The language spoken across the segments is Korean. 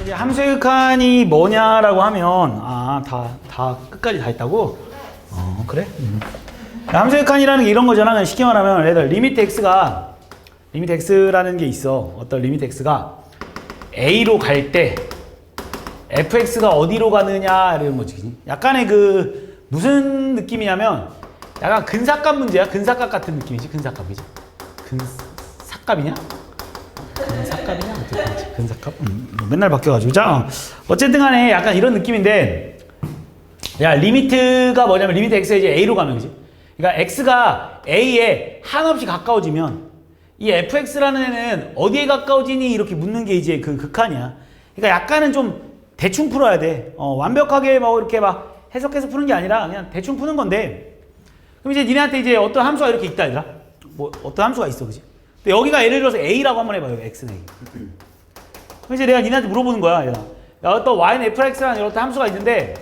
이제 함수의 극한이 뭐냐라고 하면 다 끝까지 다 했다고? 그래? 함수의 극한이라는 게 이런 거잖아. 그냥 쉽게 말하면 얘들 리미트 x라는 게 있어. 어떤 리미트 x가 a로 갈 때 fx가 어디로 가느냐 이런 거지. 약간의 그 무슨 느낌이냐면 약간 근사값 문제야. 근사값 같은 느낌이지. 근사값이지. 근사값이냐? 근사값이냐? 근사값? 맨날 바뀌어가지고. 자, 어쨌든 간에 약간 이런 느낌인데, 야, 리미트가 뭐냐면, 리미트 x에 이제 a로 가면, 그지? 그러니까 x가 a에 한없이 가까워지면, 이 fx라는 애는 어디에 가까워지니? 이렇게 묻는 게 이제 그 극한이야. 그러니까 약간은 좀 대충 풀어야 돼. 완벽하게 뭐 이렇게 막 해석해서 푸는 게 아니라 그냥 대충 푸는 건데, 그럼 이제 니네한테 이제 어떤 함수가 이렇게 있다, 얘들아. 뭐, 어떤 함수가 있어, 그지? 근데 여기가 예를 들어서 a라고 한번 해봐요. x는 a. 그럼 이제 내가 니네한테 물어보는 거야. 얘들아. 야, 어떤 y는 fx라는 이런 함수가 있는데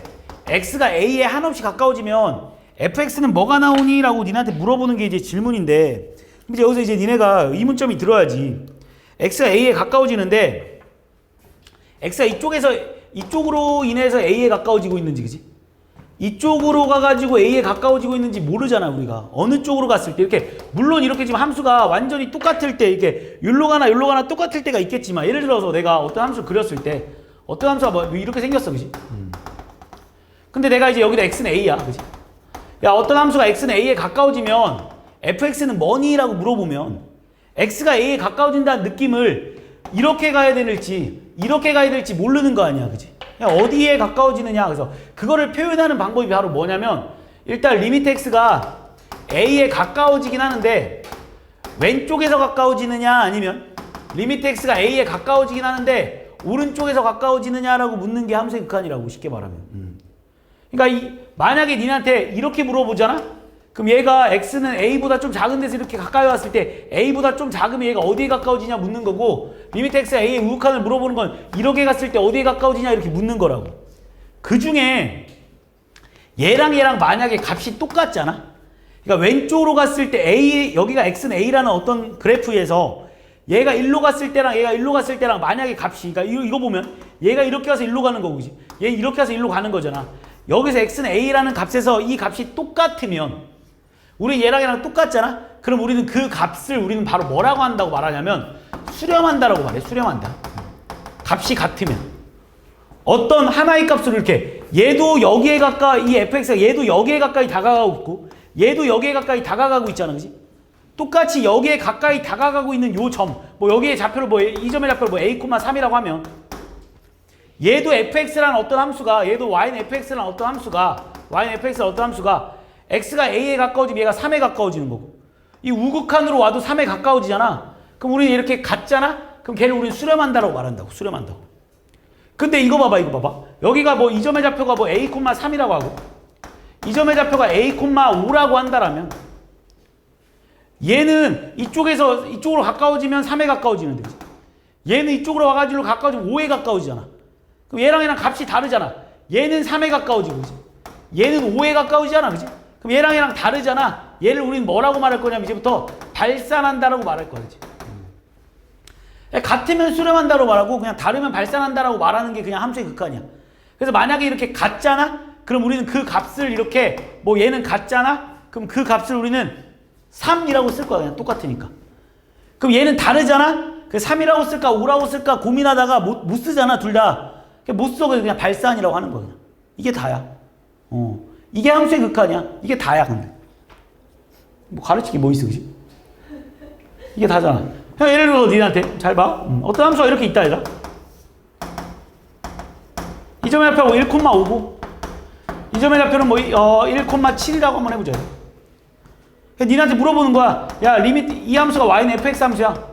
x가 a에 한없이 가까워지면 fx는 뭐가 나오니? 라고 니네한테 물어보는 게 이제 질문인데, 이제 여기서 이제 니네가 의문점이 들어야지. x가 a에 가까워지는데 x가 이쪽으로 인해서 a에 가까워지고 있는지, 그지? 이쪽으로 가가지고 a에 가까워지고 있는지 모르잖아, 우리가. 어느 쪽으로 갔을 때. 이렇게, 물론 이렇게 지금 함수가 완전히 똑같을 때, 이렇게, 율로 가나 똑같을 때가 있겠지만, 예를 들어서 내가 어떤 함수를 그렸을 때, 어떤 함수가 뭐 이렇게 생겼어, 그지? 근데 내가 이제 여기다 x는 a야, 그지? 야, 어떤 함수가 x는 a에 가까워지면, fx는 뭐니? 라고 물어보면, x가 a에 가까워진다는 느낌을 이렇게 가야 될지, 이렇게 가야 될지 모르는 거 아니야, 그지? 어디에 가까워지느냐. 그래서 그거를 표현하는 방법이 바로 뭐냐면, 일단 리미트 x가 a에 가까워지긴 하는데 왼쪽에서 가까워지느냐, 아니면 리미트 x가 a에 가까워지긴 하는데 오른쪽에서 가까워지느냐라고 묻는 게 함수의 극한이라고, 쉽게 말하면. 그러니까 만약에 니네한테 이렇게 물어보잖아. 그럼 얘가 x는 a보다 좀 작은 데서 이렇게 가까이 왔을 때 a보다 좀 작으면 얘가 어디에 가까워지냐 묻는 거고, 리미트 x가 a의 우극한을 물어보는 건 이렇게 갔을 때 어디에 가까워지냐 이렇게 묻는 거라고. 그 중에 얘랑 만약에 값이 똑같잖아. 그러니까 왼쪽으로 갔을 때 a, 여기가 x는 a라는 어떤 그래프에서 얘가 1로 갔을 때랑 얘가 1로 갔을 때랑 만약에 값이, 그러니까 이거 보면 얘가 이렇게 가서 1로 가는 거고, 그지? 얘 이렇게 가서 1로 가는 거잖아. 여기서 x는 a라는 값에서 이 값이 똑같으면, 우리 얘랑 똑같잖아? 그럼 우리는 그 값을 우리는 바로 뭐라고 한다고 말하냐면 수렴한다라고 말해. 수렴한다. 값이 같으면. 어떤 하나의 값을 이렇게, 얘도 여기에 가까이, 이 fx가 얘도 여기에 가까이 다가가고 있고 얘도 여기에 가까이 다가가고 있잖아, 그지? 똑같이 여기에 가까이 다가가고 있는 요 점, 뭐 여기에 좌표를 뭐 이 점의 좌표를 뭐 a,3이라고 하면, 얘도 fx라는 어떤 함수가, 얘도 y는 fx라는 어떤 함수가, y는 fx라는 어떤 함수가 x가 a에 가까워지면 얘가 3에 가까워지는 거고, 이 우극한으로 와도 3에 가까워지잖아. 그럼 우리는 이렇게 같잖아? 그럼 걔를 우리는 수렴한다라고 말한다고. 수렴한다고. 근데 이거 봐봐. 여기가 뭐 이 점의 좌표가 뭐 a,3이라고 하고 이 점의 좌표가 a,5라고 한다라면, 얘는 이쪽으로 가까워지면 3에 가까워지는데, 그치? 얘는 이쪽으로 와가지고 가까워지면 5에 가까워지잖아. 그럼 얘랑 값이 다르잖아. 얘는 3에 가까워지고, 그치? 얘는 5에 가까워지잖아, 그치? 그럼 얘랑 다르잖아. 얘를 우리는 뭐라고 말할 거냐면 이제부터 발산한다라고 말할 거야, 그치? 같으면 수렴한다라고 말하고 그냥 다르면 발산한다라고 말하는 게 그냥 함수의 극한이야. 그래서 만약에 이렇게 같잖아? 그럼 우리는 그 값을 이렇게, 뭐 얘는 같잖아? 그럼 그 값을 우리는 3이라고 쓸 거야, 그냥 똑같으니까. 그럼 얘는 다르잖아? 그 3이라고 쓸까 5라고 쓸까 고민하다가 못 쓰잖아, 둘 다. 못 써. 그냥 발산이라고 하는 거야. 이게 다야. 이게 함수의 극한이야. 이게 다야, 근데. 뭐 가르치기 뭐 있어, 그지? 이게 다잖아. 형, 예를 들어서 니한테 잘 봐. 어떤 함수가 이렇게 있다, 얘들아. 이 점의 좌표가 1,5고 이 점의 좌표는 뭐 1,7이라고 한번 해보자. 니한테 물어보는 거야. 야, 리미트, 이 함수가 y는 fx 함수야.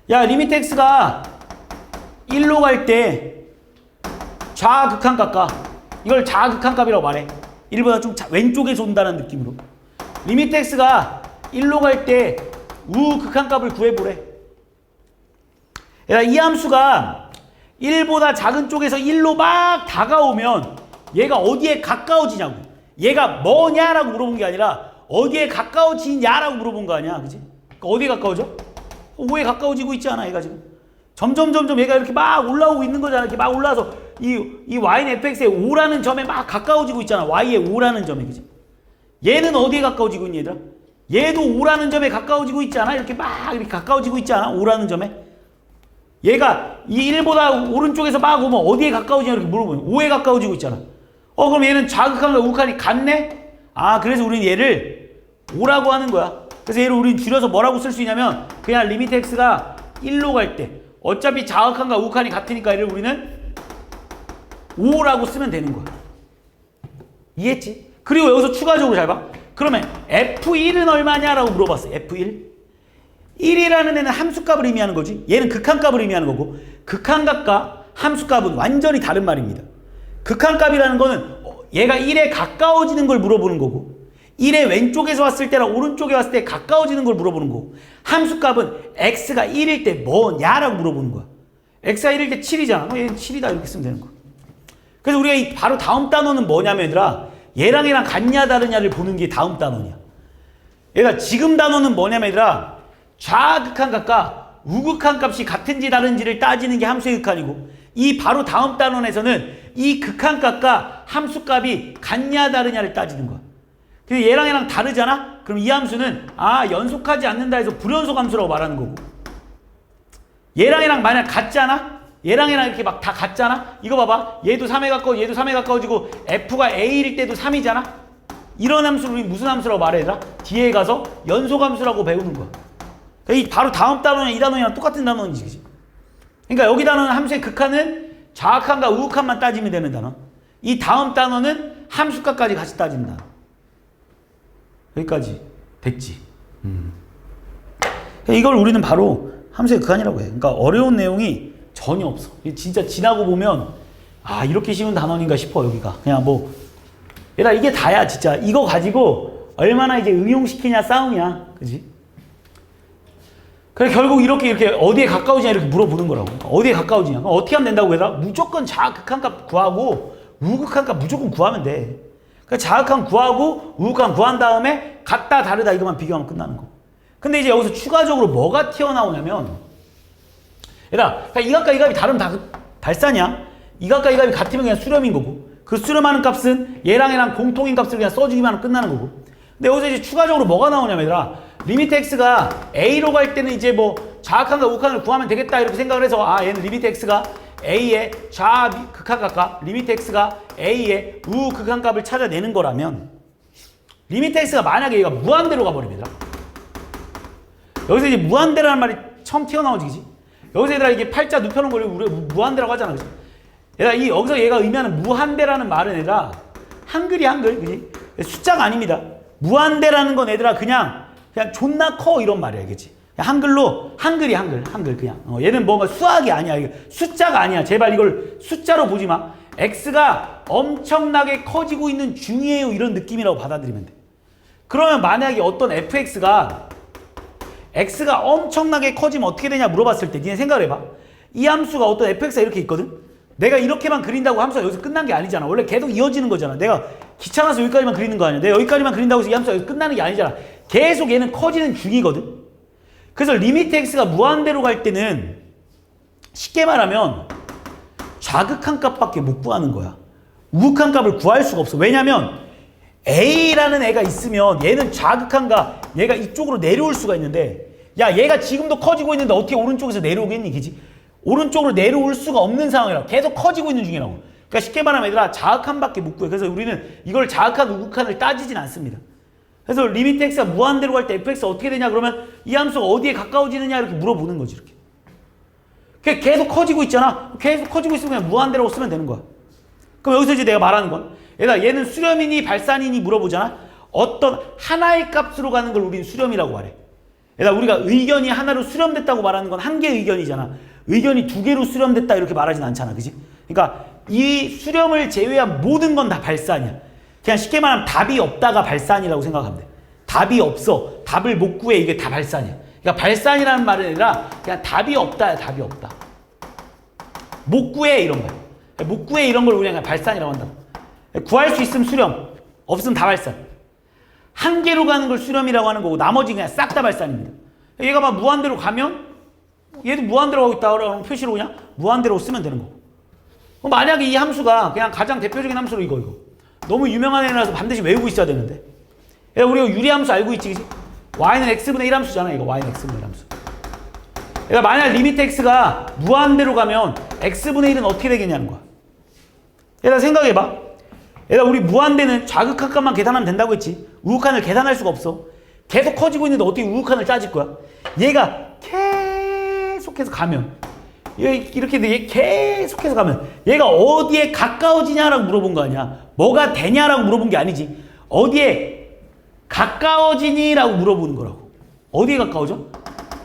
야, 리미트 x가 1로 갈 때 좌극한 값과, 이걸 좌극한 값이라고 말해. 1보다 좀 왼쪽에서 온다는 느낌으로. 리미트 x가 1로 갈 때 우극한 값을 구해보래. 이 함수가 1보다 작은 쪽에서 1로 막 다가오면 얘가 어디에 가까워지냐고. 얘가 뭐냐라고 물어본 게 아니라 어디에 가까워지냐라고 물어본 거 아니야, 그치? 그러니까 어디에 가까워져? 5에 가까워지고 있지 않아, 얘가 지금. 점점 얘가 이렇게 막 올라오고 있는 거잖아. 이렇게 막 올라와서 이 y는 fx의 5라는 점에 막 가까워지고 있잖아. y의 5라는 점에. 그지? 얘는 어디에 가까워지고 있니, 얘들아? 얘도 5라는 점에 가까워지고 있잖아. 이렇게 막 이렇게 가까워지고 있잖아. 5라는 점에. 얘가 이 1보다 오른쪽에서 막 오면 어디에 가까워지냐 이렇게 물어보면 5에 가까워지고 있잖아. 그럼 얘는 좌극한과 우극한이 같네? 그래서 우리는 얘를 5라고 하는 거야. 그래서 얘를 우리는 줄여서 뭐라고 쓸 수 있냐면 그냥 리미트 x가 1로 갈 때 어차피 좌극한과 우극한이 같으니까 얘를 우리는 5라고 쓰면 되는 거야. 이해했지? 그리고 여기서 추가적으로 잘 봐. 그러면 F1은 얼마냐라고 물어봤어. F1. 1이라는 애는 함수값을 의미하는 거지. 얘는 극한값을 의미하는 거고 극한값과 함수값은 완전히 다른 말입니다. 극한값이라는 거는 얘가 1에 가까워지는 걸 물어보는 거고 1의 왼쪽에서 왔을 때랑 오른쪽에 왔을 때 가까워지는 걸 물어보는 거고 함수값은 x가 1일 때 뭐냐라고 물어보는 거야. x가 1일 때 7이잖아. 얘는 7이다 이렇게 쓰면 되는 거야. 그래서 우리가 바로 다음 단원은 뭐냐면 얘들아 얘랑 같냐 다르냐를 보는 게 다음 단원이야. 얘가 지금 단원은 뭐냐면 얘들아 좌극한값과 우극한값이 같은지 다른지를 따지는 게 함수의 극한이고 이 바로 다음 단원에서는 이 극한값과 함수값이 같냐 다르냐를 따지는 거야. 그래서 얘랑 다르잖아? 그럼 이 함수는 연속하지 않는다 해서 불연속 함수라고 말하는 거고 얘랑 만약 같잖아? 얘랑 이렇게 막 다 같잖아? 이거 봐봐. 얘도 3에 가까워 얘도 3에 가까워지고 f가 a일 때도 3이잖아? 이런 함수를 우리 무슨 함수라고 말해 얘들아? 뒤에 가서 연속 함수라고 배우는 거야. 이 바로 다음 단원이랑 이 단원이랑 똑같은 단원이지. 그치? 그러니까 여기 단원은 함수의 극한은 좌극한과 우극한만 따지면 되는 단원. 이 다음 단원은 함수값까지 같이 따진다. 여기까지 됐지. 이걸 우리는 바로 함수의 극한이라고 해. 그러니까 어려운 내용이 전혀 없어. 진짜 지나고 보면 이렇게 쉬운 단원인가 싶어. 여기가 그냥 얘들아 이게 다야 진짜. 이거 가지고 얼마나 이제 응용시키냐 싸움이야. 그지? 그래 결국 이렇게 어디에 가까워지냐 이렇게 물어보는 거라고. 어디에 가까워지냐. 그럼 어떻게 하면 된다고 얘들아? 무조건 좌극한값 구하고 우극한값 무조건 구하면 돼. 그러니까 좌극한 구하고 우극한 구한 다음에 같다 다르다 이것만 비교하면 끝나는 거. 근데 이제 여기서 추가적으로 뭐가 튀어나오냐면 얘들아 이 값과 이 값이 다르면 다 발산이야. 이 값과 이 값이 같으면 그냥 수렴인 거고 그 수렴하는 값은 얘랑 공통인 값을 그냥 써주기만 하면 끝나는 거고. 근데 여기서 이제 추가적으로 뭐가 나오냐면 얘들아 리미트 x가 a로 갈 때는 이제 좌극한과 우극한을 구하면 되겠다 이렇게 생각을 해서 얘는 리미트 x가 a의 좌극한값과 리미트 x가 a의 우극한값을 찾아내는 거라면 리미트 x가 만약에 얘가 무한대로 가버립니다. 여기서 이제 무한대라는 말이 처음 튀어나오지. 그지? 여기서 얘들아 이게 팔자 눕혀놓은 걸 우리가 무한대라고 하잖아. 그지? 얘들아 여기서 얘가 의미하는 무한대라는 말은 얘들아 한글이 한글. 그지? 숫자가 아닙니다. 무한대라는 건 얘들아 그냥 존나 커 이런 말이야. 그치? 한글로 한글이 한글 그냥 얘는 뭔가 수학이 아니야. 이게 숫자가 아니야. 제발 이걸 숫자로 보지 마. x가 엄청나게 커지고 있는 중이에요 이런 느낌이라고 받아들이면 돼. 그러면 만약에 어떤 fx가 엄청나게 커지면 어떻게 되냐 물어봤을 때 니네 생각을 해봐. 이 함수가 어떤 fx가 이렇게 있거든. 내가 이렇게만 그린다고 함수가 여기서 끝난 게 아니잖아. 원래 계속 이어지는 거잖아. 내가 귀찮아서 여기까지만 그리는 거 아니야. 내가 여기까지만 그린다고 해서 이 함수가 여기서 끝나는 게 아니잖아. 계속 얘는 커지는 중이거든. 그래서 리미트 x가 무한대로 갈 때는 쉽게 말하면 좌극한 값밖에 못 구하는 거야. 우극한 값을 구할 수가 없어. 왜냐면 a라는 애가 있으면 얘는 좌극한가 얘가 이쪽으로 내려올 수가 있는데 얘가 지금도 커지고 있는데 어떻게 오른쪽에서 내려오겠니? 그지? 오른쪽으로 내려올 수가 없는 상황이라고. 계속 커지고 있는 중이라고. 그러니까 쉽게 말하면 얘들아 좌극한밖에 못 구해. 그래서 우리는 이걸 좌극한 우극한을 따지진 않습니다. 그래서 리미트 x가 무한대로 갈 때 fx가 어떻게 되냐 그러면 이 함수가 어디에 가까워지느냐 이렇게 물어보는 거지. 이렇게 계속 커지고 있잖아. 계속 커지고 있으면 그냥 무한대로 쓰면 되는 거야. 그럼 여기서 이제 내가 말하는 건 얘는 수렴이니 발산이니 물어보잖아. 어떤 하나의 값으로 가는 걸 우리는 수렴이라고 말해. 우리가 의견이 하나로 수렴됐다고 말하는 건 한 개의 의견이잖아. 의견이 두 개로 수렴됐다 이렇게 말하진 않잖아. 그지? 그러니까 이 수렴을 제외한 모든 건 다 발산이야. 그냥 쉽게 말하면 답이 없다가 발산이라고 생각하면 돼. 답이 없어. 답을 못 구해. 이게 다 발산이야. 그러니까 발산이라는 말은 아니라 그냥 답이 없다야. 답이 없다. 못 구해 이런 거야. 못 구해 이런 걸 우리가 그냥 발산이라고 한다. 구할 수 있으면 수렴. 없으면 다 발산. 한 개로 가는 걸 수렴이라고 하는 거고 나머지 그냥 싹 다 발산입니다. 얘가 막 무한대로 가면 얘도 무한대로 가고 있다 그러면 표시로 그냥 무한대로 쓰면 되는 거고. 만약에 이 함수가 그냥 가장 대표적인 함수로 이거 너무 유명한 애라서 반드시 외우고 있어야 되는데, 야, 우리가 유리함수 알고 있지, 그치? y는 x분의 1 함수잖아. 이거 y는 x분의 1 함수. 그러니까 만약 리미트 x가 무한대로 가면 x분의 1은 어떻게 되겠냐는 거야. 얘들아 생각해봐. 얘들아 우리 무한대는 좌극한 값만 계산하면 된다고 했지. 우극한을 계산할 수가 없어. 계속 커지고 있는데 어떻게 우극한을 따질 거야? 얘가 계속해서 가면, 이렇게 얘 계속해서 가면 얘가 어디에 가까워지냐라고 물어본 거 아니야. 뭐가 되냐라고 물어본 게 아니지. 어디에 가까워지니라고 물어보는 거라고. 어디에 가까워져?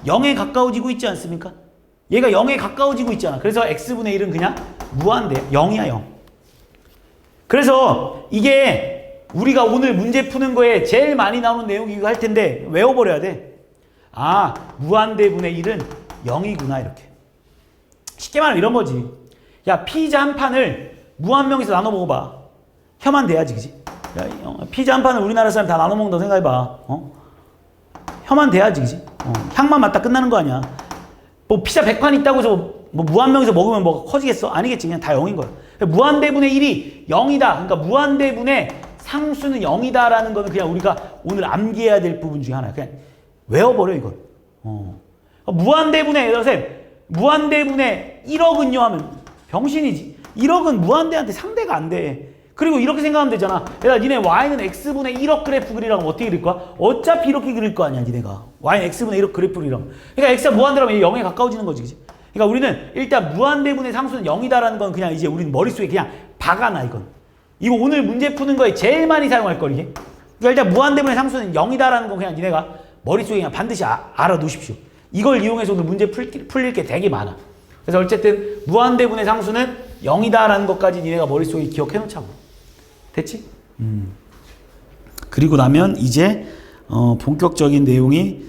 0에 가까워지고 있지 않습니까? 얘가 0에 가까워지고 있잖아. 그래서 x분의 1은 그냥 무한대야. 0이야 0. 그래서 이게 우리가 오늘 문제 푸는 거에 제일 많이 나오는 내용이 이거 할 텐데 외워버려야 돼. 아, 무한대분의 1은 0이구나 이렇게. 쉽게 말하면 이런 거지. 야, 피자 한 판을 무한명에서 나눠 먹어봐. 혀만 돼야지, 그지? 야, 피자 한 판을 우리나라 사람 다 나눠 먹는다고 생각해봐. 혀만 돼야지, 그지? 향만 맡다 끝나는 거 아니야. 뭐 피자 100판 있다고 해서 뭐 무한명에서 먹으면 뭐가 커지겠어? 아니겠지. 그냥 다 0인 거야. 무한대분의 1이 0이다. 그러니까 무한대분의 상수는 0이다라는 거는 그냥 우리가 오늘 암기해야 될 부분 중에 하나야. 그냥 외워버려, 이건. 무한대분의, 선생님, 무한대분의 1억은요 하면 병신이지. 1억은 무한대한테 상대가 안 돼. 그리고 이렇게 생각하면 되잖아. 얘들아, 니네 y는 x분의 1억 그래프 그리라고 어떻게 그릴 거야? 어차피 이렇게 그릴 거 아니야, 니네가. y는 x분의 1억 그래프 그리라고. 그러니까 x가 무한대라면 0에 가까워지는 거지, 그치? 그러니까 우리는 일단 무한대분의 상수는 0이다라는 건 그냥 이제 우리는 머릿속에 그냥 박아놔, 이건. 이거 오늘 문제 푸는 거에 제일 많이 사용할 거, 이게. 그러니까 일단 무한대분의 상수는 0이다라는 건 그냥 니네가 머릿속에 그냥 반드시 알아두십시오. 이걸 이용해서 오늘 문제 풀릴 게 되게 많아. 그래서 어쨌든 무한대분의 상수는 0이다라는 것까지 니네가 머릿속에 기억해 놓자고. 됐지? 그리고 나면 이제 본격적인 내용이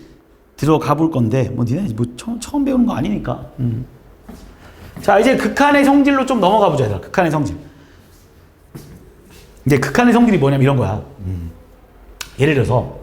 들어가 볼 건데 뭐 니네 뭐 처음 배우는 거 아니니까. 자, 이제 극한의 성질로 좀 넘어가 보자. 얘들아. 극한의 성질. 이제 극한의 성질이 뭐냐면 이런 거야. 예를 들어서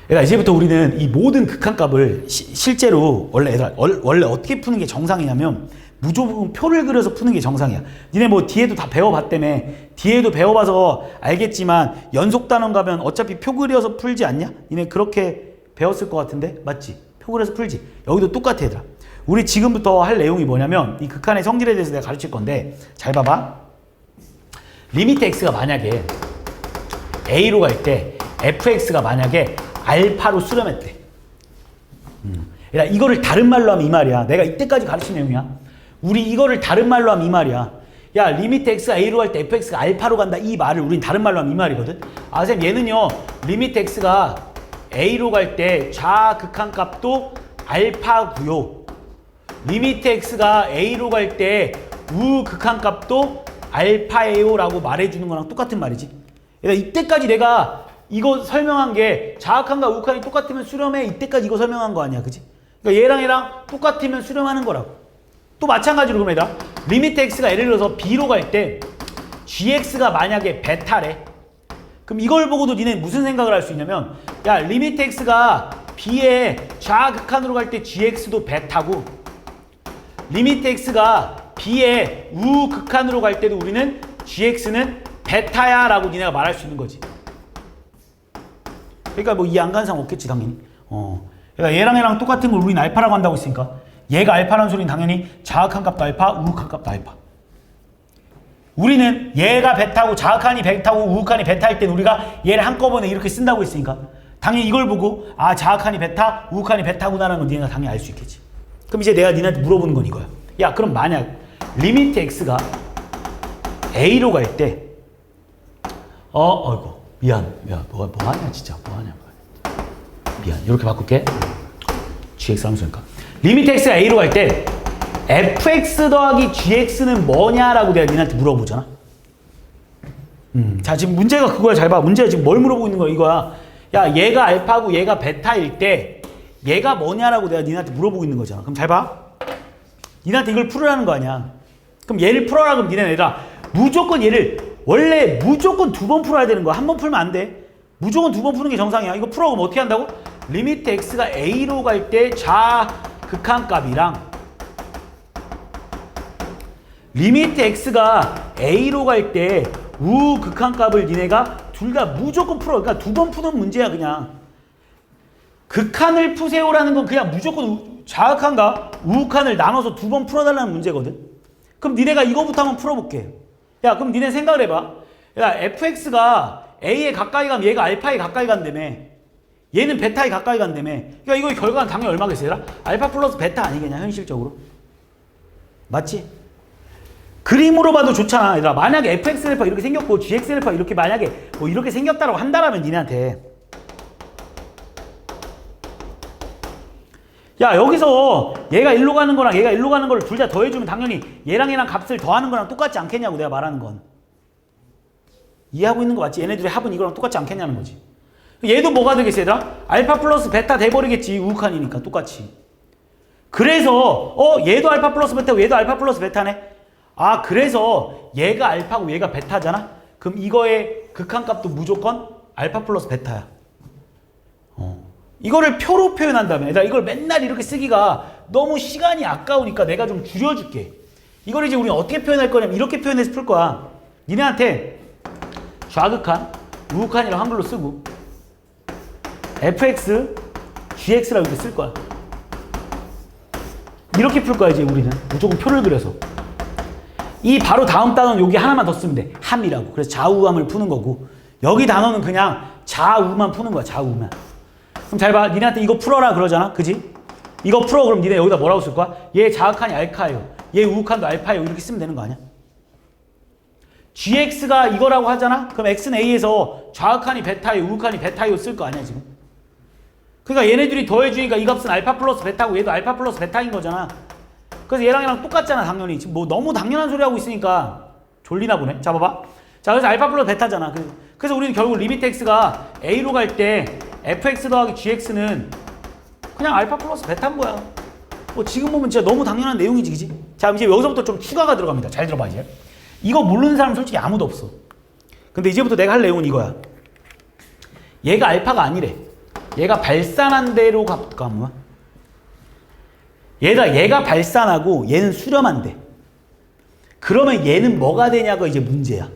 얘들아, 이제부터 우리는 이 모든 극한값을 실제로 원래 어떻게 푸는 게 정상이냐면 무조건 표를 그려서 푸는 게 정상이야. 니네 뭐 뒤에도 다 배워봤다며. 뒤에도 배워봐서 알겠지만 연속 단원 가면 어차피 표 그려서 풀지 않냐? 니네 그렇게 배웠을 것 같은데? 맞지? 표 그려서 풀지. 여기도 똑같아, 얘들아. 우리 지금부터 할 내용이 뭐냐면 이 극한의 성질에 대해서 내가 가르칠 건데 잘 봐봐. 리미트 x가 만약에 a로 갈 때 fx가 만약에 알파로 수렴했대. 얘들아, 이거를 다른 말로 하면 이 말이야. 내가 이때까지 가르친 내용이야. 우리 이거를 다른 말로 하면 이 말이야. 야, 리미트 x가 a로 갈 때 fx가 알파로 간다. 이 말을 우린 다른 말로 하면 이 말이거든. 아, 선생님, 얘는요. 리미트 x가 a로 갈 때 좌극한값도 알파고요. 리미트 x가 a로 갈 때 우극한값도 알파예요 라고 말해주는 거랑 똑같은 말이지. 얘들아, 이때까지 내가 이거 설명한 게 좌극한과 우극한이 똑같으면 수렴해. 이때까지 이거 설명한 거 아니야, 그치? 그러니까 얘랑 똑같으면 수렴하는 거라고. 또 마찬가지로 그럼 얘들아, 리미트 x가 예를 들어서 b로 갈 때 gx가 만약에 베타래. 그럼 이걸 보고도 니네 무슨 생각을 할 수 있냐면, 야, 리미트 x가 b의 좌극한으로 갈 때 gx도 베타고, 리미트 x가 b의 우극한으로 갈 때도 우리는 gx는 베타야 라고 니네가 말할 수 있는 거지. 그러니까 뭐 이 안 가는 사람 없겠지, 당연히. 그러니까 얘랑 똑같은 걸 우리는 알파라고 한다고 했으니까 얘가 알파라는 소리는 당연히 좌극한 값도 알파, 우극한 값도 알파. 우리는 얘가 베타고 좌극한이 베타고 우극한이 베타일 때는 우리가 얘를 한꺼번에 이렇게 쓴다고 했으니까 당연히 이걸 보고 아, 좌극한이 베타, 우극한이 베타구나라는 건 니네가 당연히 알 수 있겠지. 그럼 이제 내가 니네한테 물어보는 건 이거야. 야, 그럼 만약 리미트 x가 a로 갈 때 어이구 미안 뭐하냐 진짜 뭐하냐 미안 이렇게 바꿀게. gx 함수니까 리미트 x가 a로 갈 때 fx 더하기 gx는 뭐냐라고 내가 니한테 물어보잖아. 자, 지금 문제가 그거야. 잘 봐. 문제가 지금 뭘 물어보고 있는 거야, 이거야. 야, 얘가 알파고 얘가 베타일 때 얘가 뭐냐라고 내가 니한테 물어보고 있는 거잖아. 그럼 잘 봐. 니한테 이걸 풀으라는 거 아니야. 그럼 얘를 풀어라. 그럼 니네 얘들아 무조건 얘를 원래 무조건 2번 풀어야 되는 거야. 한 번 풀면 안 돼. 무조건 2번 푸는 게 정상이야. 이거 풀어. 그럼 어떻게 한다고? 리미트 x가 a로 갈 때 극한값이랑 리미트 x가 a로 갈 때 우극한값을 니네가 둘 다 무조건 풀어. 그러니까 두 번 푸는 문제야 그냥. 극한을 푸세요라는 건 그냥 무조건 좌극한과 우극한을 나눠서 두 번 풀어달라는 문제거든. 그럼 니네가 이거부터 한번 풀어볼게. 야 그럼 니네 생각을 해봐. 야 fx가 a에 가까이 가면 얘가 알파에 가까이 간다며. 얘는 베타에 가까이 간다며. 그러니까 이거의 결과는 당연히 얼마겠어 얘들아? 알파 플러스 베타 아니겠냐 현실적으로. 맞지? 그림으로 봐도 좋잖아 얘들아. 만약에 fx 알파 이렇게 생겼고 gx 알파 이렇게 만약에 뭐 이렇게 생겼다라고 한다라면 니네한테 야 여기서 얘가 일로 가는 거랑 얘가 일로 가는 거를 둘 다 더해주면 당연히 얘랑 얘랑 값을 더하는 거랑 똑같지 않겠냐고 내가 말하는 건. 이해하고 있는 거 맞지? 얘네들의 합은 이거랑 똑같지 않겠냐는 거지. 얘도 뭐가 되겠어 얘들아? 알파 플러스 베타 돼버리겠지. 우극한이니까 똑같이. 그래서 얘도 알파 플러스 베타고 얘도 알파 플러스 베타네. 아 그래서 얘가 알파고 얘가 베타잖아? 그럼 이거의 극한값도 무조건 알파 플러스 베타야. 이거를 표로 표현한다면 얘들아 이걸 맨날 이렇게 쓰기가 너무 시간이 아까우니까 내가 좀 줄여줄게. 이걸 이제 우리는 어떻게 표현할 거냐면 이렇게 표현해서 풀 거야. 니네한테 좌극한, 우극한이라고 한글로 쓰고 fx, gx라고 이렇게 쓸 거야. 이렇게 풀 거야 이제 우리는. 무조건 표를 그려서. 이 바로 다음 단어는 여기 하나만 더 쓰면 돼. 함이라고. 그래서 좌우함을 푸는 거고 여기 단어는 그냥 좌우만 푸는 거야. 좌우만. 그럼 잘 봐. 니네한테 이거 풀어라 그러잖아. 그지? 이거 풀어. 그럼 니네 여기다 뭐라고 쓸 거야? 얘 좌극한이 알카예요. 얘 우극한도 알파예요. 이렇게 쓰면 되는 거 아니야? gx가 이거라고 하잖아? 그럼 x는 a에서 좌극한이 베타예요. 우극한이 베타예요. 쓸 거 아니야 지금? 그러니까 얘네들이 더해주니까 이 값은 알파 플러스 베타고 얘도 알파 플러스 베타인 거잖아. 그래서 얘랑 얘랑 똑같잖아 당연히. 지금 뭐 너무 당연한 소리 하고 있으니까 졸리나 보네. 자 봐봐. 자 그래서 알파 플러스 베타잖아. 그래서 우리는 결국 리미트 x가 a로 갈 때 fx 더하기 gx는 그냥 알파 플러스 베타인 거야. 뭐 지금 보면 진짜 너무 당연한 내용이지 그지? 자 이제 여기서부터 좀 추가가 들어갑니다. 잘 들어봐 이제. 이거 모르는 사람 솔직히 아무도 없어. 근데 이제부터 내가 할 내용은 이거야. 얘가 알파가 아니래. 얘가 발산한 대로 가면 얘가 발산하고 얘는 수렴한대. 그러면 얘는 뭐가 되냐가 이제 문제야.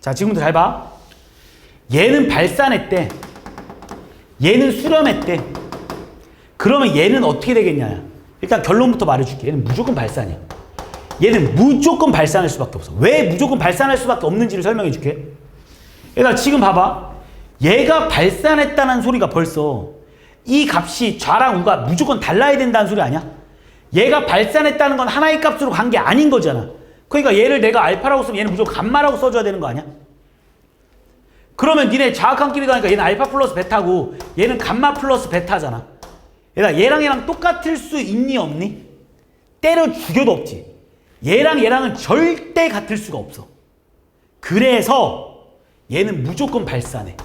자 지금부터 잘 봐. 얘는 발산했대. 얘는 수렴했대. 그러면 얘는 어떻게 되겠냐. 일단 결론부터 말해줄게. 얘는 무조건 발산이야. 얘는 무조건 발산할 수밖에 없어. 왜 무조건 발산할 수밖에 없는지를 설명해줄게. 얘들아 지금 봐봐. 얘가 발산했다는 소리가 벌써 이 값이 좌랑 우가 무조건 달라야 된다는 소리 아니야? 얘가 발산했다는 건 하나의 값으로 간 게 아닌 거잖아. 그러니까 얘를 내가 알파라고 쓰면 얘는 무조건 감마라고 써줘야 되는 거 아니야? 그러면 니네 좌극한끼리 가니까 얘는 알파 플러스 베타고 얘는 감마 플러스 베타잖아. 얘랑 얘랑 똑같을 수 있니 없니? 때려 죽여도 없지. 얘랑은 절대 같을 수가 없어. 그래서 얘는 무조건 발산해.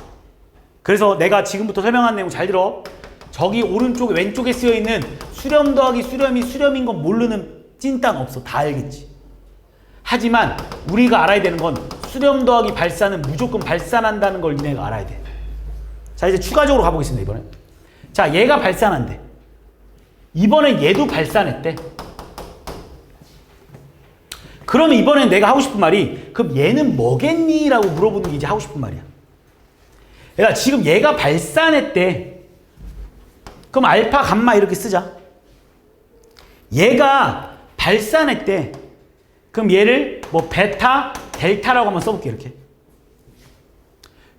그래서 내가 지금부터 설명한 내용 잘 들어. 저기 오른쪽에 왼쪽에 쓰여있는 수렴 더하기 수렴이 수렴인 건 모르는 찐따는 없어. 다 알겠지. 하지만 우리가 알아야 되는 건 수렴 더하기 발산은 무조건 발산한다는 걸 니네가 알아야 돼. 자 이제 추가적으로 가보겠습니다. 이번에 자 얘가 발산한대. 이번엔 얘도 발산했대. 그러면 이번엔 내가 하고 싶은 말이 그럼 얘는 뭐겠니? 라고 물어보는 게 이제 하고 싶은 말이야. 얘가 지금 얘가 발산했대. 그럼 알파 감마 이렇게 쓰자. 얘가 발산했대. 그럼 얘를 뭐 베타 델타라고 한번 써볼게. 이렇게.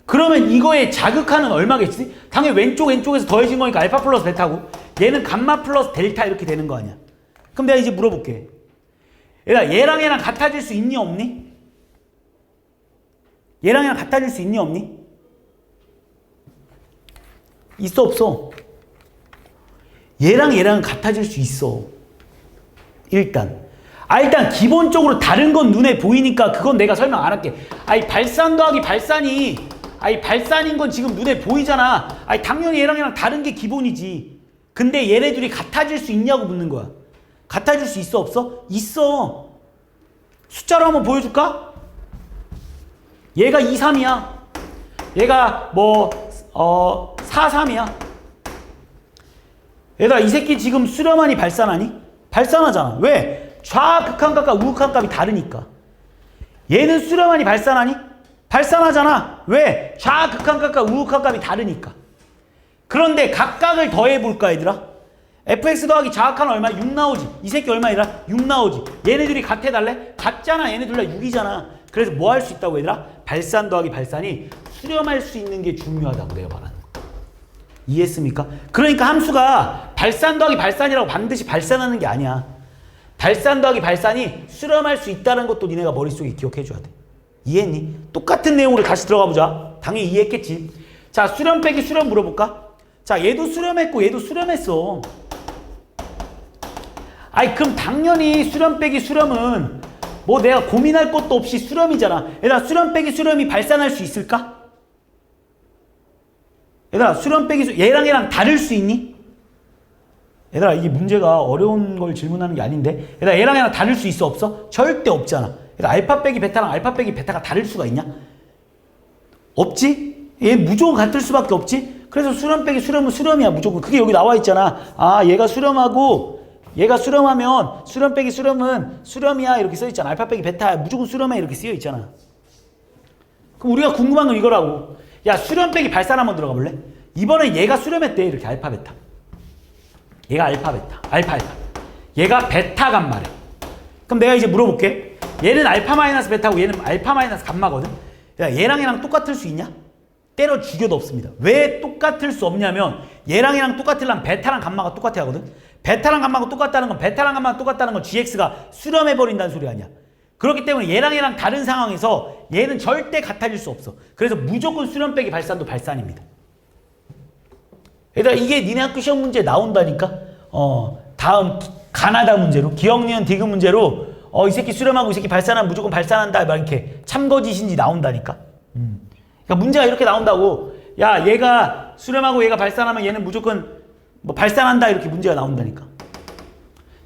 그러면 이거의 자극하는 얼마겠지? 당연히 왼쪽에서 더해진 거니까 알파 플러스 베타고 얘는 감마 플러스 델타 이렇게 되는 거 아니야. 그럼 내가 이제 물어볼게. 얘랑 얘랑 같아질 수 있니 없니? 얘랑 얘랑 같아질 수 있니 없니? 있어 없어? 얘랑 얘랑은 같아질 수 있어. 일단 기본적으로 다른 건 눈에 보이니까 그건 내가 설명 안 할게. 발산 더하기 발산이 발산인 건 지금 눈에 보이잖아. 당연히 얘랑 얘랑 다른 게 기본이지. 근데 얘네들이 같아질 수 있냐고 묻는 거야. 같아질 수 있어 없어? 있어. 숫자로 한번 보여줄까? 얘가 2, 3이야. 얘가 4, 3이야. 얘들아 이 새끼 지금 수렴하니 발산하니? 발산하잖아. 왜? 좌극한값과 우극한값이 다르니까. 얘는 수렴하니 발산하니? 발산하잖아. 왜? 좌극한값과 우극한값이 다르니까. 그런데 각각을 더해볼까 얘들아? fx 더하기 좌극한 얼마? 6 나오지. 이 새끼 얼마 얘들아? 6 나오지. 얘네들이 같아달래? 같잖아. 얘네들 다 6이잖아. 그래서 뭐 할 수 있다고 얘들아? 발산 더하기 발산이 수렴할 수 있는 게 중요하다고 내가 말하는 거. 이해했습니까? 그러니까 함수가 발산 더하기 발산이라고 반드시 발산하는 게 아니야. 발산 더하기 발산이 수렴할 수 있다는 것도 니네가 머릿속에 기억해줘야 돼. 이해했니? 똑같은 내용으로 다시 들어가 보자. 당연히 이해했겠지. 자, 수렴 빼기 수렴 물어볼까? 자, 얘도 수렴했고 얘도 수렴했어. 아이 그럼 당연히 수렴 빼기 수렴은 뭐 내가 고민할 것도 없이 수렴이잖아. 얘들아 수렴 빼기 수렴이 발산할 수 있을까? 얘들아 수렴 빼기 얘랑 다를 수 있니? 얘들아 이게 문제가 어려운 걸 질문하는 게 아닌데 얘들아 얘랑 다를 수 있어 없어? 절대 없잖아. 얘들아 알파 빼기 베타랑 알파 빼기 베타가 다를 수가 있냐? 없지? 얘 무조건 같을 수밖에 없지? 그래서 수렴 빼기 수렴은 수렴이야 무조건. 그게 여기 나와 있잖아. 아 얘가 수렴하고 얘가 수렴하면 수렴 빼기 수렴은 수렴이야 이렇게 써있잖아. 알파 빼기 베타야 무조건 수렴이야 이렇게 쓰여있잖아. 그럼 우리가 궁금한 건 이거라고. 야 수렴 빼기 발산 한번 들어가 볼래? 이번에 얘가 수렴했대 이렇게 알파 베타. 얘가 알파 베타 알파 얘가 베타 감마래. 그럼 내가 이제 물어볼게. 얘는 알파 마이너스 베타고 얘는 알파 마이너스 감마거든. 야 얘랑 똑같을 수 있냐? 때려 죽여도 없습니다. 왜 똑같을 수 없냐면 얘랑 똑같으려면 베타랑 감마가 똑같아야 하거든. 베타랑 감마가 똑같다는 건 베타랑 감마가 똑같다는 건 gx가 수렴해버린다는 소리 아니야. 그렇기 때문에 얘랑 다른 상황에서 얘는 절대 같아질 수 없어. 그래서 무조건 수렴 빼기 발산도 발산입니다. 얘들아 이게 니네 학교 시험 문제 나온다니까. 다음 가나다 문제로 기억 니은 디귿 문제로 이 새끼 수렴하고 이 새끼 발산하면 무조건 발산한다 막 이렇게 참거짓인지 나온다니까. 그러니까 문제가 이렇게 나온다고. 야 얘가 수렴하고 얘가 발산하면 얘는 무조건 뭐 발산한다 이렇게 문제가 나온다니까.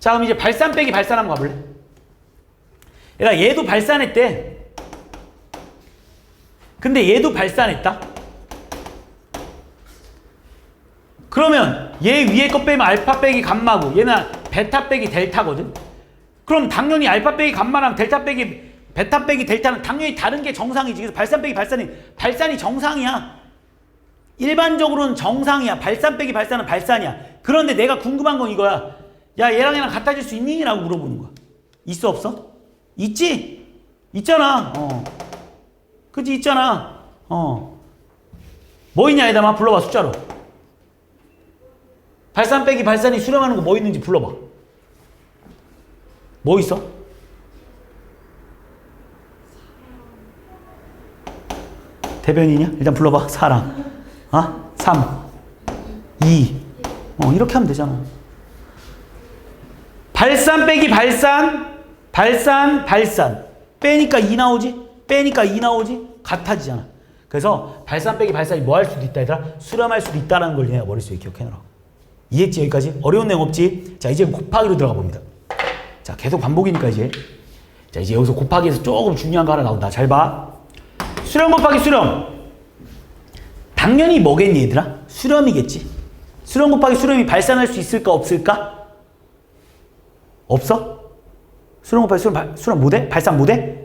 자 그럼 이제 발산 빼기 발산 한번 가볼래? 얘가 얘도 발산했대. 근데 얘도 발산했다. 그러면 얘 위에 거 빼면 알파 빼기 감마고 얘는 베타 빼기 델타거든. 그럼 당연히 알파 빼기 감마랑 델타 빼기 베타 빼기 델타는 당연히 다른 게 정상이지. 그래서 발산 빼기 발산이 정상이야. 일반적으로는 정상이야. 발산 빼기 발산은 발산이야. 그런데 내가 궁금한 건 이거야. 야 얘랑 같아질 수 있니? 라고 물어보는 거야. 있어 없어? 있지? 있잖아. 그치 있잖아. 뭐 있냐 얘들아 불러봐 숫자로. 발산 빼기 발산이 수렴하는 거 뭐 있는지 불러봐. 뭐 있어? 대변이냐? 일단 불러봐. 사랑. 3, 2. 이렇게 하면 되잖아. 발산 빼기 발산, 발산, 발산. 빼니까 2 나오지? 빼니까 2 나오지? 같아지잖아. 그래서 발산 빼기 발산이 뭐 할 수도 있다 얘들아? 수렴할 수도 있다는 걸 내가 머릿속에 기억해놔라. 이해했지? 여기까지? 어려운 내용 없지? 자 이제 곱하기로 들어가 봅니다. 자 계속 반복이니까 이제. 자 이제 여기서 곱하기에서 조금 중요한 거 하나 나온다. 잘 봐. 수렴 곱하기 수렴. 당연히 뭐겠니 얘들아? 수렴이겠지. 수렴 곱하기 수렴이 발산할 수 있을까 없을까? 없어? 수렴 곱하기 수렴 못해? 발산 못해?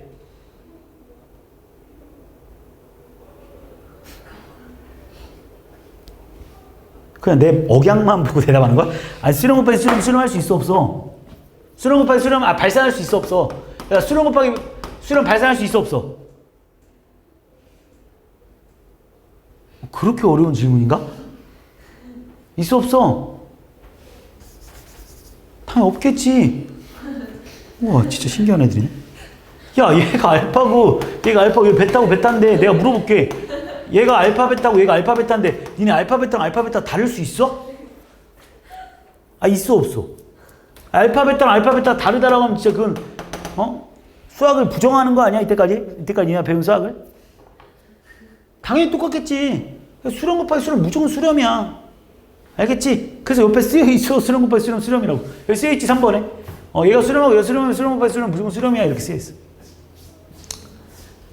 그냥 내 억양만 보고 대답하는 거야? 아니 수렴 곱하기 수렴할 수 있어 없어? 수렴 곱하기 수렴 발산할 수 있어 없어? 야 수렴 곱하기 수렴 발산할 수 있어 없어? 그렇게 어려운 질문인가? 있어 없어? 당연히 없겠지. 우와 진짜 신기한 애들이네. 야 얘가 알파고 얘가 알파고 얘 베타고 베타인데 내가 물어볼게. 얘가 알파 베타고 얘가 알파 베타인데 니네 알파 베타랑 알파 베타 다를 수 있어? 있어 없어? 알파 베타랑 알파 베타 다르다라고 하면 진짜 그건 수학을 부정하는 거 아니야? 이때까지 니네 배운 수학을? 당연히 똑같겠지. 수렴 곱하기 수렴 무조건 수렴이야. 알겠지? 그래서 옆에 쓰여있어. 수렴 곱하기 수렴 수렴이라고. 여기 쓰여있지 3번에. 얘가 수렴하고 얘가 수렴하면 수렴 곱하기 수렴 무조건 수렴이야 이렇게 쓰여있어.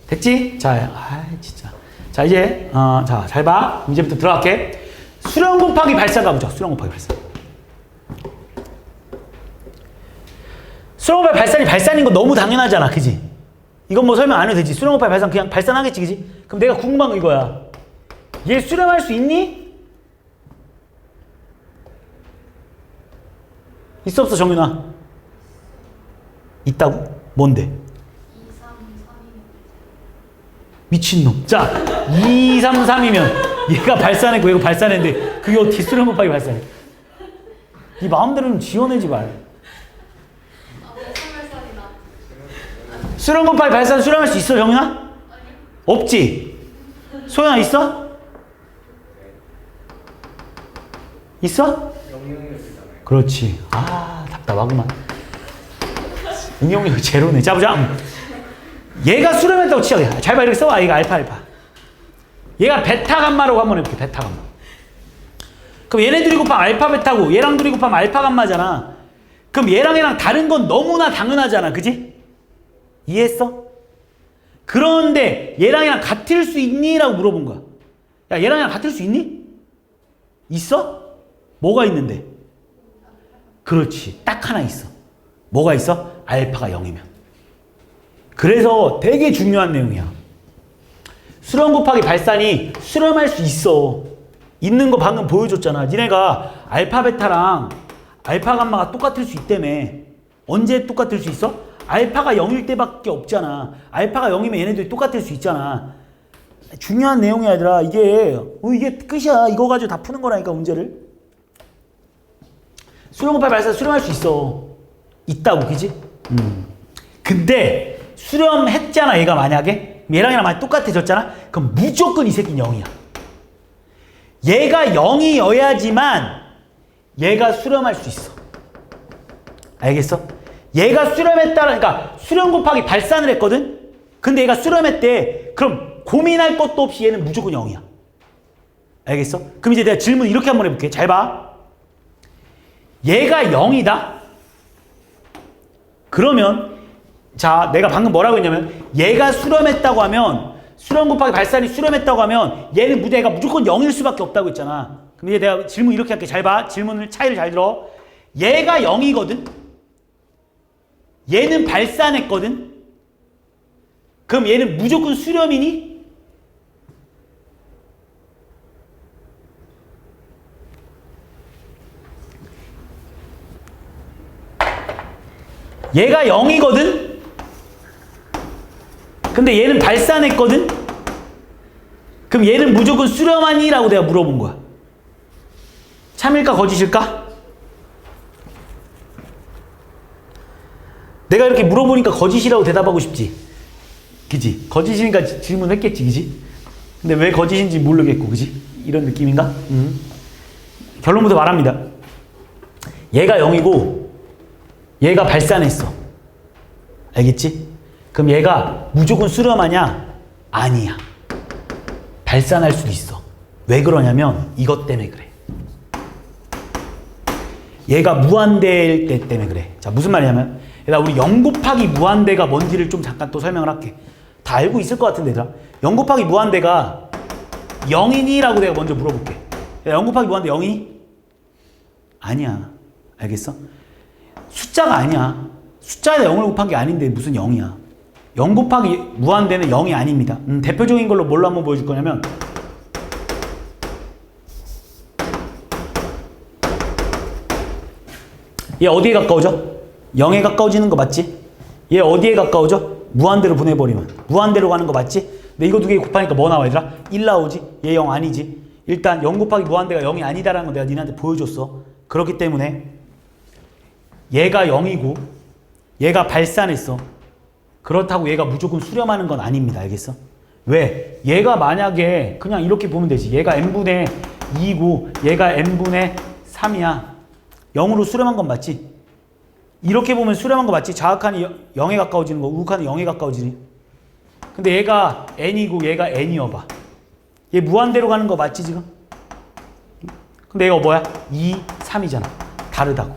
됐지? 자, 진짜. 자 이제 자 잘 봐. 문제부터 들어갈게. 수렴 곱하기 발산 가보자. 수렴 곱하기 발산. 수렴 곱하기 발산이 발산인 거 너무 당연하잖아. 그지? 이건 뭐 설명 안 해도 되지. 수렴 곱하기 발산 그냥 발산하겠지. 그지? 그럼 내가 궁금한 거 이거야. 얘 수렴할 수 있니? 있어 없어 정윤아? 있다고? 뭔데? 미친놈. 자, 2, 3, 3이면 얘가 발산했고 얘가 발산했는데 그게 어떻게 수렴 곱하기 발산해? 네 마음대로는 지어내지 말. 수렴 곱하기 발산 수렴할 수 있어 정윤아? 없지? 소연아 있어? 있어? 그렇지. 아 답답하구만. 응용력이 제로네. 자 보자. 얘가 수렴했다고 치자. 잘 봐. 이렇게 써봐. 얘가 알파. 얘가 베타 감마라고 한번 해볼게. 베타 감마. 그럼 얘네 둘이 곱하면 알파 베타고 얘랑 둘이 곱하면 알파 감마잖아. 그럼 얘랑 다른 건 너무나 당연하잖아. 그지? 이해했어? 그런데 얘랑 같을 수 있니? 라고 물어본 거야. 야 얘랑 같을 수 있니? 있어? 뭐가 있는데? 그렇지. 딱 하나 있어. 뭐가 있어? 알파가 0이면. 그래서 되게 중요한 내용이야. 수렴 곱하기 발산이 수렴할 수 있어. 있는 거 방금 보여줬잖아. 니네가 알파 베타랑 알파 감마가 똑같을 수 있다며. 언제 똑같을 수 있어? 알파가 0일 때밖에 없잖아. 알파가 0이면 얘네들이 똑같을 수 있잖아. 중요한 내용이야 얘들아. 이게 끝이야. 이거 가지고 다 푸는 거라니까 문제를. 수렴 곱하기 발산 수렴할 수 있어. 있다고. 그지? 근데 수렴했잖아 얘가 만약에. 얘랑이랑 만약 똑같아졌잖아. 그럼 무조건 이 새끼는 0이야. 얘가 0이어야지만 얘가 수렴할 수 있어. 알겠어? 얘가 수렴했다라니까 수렴 곱하기 발산을 했거든? 근데 얘가 수렴했대. 그럼 고민할 것도 없이 얘는 무조건 0이야. 알겠어? 그럼 이제 내가 질문 이렇게 한번 해볼게. 잘 봐. 얘가 0이다? 그러면 자 내가 방금 뭐라고 했냐면 얘가 수렴했다고 하면 수렴 곱하기 발산이 수렴했다고 하면 얘는 무대가 무조건 0일 수밖에 없다고 했잖아. 그럼 이제 내가 질문 이렇게 할게. 잘 봐. 질문을 차이를 잘 들어. 얘가 0이거든? 얘는 발산했거든? 그럼 얘는 무조건 수렴이니? 얘가 0이거든? 근데 얘는 발산했거든? 그럼 얘는 무조건 수렴하니? 라고 내가 물어본 거야. 참일까 거짓일까? 내가 이렇게 물어보니까 거짓이라고 대답하고 싶지? 그지? 거짓이니까 질문했겠지? 그지? 근데 왜 거짓인지 모르겠고 그지? 이런 느낌인가? 결론부터 말합니다. 얘가 0이고 얘가 발산했어. 알겠지? 그럼 얘가 무조건 수렴하냐? 아니야. 발산할 수도 있어. 왜 그러냐면 이것 때문에 그래. 얘가 무한대일 때 때문에 그래. 자 무슨 말이냐면 얘들아 우리 0 곱하기 무한대가 뭔지를 좀 잠깐 또 설명을 할게. 다 알고 있을 것 같은데 얘들아 0 곱하기 무한대가 0이니? 라고 내가 먼저 물어볼게. 0 곱하기 무한대 0이니? 아니야. 알겠어? 숫자가 아니야. 숫자에다 0을 곱한 게 아닌데 무슨 0이야. 0 곱하기 무한대는 0이 아닙니다. 대표적인 걸로 뭘로 한번 보여줄 거냐면 얘 어디에 가까워져? 0에 가까워지는 거 맞지? 얘 어디에 가까워져? 무한대로 보내버리면 무한대로 가는 거 맞지? 근데 이거 두 개 곱하니까 뭐 나와 얘들아? 1 나오지? 얘 0 아니지? 일단 0 곱하기 무한대가 0이 아니다라는 거 내가 니네한테 보여줬어. 그렇기 때문에 얘가 0이고 얘가 발산했어. 그렇다고 얘가 무조건 수렴하는 건 아닙니다. 알겠어? 왜? 얘가 만약에 그냥 이렇게 보면 되지. 얘가 n분의 2고 얘가 n분의 3이야. 0으로 수렴한 건 맞지? 이렇게 보면 수렴한 거 맞지? 좌극한이 0에 가까워지는 거, 우극한이 0에 가까워지니? 근데 얘가 n이고 얘가 n이어봐. 얘 무한대로 가는 거 맞지 지금? 근데 얘가 뭐야? 2, 3이잖아. 다르다고.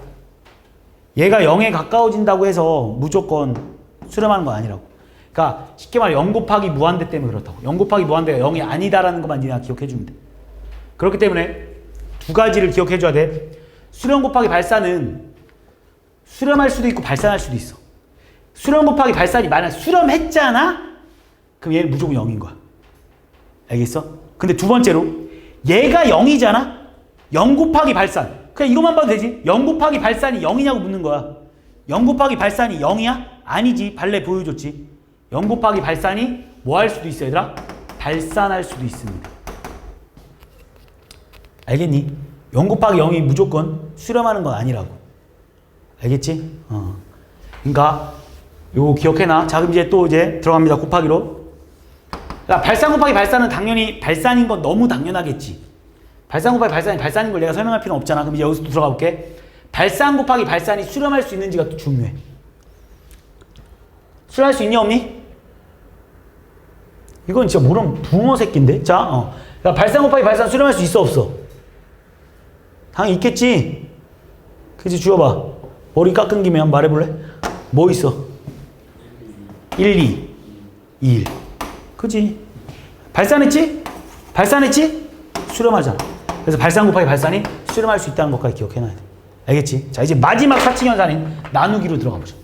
얘가 0에 가까워진다고 해서 무조건 수렴하는 건 아니라고. 그러니까 쉽게 말해 0 곱하기 무한대 때문에 그렇다고. 0 곱하기 무한대가 0이 아니다라는 것만 니네가 기억해주면 돼. 그렇기 때문에 두 가지를 기억해줘야 돼. 수렴 곱하기 발산은 수렴할 수도 있고 발산할 수도 있어. 수렴 곱하기 발산이 만약 수렴했잖아? 그럼 얘는 무조건 0인 거야. 알겠어? 근데 두 번째로 얘가 0이잖아? 0 곱하기 발산. 그냥 이것만 봐도 되지. 0 곱하기 발산이 0이냐고 묻는 거야. 0 곱하기 발산이 0이야? 아니지. 발레 보여줬지. 0 곱하기 발산이 뭐 할 수도 있어 얘들아? 발산할 수도 있습니다. 알겠니? 0 곱하기 0이 무조건 수렴하는 건 아니라고. 알겠지? 그러니까 요거 기억해놔. 자, 그럼 이제 또 이제 들어갑니다. 곱하기로. 야, 발산 곱하기 발산은 당연히 발산인 건 너무 당연하겠지. 발산 곱하기 발산이 발산인 걸 내가 설명할 필요는 없잖아. 그럼 이제 여기서 또 들어가 볼게. 발산 곱하기 발산이 수렴할 수 있는지가 또 중요해. 수렴할 수 있니 없니? 이건 진짜 모르는 붕어 새끼인데? 자, 야, 발산 곱하기 발산 수렴할 수 있어 없어? 당연히 있겠지. 그치, 주워봐. 머리 깎은 김에 한번 말해볼래? 뭐 있어? 1, 2, 1. 그치? 발산했지? 발산했지? 수렴하잖아. 그래서 발산 곱하기 발산이 수렴할 수 있다는 것까지 기억해놔야 돼. 알겠지? 자, 이제 마지막 사칙현상인 나누기로 들어가 보자.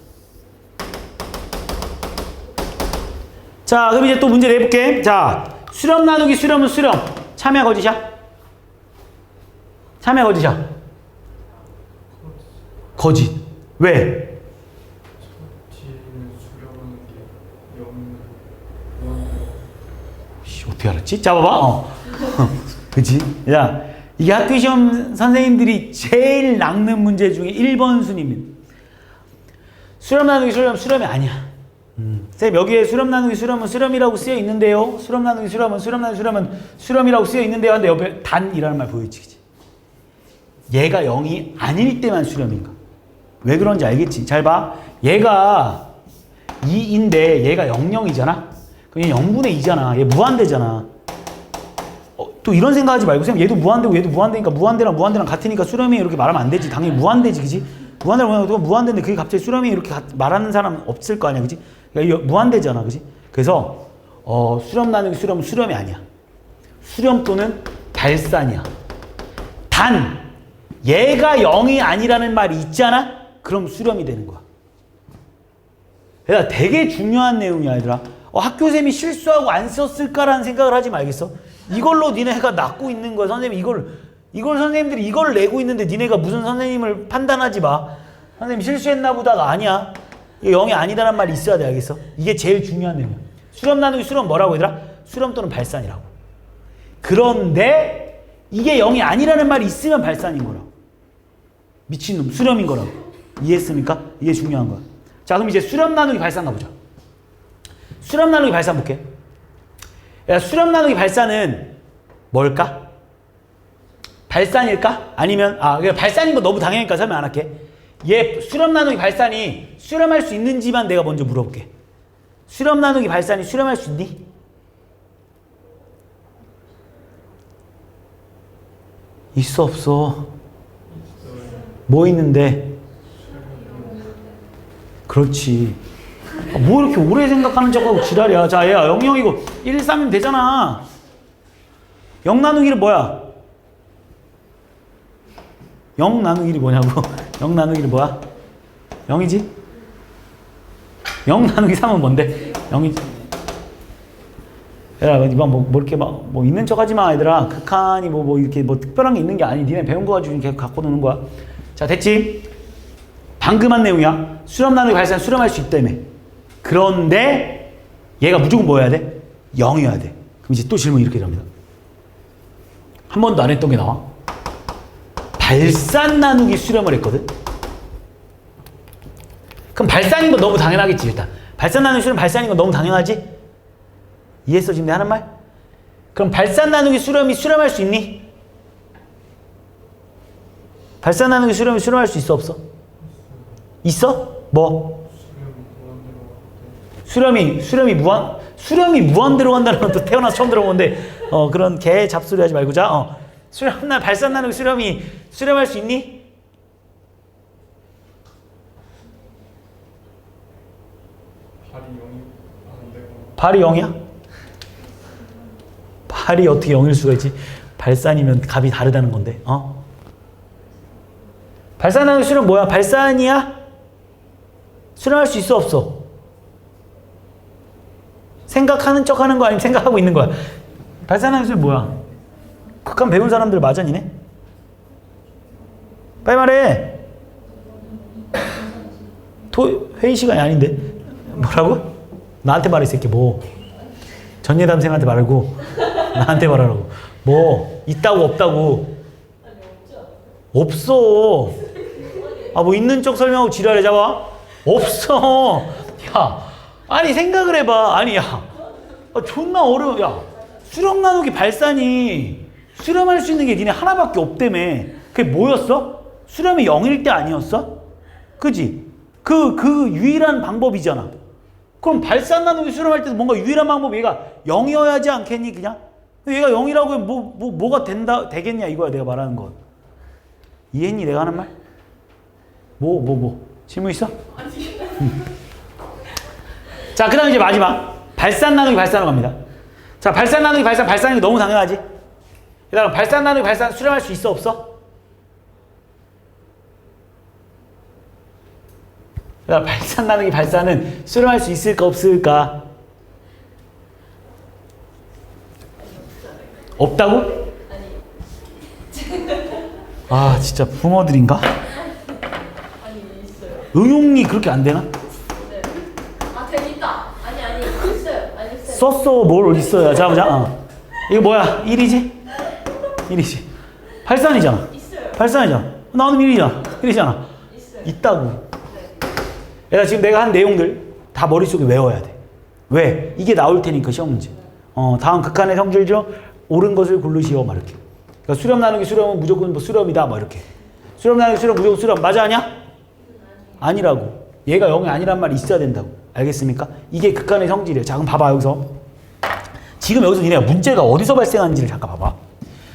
자, 그럼 이제 또 문제 내볼게. 자, 수렴 나누기 수렴은 수렴. 참여 거짓이야? 참여 거짓이야? 거짓. 왜? 어떻게 알았지? 자, 봐봐. 그치? 야, 이게 학교 시험 선생님들이 제일 낚는 문제 중에 1번 순위입니다. 수렴 나누기 수렴, 수렴이 아니야. 선생님, 여기에 수렴 나누기 수렴은 수렴이라고 쓰여 있는데요. 수렴 나누기 수렴은 수렴 나누기 수렴은 수렴이라고 쓰여 있는데요. 근데 옆에 단이라는 말 보이지? 그치? 얘가 0이 아닐 때만 수렴인가? 왜 그런지 알겠지? 잘 봐. 얘가 2인데 얘가 00이잖아? 그럼 얘 0분의 2잖아. 얘 무한대잖아. 또 이런 생각하지 말고 그냥 얘도 무한대고 얘도 무한대니까 무한대랑 같으니까 수렴이 이렇게 말하면 안 되지. 당연히 무한대지, 그지? 무한대인데 그게 갑자기 수렴이 이렇게 말하는 사람 없을 거 아니야, 그지? 그러니까 무한대잖아, 그지? 그래서 수렴 나누기 수렴은 수렴이 아니야. 수렴 또는 발산이야. 단 얘가 0이 아니라는 말이 있잖아? 그럼 수렴이 되는 거야. 얘들아, 되게 중요한 내용이야, 얘들아. 학교쌤이 실수하고 안 썼을까라는 생각을 하지 말겠어? 이걸로 니네가 낚고 있는 거야. 선생님, 이걸 선생님들이 이걸 내고 있는데 니네가 무슨 선생님을 판단하지 마. 선생님 실수했나 보다가 아니야. 이게 0이 아니다라는 말이 있어야 돼, 알겠어? 이게 제일 중요한 내용이야. 수렴 나누기 수렴 뭐라고 얘들아? 수렴 또는 발산이라고. 그런데 이게 0이 아니라는 말이 있으면 발산인 거라고. 미친놈, 수렴인 거라고. 이해했습니까? 이게 중요한 거야. 자, 그럼 이제 수렴 나누기 발산 가보자. 수렴 나누기 발산 볼게. 야, 수렴 나누기 발산은 뭘까? 발산일까? 아니면 발산인 거 너무 당연하니까 설명 안 할게. 얘 수렴 나누기 발산이 수렴할 수 있는지만 내가 먼저 물어볼게. 수렴 나누기 발산이 수렴할 수 있니? 있어 없어? 뭐 있는데? 그렇지. 뭐 이렇게 오래 생각하는 척하고 지랄이야. 자, 얘야 00이고 1, 3이면 되잖아. 0 나누기 1은 뭐야? 0 나누기 1이 뭐냐고. 0 나누기 1이 뭐야? 0이지? 0 나누기 3은 뭔데? 0이지. 얘들아, 이번 뭐 이렇게 뭐 있는 척 하지 마, 얘들아. 극한이 뭐 이렇게 뭐 특별한 게 있는 게 아니. 니네 배운 거 가지고 계속 갖고 노는 거야. 자, 됐지? 방금 한 내용이야. 수렴 나누기 발산 수렴할 수 있다며. 그런데 얘가 무조건 뭐 해야 돼? 0이어야 돼. 그럼 이제 또 질문 이렇게 됩니다. 한 번도 안 했던 게 나와. 발산 나누기 수렴을 했거든? 그럼 발산인 거 너무 당연하겠지, 일단. 발산 나누기 수렴 발산인 거 너무 당연하지? 이해했어, 지금 내 하는 말? 그럼 발산 나누기 수렴이 수렴할 수 있니? 발산 나누기 수렴이 수렴할 수 있어, 없어? 있어? 뭐? 수렴이 무한대로 간다는 건 또 태어나서 처음 들어보는데, 그런 개 잡소리 하지 말고, 자, 발산 나누기 수렴이 수렴할 수 있니? 발이 0이야? 발이 어떻게 0일 수가 있지? 발산이면 값이 다르다는 건데, 발산 나누기 수렴 뭐야? 발산이야? 수렴할 수 있어 없어? 생각하는 척 하는 거 아니면 생각하고 있는 거야? 발산하는 술 뭐야? 극한 배운 사람들 맞아 니네? 빨리 말해. 회의 시간이 아닌데. 뭐라고? 나한테 말해 이 새끼 뭐. 전예담생한테 말고 나한테 말하라고. 뭐 있다고 없다고. 없어. 아 뭐 있는 척 설명하고 지랄해 잡아? 없어. 야 아니 생각을 해봐. 아니 야 존나 어려워. 야 수렴 나누기 발산이 수렴할 수 있는 게 니네 하나밖에 없다며. 그게 뭐였어? 수렴이 0일 때 아니었어? 그지? 그 유일한 방법이잖아. 그럼 발산 나누기 수렴할 때도 뭔가 유일한 방법이 얘가 0이어야지 않겠니 그냥? 얘가 0이라고 하면 뭐가 되겠냐 이거야 내가 말하는 건. 이해했니 내가 하는 말? 질문 있어? 자 그 다음 이제 마지막 발산 나누기 발산으로 갑니다. 자 발산 나누기 발산이 너무 당연하지? 그 다음 발산 나누기 발산 수렴할 수 있어 없어? 그다음 발산 나누기 발산은 수렴할 수 있을까 없을까? 없다고? 아 진짜 붕어들인가? 아니 있어요. 응용이 그렇게 안 되나? 네. 아 있다. 아니 있어요. 아니 있어요. 썼어 뭘 있어요? 자 보자. 이거 뭐야? 1이지? 1이지. 발산이잖아. 있어요. 발산이잖아. 나오는 1이잖아. 1이잖아. 있어요. 있다고. 얘가 지금 내가 한 내용들 다 머릿속에 외워야 돼. 왜? 이게 나올 테니까 시험 문제. 다음 극한의 성질 중 옳은 것을 고르시오 막 이렇게. 그러니까 수렴 나누기 수렴은 무조건 뭐 수렴이다 막 이렇게. 수렴 나누기 수렴 무조건 수렴 맞아 아니야? 아니라고. 얘가 0이 아니란 말이 있어야 된다고. 알겠습니까? 이게 극한의 성질이에요. 자 그럼 봐봐 여기서. 지금 여기서 니네가 문제가 어디서 발생하는지를 잠깐 봐봐.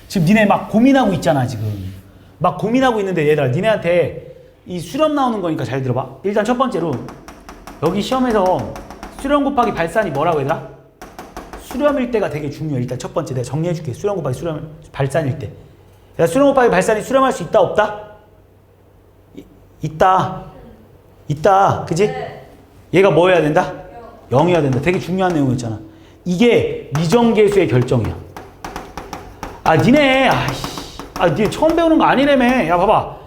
지금 니네 막 고민하고 있잖아 지금. 막 고민하고 있는데 얘들아 니네한테 이 수렴 나오는 거니까 잘 들어봐. 일단 첫 번째로 여기 시험에서 수렴 곱하기 발산이 뭐라고 얘들아? 수렴일 때가 되게 중요해. 일단 첫 번째 내가 정리해 줄게. 수렴 곱하기 수렴 발산일 때. 야, 수렴 곱하기 발산이 수렴할 수 있다 없다? 있다. 그지? 네. 얘가 뭐 해야 된다? 0이어야 된다. 되게 중요한 내용이었잖아. 이게 미정계수의 결정이야. 니네 처음 배우는 거 아니라며. 야 봐봐.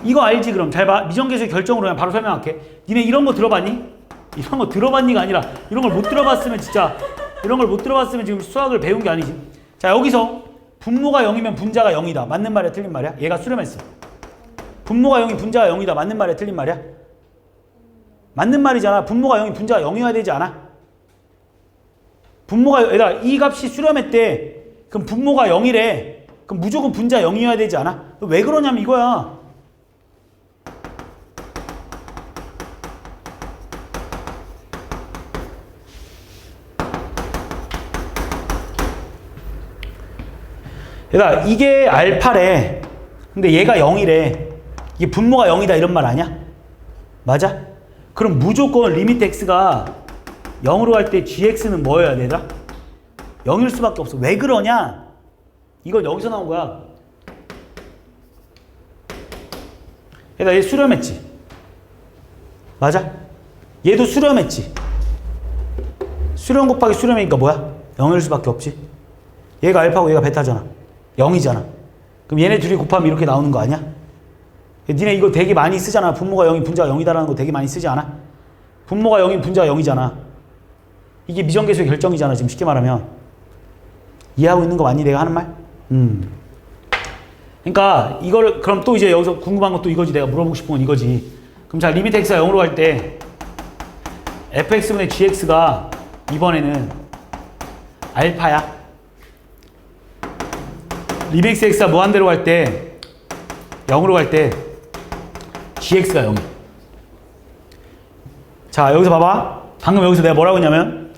이거 알지 그럼? 잘 봐. 미정계수의 결정으로 그냥 바로 설명할게. 니네 이런 거 들어봤니? 이런 거 들어봤니가 아니라 이런 걸 못 들어봤으면 진짜 이런 걸 못 들어봤으면 지금 수학을 배운 게 아니지. 자 여기서 분모가 0이면 분자가 0이다. 맞는 말이야 틀린 말이야? 얘가 수렴했어. 분모가 0이 분자가 0이다. 맞는 말이야 틀린 말이야? 맞는 말이잖아. 분모가 0이 분자가 0이어야 되지 않아? 분모가 얘들아 이 값이 수렴했대. 그럼 분모가 0이래. 그럼 무조건 분자 0이어야 되지 않아? 왜 그러냐면 이거야. 얘들아 이게 알파래. 근데 얘가 0이래. 이게 분모가 0이다 이런 말 아니야? 맞아? 그럼 무조건 리미트 x가 0으로 갈 때 gx는 뭐여야 되더라? 0일 수밖에 없어. 왜 그러냐? 이건 여기서 나온 거야. 얘들아 얘 수렴했지? 맞아? 얘도 수렴했지? 수렴 곱하기 수렴이니까 뭐야? 0일 수밖에 없지? 얘가 알파고 얘가 베타잖아. 0이잖아. 그럼 얘네 둘이 곱하면 이렇게 나오는 거 아니야? 니네 이거 되게 많이 쓰잖아. 분모가 0이 분자가 0이다라는 거 되게 많이 쓰지 않아? 분모가 0이 분자가 0이잖아. 이게 미정계수의 결정이잖아. 지금 쉽게 말하면. 이해하고 있는 거 맞니? 내가 하는 말? 그러니까 이걸 그럼 또 이제 여기서 궁금한 것도 이거지. 내가 물어보고 싶은 건 이거지. 그럼 자 리미트 x가 0으로 갈 때 fx분의 gx가 이번에는 알파야. 리미트 x가 무한대로 갈 때 0으로 갈 때 gx가 0이야. 자 여기서 봐봐. 방금 여기서 내가 뭐라고 했냐면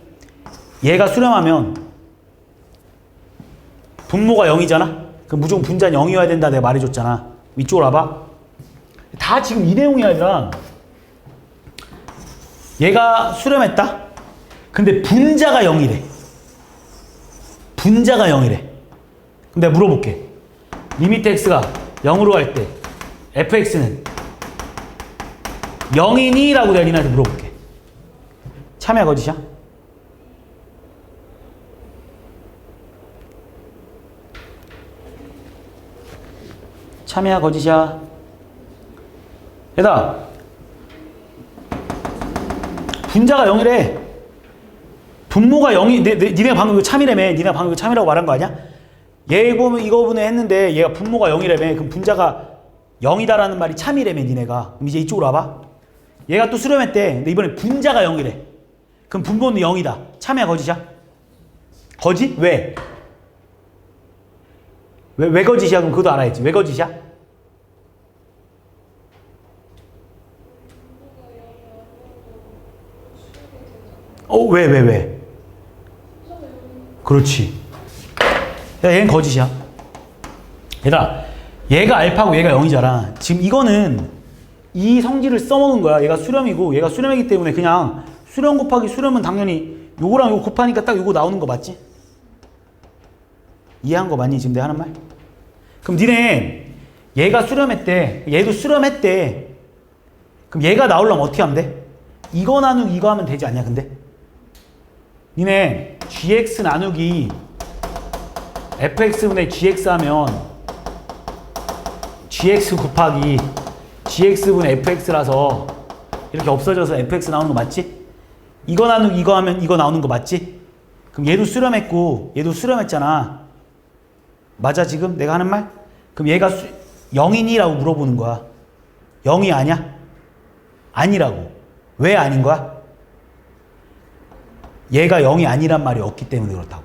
얘가 수렴하면 분모가 0이잖아. 그럼 무조건 분자는 0이어야 된다 내가 말해줬잖아. 이쪽으로 와봐. 다 지금 이 내용이 아니라 얘가 수렴했다. 근데 분자가 0이래. 분자가 0이래. 그럼 내가 물어볼게. 리미트 x가 0으로 갈 때 fx는 0이니? 라고 내가 니네한테 물어볼게. 참이야 거짓이야? 참이야 거짓이야? 얘들아, 분자가 0이래. 분모가 0이, 니네가 방금 이거 참이라며. 니네가 방금 이거 참이라고 말한 거 아니야? 얘 보면 이거 보면 했는데 얘가 분모가 0이라며. 그럼 분자가 0이다라는 말이 참이라며 니네가. 그럼 이제 이쪽으로 와봐. 얘가 또 수렴했대. 근데 이번에 분자가 0이래. 그럼 분모는 0이다. 참이야 거짓이야? 거짓? 왜? 왜 거짓이야? 그럼 그것도 알아야지. 왜 거짓이야? 왜? 그렇지. 야, 얘는 거짓이야. 얘들아, 얘가 알파고 얘가 0이잖아. 지금 이거는 이 성질을 써먹은 거야. 얘가 수렴이고 얘가 수렴이기 때문에 그냥 수렴 곱하기 수렴은 당연히 요거랑 요거 곱하니까 딱 요거 나오는 거 맞지? 이해한 거 맞니? 지금 내가 하는 말? 그럼 니네 얘가 수렴했대. 얘도 수렴했대. 그럼 얘가 나오려면 어떻게 하면 돼? 이거 나누기 이거 하면 되지 않냐 근데? 니네 gx 나누기 fx분의 gx 하면 gx 곱하기 gx분의 fx라서 이렇게 없어져서 fx 나오는 거 맞지? 이거 나누기 이거 하면 이거 나오는 거 맞지? 그럼 얘도 수렴했고 얘도 수렴했잖아. 맞아 지금 내가 하는 말? 그럼 얘가 0이니? 라고 물어보는 거야. 0이 아니야? 아니라고. 왜 아닌 거야? 얘가 0이 아니란 말이 없기 때문에 그렇다고.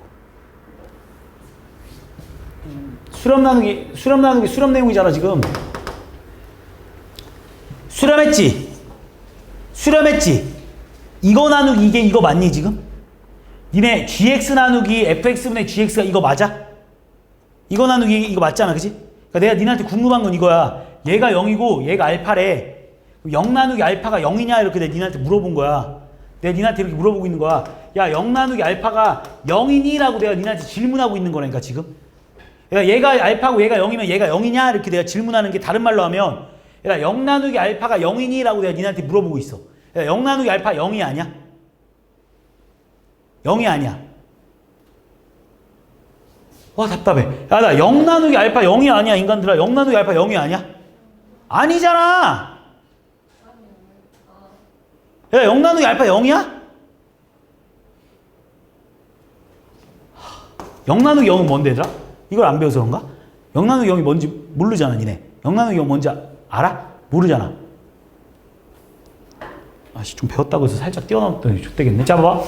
수렴 내용이잖아 지금. 수렴했지? 이거 나누기 이게 이거 맞니 지금? 니네 gx 나누기 fx분의 gx가 이거 맞아? 이거 나누기 이거 맞잖아 그치? 그러니까 내가 니네한테 궁금한 건 이거야. 얘가 0이고 얘가 알파래. 0 나누기 알파가 0이냐 이렇게 내가 니네한테 물어본 거야. 내가 니네한테 이렇게 물어보고 있는 거야. 야, 0 나누기 알파가 0이니? 라고 내가 니네한테 질문하고 있는 거라니까 지금. 얘가 알파고 얘가 0이면 얘가 0이냐? 이렇게 내가 질문하는 게 다른 말로 하면 야, 0 나누기 알파가 0이니? 라고 내가 니네한테 물어보고 있어. 야, 0 나누기 알파 0이 아니야? 0이 아니야. 와 답답해. 야, 나 0 나누기 알파 0이 아니야 인간들아. 0 나누기 알파 0이 아니야? 아니잖아. 야, 0 나누기 알파 0이야? 0 나누기 0은 뭔데 얘들아? 이걸 안 배워서 그런가? 0 나누기 0이 뭔지 모르잖아 니네. 0 나누기 0 뭔지 알아? 모르잖아. 아씨 좀 배웠다고 해서 살짝 뛰어넘었더니 X되겠네. 자 봐봐.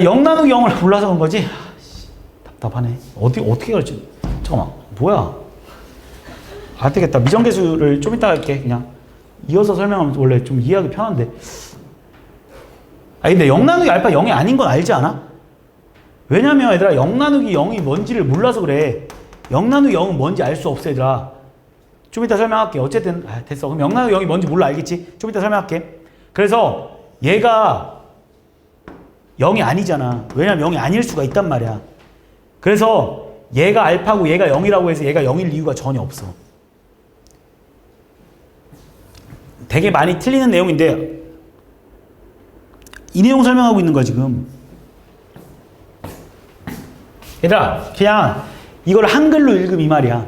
0 나누기 0을 몰라서 그런 거지? 아씨 답답하네. 어떻게 가르치? 잠깐만 뭐야? 안 되겠다. 미정계수를 좀 이따 할게. 그냥 이어서 설명하면 원래 좀 이해하기 편한데. 근데 0 나누기 알파 0이 아닌 건 알지 않아? 왜냐면 얘들아 0 나누기 0이 뭔지를 몰라서 그래. 0 나누기 0은 뭔지 알 수 없어 얘들아. 좀 이따 설명할게. 어쨌든 됐어. 그럼 0 나누기 0이 뭔지 몰라 알겠지? 좀 이따 설명할게. 그래서 얘가 0이 아니잖아. 왜냐면 0이 아닐 수가 있단 말이야. 그래서 얘가 알파고 얘가 0이라고 해서 얘가 0일 이유가 전혀 없어. 되게 많이 틀리는 내용인데 이 내용 설명하고 있는 거야 지금. 얘들아 그냥 이걸 한글로 읽으면 이 말이야.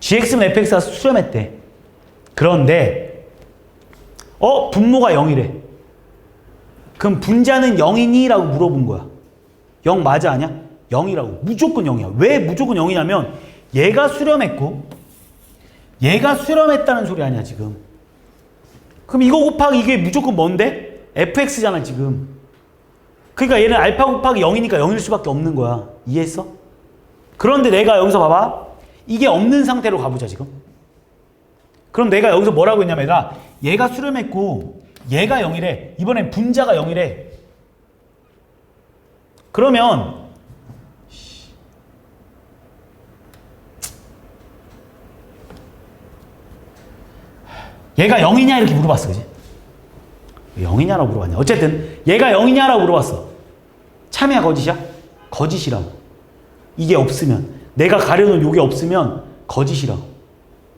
gx는 fx가 수렴했대. 그런데 분모가 0이래. 그럼 분자는 0이니? 라고 물어본 거야. 0 맞아 아니야? 0이라고. 무조건 0이야. 왜 무조건 0이냐면 얘가 수렴했고 얘가 수렴했다는 소리 아니야 지금. 그럼 이거 곱하기 이게 무조건 뭔데? fx잖아 지금. 그러니까 얘는 알파 곱하기 0이니까 0일 수밖에 없는 거야. 이해했어? 그런데 내가 여기서 봐봐. 이게 없는 상태로 가보자 지금. 그럼 내가 여기서 뭐라고 했냐면 얘가 수렴했고 얘가 0이래. 이번엔 분자가 0이래. 그러면 얘가 0이냐 이렇게 물어봤어 그지? 0이냐라고 물어봤냐. 어쨌든 얘가 0이냐라고 물어봤어. 참이야 거짓이야? 거짓이라고. 이게 없으면 내가 가려놓은 요게 없으면 거짓이라고.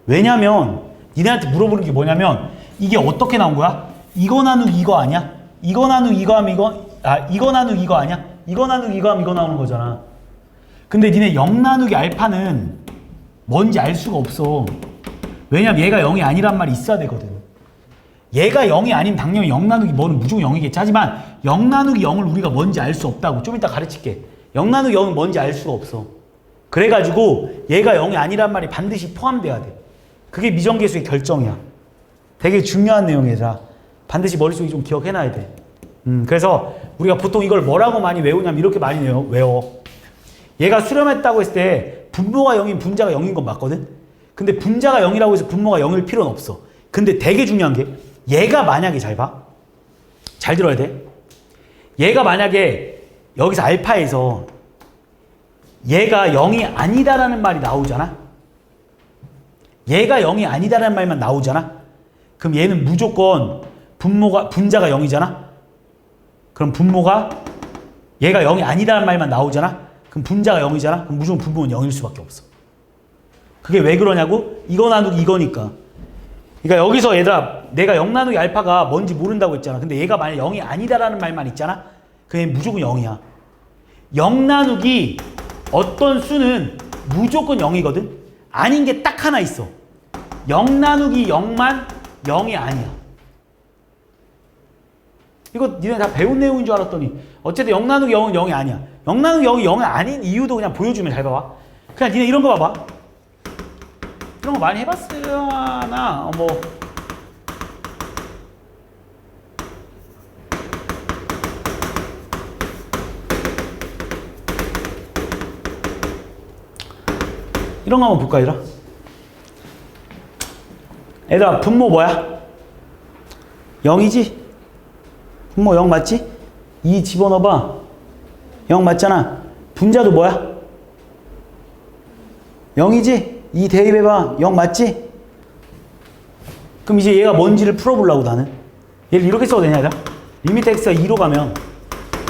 왜냐면 니네한테 물어보는 게 뭐냐면 이게 어떻게 나온 거야? 이거 나누기 이거 아니야? 이거 나누기 이거 하면 이거 나누기 이거 아니야? 이거 나누기 이거 하면 이거 나오는 거잖아. 근데 니네 0 나누기 알파는 뭔지 알 수가 없어. 왜냐면 얘가 0이 아니란 말이 있어야 되거든. 얘가 0이 아니면 당연히 0 나누기 뭐는 무조건 0이겠지. 하지만 0 나누기 0을 우리가 뭔지 알 수 없다고. 좀 이따 가르칠게. 0 나누기 0은 뭔지 알 수가 없어. 그래가지고 얘가 0이 아니란 말이 반드시 포함돼야 돼. 그게 미정계수의 결정이야. 되게 중요한 내용이라 반드시 머릿속에 좀 기억해놔야 돼. 그래서 우리가 보통 이걸 뭐라고 많이 외우냐면 이렇게 많이 외워. 얘가 수렴했다고 했을 때 분모가 0인 분자가 0인 건 맞거든? 근데 분자가 0이라고 해서 분모가 0일 필요는 없어. 근데 되게 중요한 게 얘가 만약에 잘 봐. 잘 들어야 돼. 얘가 만약에 여기서 알파에서 얘가 0이 아니다라는 말이 나오잖아. 얘가 0이 아니다라는 말만 나오잖아. 그럼 얘는 무조건 분자가 0이잖아. 그럼 분모가 얘가 0이 아니다라는 말만 나오잖아. 그럼 분자가 0이잖아. 그럼 무조건 분모는 0일 수밖에 없어. 그게 왜 그러냐고? 이거 나누기 이거니까. 그러니까 여기서 얘들아 내가 0 나누기 알파가 뭔지 모른다고 했잖아. 근데 얘가 만약 0이 아니다라는 말만 있잖아. 그럼 무조건 0이야. 0 나누기 어떤 수는 무조건 0이거든. 아닌 게 딱 하나 있어. 0 나누기 0만 0이 아니야. 이거 니네 다 배운 내용인 줄 알았더니 어쨌든 0 나누기 0은 0이 아니야. 0 나누기 0이 0이 아닌 이유도 그냥 보여주면 잘 봐봐. 그냥 니네 이런 거 봐봐. 이런 거 많이 해봤으나 뭐 이런 거 한번 볼까 얘들아? 얘들아 분모 뭐야? 0이지? 분모 0 맞지? 2 집어넣어봐. 0 맞잖아. 분자도 뭐야? 0이지? 2 대입해봐. 0 맞지? 그럼 이제 얘가 뭔지를 풀어보려고 나는. 얘를 이렇게 써도 되냐 얘들아? 리미트 x가 2로 가면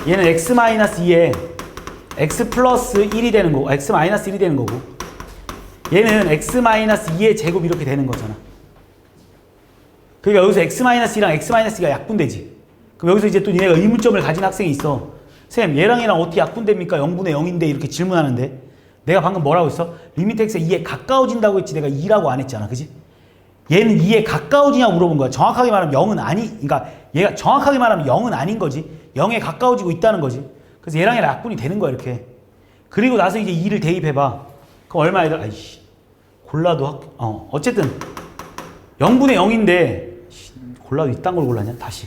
얘는 x-2에 x 플러스 1이 되는 거고 x-1이 되는 거고 얘는 x-2의 제곱 이렇게 되는 거잖아. 그러니까 여기서 x-2랑 x-2가 약분되지. 그럼 여기서 이제 또 얘가 의문점을 가진 학생이 있어. 쌤 얘랑 얘랑 어떻게 약분됩니까? 0분의 0인데 이렇게 질문하는데 내가 방금 뭐라고 했어? 리미트 x가 2에 가까워진다고 했지 내가 2라고 안 했잖아. 그지? 얘는 2에 가까워지냐고 물어본 거야. 정확하게 말하면 0은 그러니까 얘가 정확하게 말하면 0은 아닌 거지. 0에 가까워지고 있다는 거지. 그래서 얘랑 얘랑 약분이 되는 거야 이렇게. 그리고 나서 이제 2를 대입해봐. 그럼 얼마 얘들? 아이씨 골라도 어쨌든 0분의 0인데 골라도 이딴 걸 골랐냐? 다시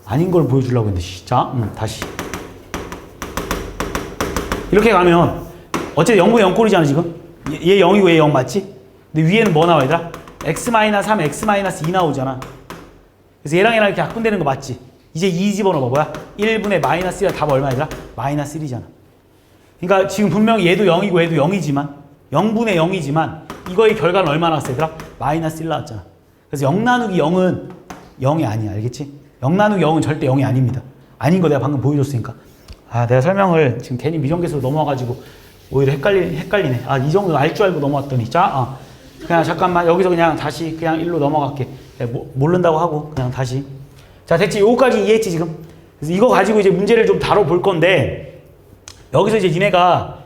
아닌 걸 보여주려고 했는데 자 다시 이렇게 가면 어쨌든 0분의 0꼴이잖아 지금. 얘 0이고 얘 0 맞지? 근데 위에는 뭐 나와 얘들아? x-3, x-2 나오잖아. 그래서 얘랑 얘랑 이렇게 약분되는 거 맞지? 이제 2 집어넣어봐. 뭐야? 1분의 마이너스 1이 답 얼마 얘들아? 마이너스 1이잖아. 그러니까 지금 분명히 얘도 0이고 얘도 0이지만 0분의 0이지만 이거의 결과는 얼마 나왔어 얘들아? 마이너스 1 나왔잖아. 그래서 0 나누기 0은 0이 아니야. 알겠지? 0 나누기 0은 절대 0이 아닙니다. 아닌 거 내가 방금 보여줬으니까. 내가 설명을 지금 괜히 미정계수로 넘어와가지고 오히려 헷갈리네. 이 정도 알 줄 알고 넘어왔더니 그냥 잠깐만 여기서 그냥 다시 그냥 1로 넘어갈게. 모른다고 하고 그냥 다시. 자 됐지? 요거까지 이해했지 지금? 그래서 이거 가지고 이제 문제를 좀 다뤄볼 건데 여기서 이제 니네가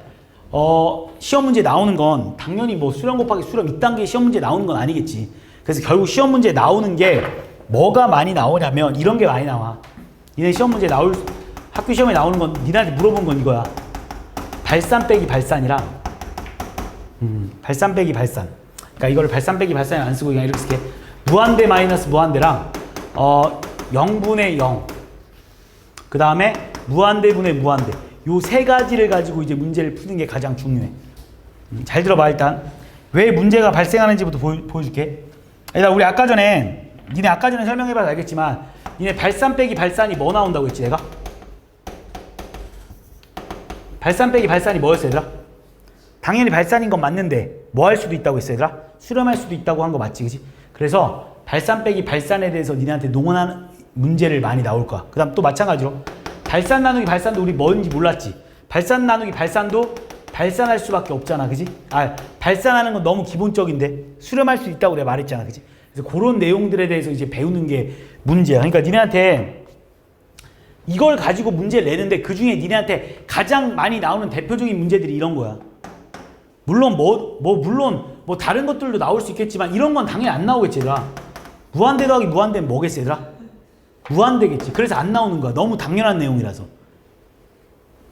시험 문제 나오는 건 당연히 뭐 수렴 곱하기 수렴 2단계 시험 문제 나오는 건 아니겠지. 그래서 결국 시험 문제 나오는 게 뭐가 많이 나오냐면 이런 게 많이 나와. 니네 시험 문제 학교 시험에 나오는 건 니네한테 물어본 건 이거야. 발산 빼기 발산이랑 발산 빼기 발산. 그러니까 이거를 발산 빼기 발산을 안 쓰고 그냥 이렇게 쓸게. 무한대 마이너스 무한대랑 0분의 0 그 다음에 무한대 분의 무한대 요 세 가지를 가지고 이제 문제를 푸는 게 가장 중요해. 잘 들어봐. 일단 왜 문제가 발생하는지부터 보여줄게. 일단 우리 니네 아까 전에 설명해봐서 알겠지만 니네 발산 빼기 발산이 뭐 나온다고 했지 내가? 발산 빼기 발산이 뭐였어 얘들아? 당연히 발산인 건 맞는데 뭐 할 수도 있다고 했어 얘들아? 수렴할 수도 있다고 한 거 맞지 그지? 그래서 발산 빼기 발산에 대해서 니네한테 농원하는 문제를 많이 나올 거야. 그 다음 또 마찬가지로 발산 나누기 발산도 우리 뭔지 몰랐지? 발산 나누기 발산도 발산할 수밖에 없잖아 그지? 발산하는 건 너무 기본적인데 수렴할 수 있다고 내가 말했잖아 그지? 그래서 그런 내용들에 대해서 이제 배우는 게 문제야. 그러니까 니네한테 이걸 가지고 문제를 내는데 그 중에 니네한테 가장 많이 나오는 대표적인 문제들이 이런 거야. 물론 물론 다른 것들도 나올 수 있겠지만 이런 건 당연히 안 나오겠지, 얘들아. 무한대 더하기 무한대는 뭐겠어, 얘들아? 무한대겠지. 그래서 안 나오는 거야. 너무 당연한 내용이라서.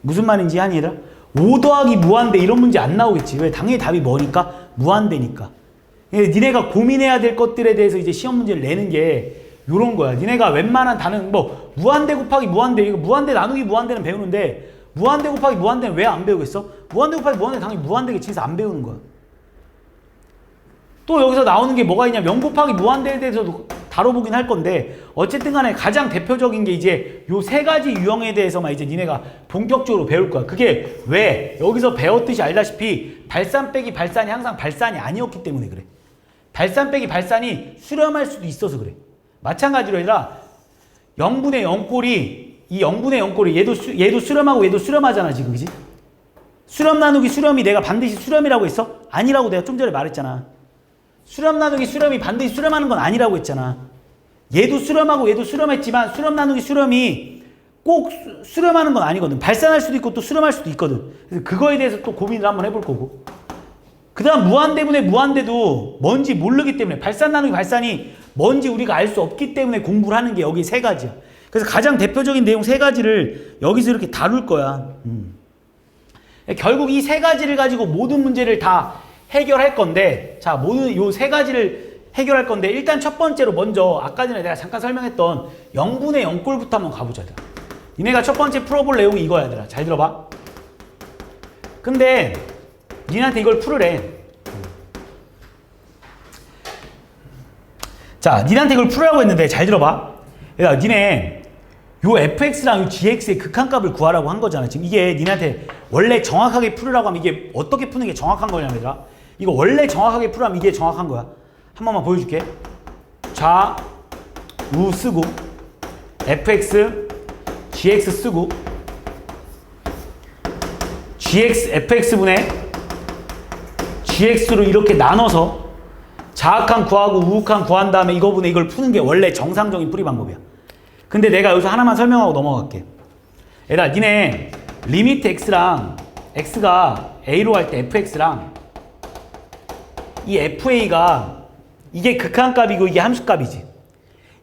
무슨 말인지 아니, 얘들아? 5 더하기 무한대 이런 문제 안 나오겠지. 왜? 당연히 답이 뭐니까? 무한대니까. 니네가 고민해야 될 것들에 대해서 이제 시험 문제를 내는 게 요런 거야. 니네가 웬만한 단은 무한대 곱하기 무한대, 이거 무한대 나누기 무한대는 배우는데 무한대 곱하기 무한대는 왜 안 배우겠어? 무한대 곱하기 무한대는 당연히 무한대겠지. 그래서 안 배우는 거야. 또 여기서 나오는 게 뭐가 있냐? 0 곱하기 무한대에 대해서도 다뤄보긴 할 건데 어쨌든 간에 가장 대표적인 게 이제 요 세 가지 유형에 대해서만 이제 니네가 본격적으로 배울 거야. 그게 왜? 여기서 배웠듯이 알다시피 발산 빼기 발산이 항상 발산이 아니었기 때문에 그래. 발산 빼기 발산이 수렴할 수도 있어서 그래. 마찬가지로 얘들아 0분의 0꼴이 이 0분의 0꼴이 얘도 수렴하고 얘도 수렴하잖아 지금, 그지? 수렴 나누기 수렴이 내가 반드시 수렴이라고 했어? 아니라고 내가 좀 전에 말했잖아. 수렴 나누기 수렴이 반드시 수렴하는 건 아니라고 했잖아. 얘도 수렴하고 얘도 수렴했지만 수렴 나누기 수렴이 꼭 수렴하는 건 아니거든. 발산할 수도 있고 또 수렴할 수도 있거든. 그래서 그거에 대해서 또 고민을 한번 해볼 거고. 그 다음 무한대분의 무한대도 뭔지 모르기 때문에 발산 나누기 발산이 뭔지 우리가 알 수 없기 때문에 공부를 하는 게 여기 세 가지야. 그래서 가장 대표적인 내용 세 가지를 여기서 이렇게 다룰 거야. 결국 이 세 가지를 가지고 모든 문제를 다 해결할 건데, 자, 모든 요 세 가지를 해결할 건데, 일단 첫 번째로 먼저 아까 전에 내가 잠깐 설명했던 0분의 0꼴부터 한번 가보자. 니네가 첫 번째 풀어볼 내용이 이거야, 얘들아. 잘 들어봐. 근데 니네한테 이걸 풀으래. 자, 니네한테 이걸 풀으라고 했는데 잘 들어봐. 얘들아, 니네 요 fx랑 요 gx의 극한값을 구하라고 한 거잖아. 지금 이게 니네한테 원래 정확하게 풀으라고 하면 이게 어떻게 푸는 게 정확한 거냐면, 얘들아, 이거 원래 정확하게 풀으면 이게 정확한 거야. 한 번만 보여줄게. 좌, 우 쓰고 fx, gx 쓰고 fx분의 gx로 이렇게 나눠서 좌악한 구하고 우악한 구한 다음에 이거분의 이걸 푸는 게 원래 정상적인 풀이 방법이야. 근데 내가 여기서 하나만 설명하고 넘어갈게. 얘들아, 니네 리미트 x랑 x가 a로 갈 때 fx랑 이 fa가 이게 극한값이고 이게 함수값이지.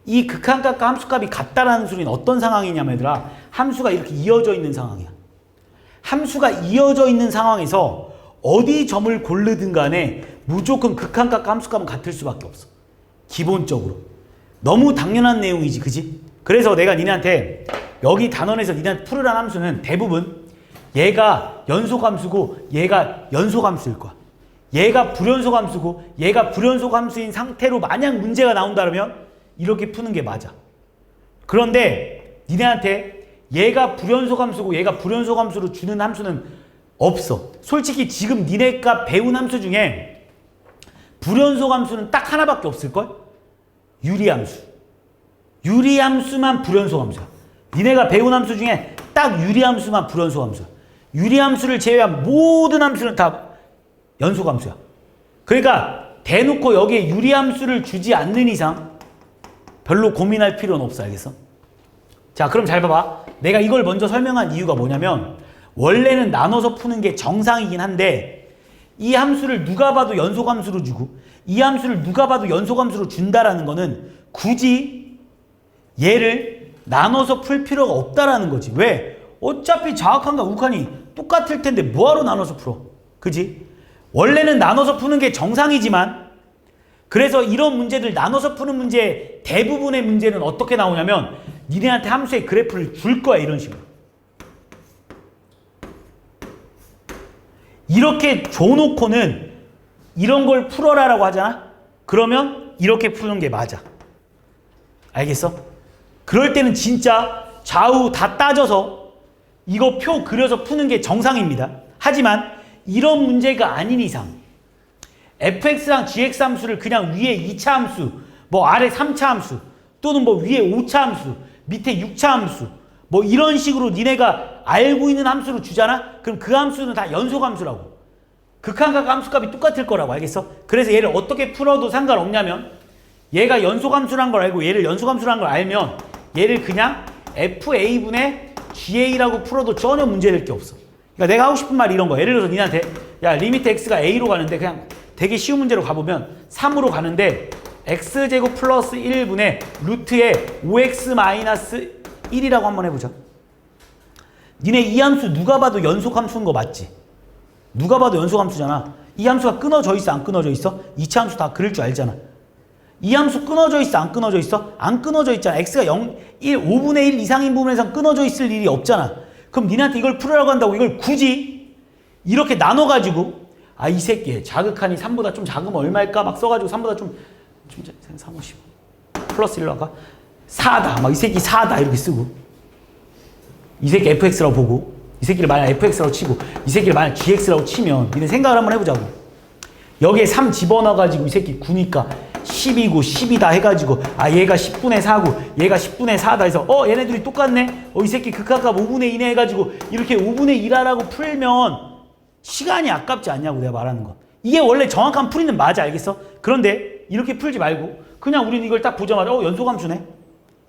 이 극한값과 함수값이 같다라는 소리는 어떤 상황이냐면, 얘들아, 함수가 이렇게 이어져 있는 상황이야. 함수가 이어져 있는 상황에서 어디 점을 고르든 간에 무조건 극한값과 함수값은 같을 수밖에 없어. 기본적으로. 너무 당연한 내용이지, 그지? 그래서 내가 니네한테 여기 단원에서 니네한테 풀으라는 함수는 대부분 얘가 연소함수고 얘가 연소함수일 거야. 얘가 불연소함수고 얘가 불연소함수인 상태로 만약 문제가 나온다면 이렇게 푸는 게 맞아. 그런데 니네한테 얘가 불연소함수고 얘가 불연소함수로 주는 함수는 없어. 솔직히 지금 니네가 배운 함수 중에 불연소함수는 딱 하나밖에 없을걸? 유리함수. 유리함수만 불연소함수야. 니네가 배운 함수 중에 딱 유리함수만 불연소함수야. 유리함수를 제외한 모든 함수는 다 연소함수야. 그러니까 대놓고 여기에 유리함수를 주지 않는 이상 별로 고민할 필요는 없어. 알겠어? 자, 그럼 잘 봐봐. 내가 이걸 먼저 설명한 이유가 뭐냐면, 원래는 나눠서 푸는 게 정상이긴 한데 이 함수를 누가 봐도 연소함수로 주고 이 함수를 누가 봐도 연소함수로 준다라는 거는 굳이 얘를 나눠서 풀 필요가 없다라는 거지. 왜? 어차피 좌악한과 우악한이 똑같을 텐데 뭐하러 나눠서 풀어? 그지? 원래는 나눠서 푸는 게 정상이지만, 그래서 이런 문제들 나눠서 푸는 문제 대부분의 문제는 어떻게 나오냐면 니네한테 함수의 그래프를 줄 거야. 이런 식으로. 이렇게 줘놓고는 이런 걸 풀어라라고 하잖아? 그러면 이렇게 푸는 게 맞아. 알겠어? 그럴 때는 진짜 좌우 다 따져서 이거 표 그려서 푸는 게 정상입니다. 하지만 이런 문제가 아닌 이상 fx랑 gx 함수를 그냥 위에 2차 함수, 뭐 아래 3차 함수, 또는 뭐 위에 5차 함수, 밑에 6차 함수, 뭐 이런 식으로 니네가 알고 있는 함수로 주잖아? 그럼 그 함수는 다 연소함수라고. 극한값과 함수값이 똑같을 거라고. 알겠어? 그래서 얘를 어떻게 풀어도 상관없냐면 얘가 연소함수란 걸 알고 얘를 연소함수란 걸 알면 얘를 그냥 FA분의 GA라고 풀어도 전혀 문제될 게 없어. 그러니까 내가 하고 싶은 말이 이런 거야. 예를 들어서 니한테 야 리미트 x가 a로 가는데 그냥 되게 쉬운 문제로 가보면 3으로 가는데 x제곱 플러스 1분의 루트에 5x 마이너스 1이라고 한번 해보자. 니네 이 함수 누가 봐도 연속함수인 거 맞지? 누가 봐도 연속함수잖아. 이 함수가 끊어져 있어 안 끊어져 있어? 2차 함수 다 그릴 줄 알잖아. 이 함수 끊어져 있어 안 끊어져 있어? 안 끊어져 있잖아. x가 5분의 1 이상인 부분에선 끊어져 있을 일이 없잖아. 그럼 니네한테 이걸 풀으라고 한다고 이걸 굳이 이렇게 나눠가지고 아 이 새끼 자극한이 3보다 좀 작으면 얼마일까? 막 써가지고 3보다 좀 3, 50 플러스 1로 할까? 4다 막 이 새끼 4다 이렇게 쓰고 이 새끼 fx라고 보고 이 새끼를 만약 fx라고 치고 이 새끼를 만약 gx라고 치면 니네 생각을 한번 해보자고. 여기에 3 집어넣어가지고 이 새끼 9니까 10이고 10이다 해가지고 아 얘가 10분의 4고 얘가 10분의 4다 해서 얘네들이 똑같네? 이 새끼 극한값 5분의 2네 해가지고 이렇게 5분의 1하라고 풀면 시간이 아깝지 않냐고 내가 말하는 거. 이게 원래 정확한 풀이는 맞아 알겠어? 그런데 이렇게 풀지 말고 그냥 우리는 이걸 딱 보자마자 연속함수네?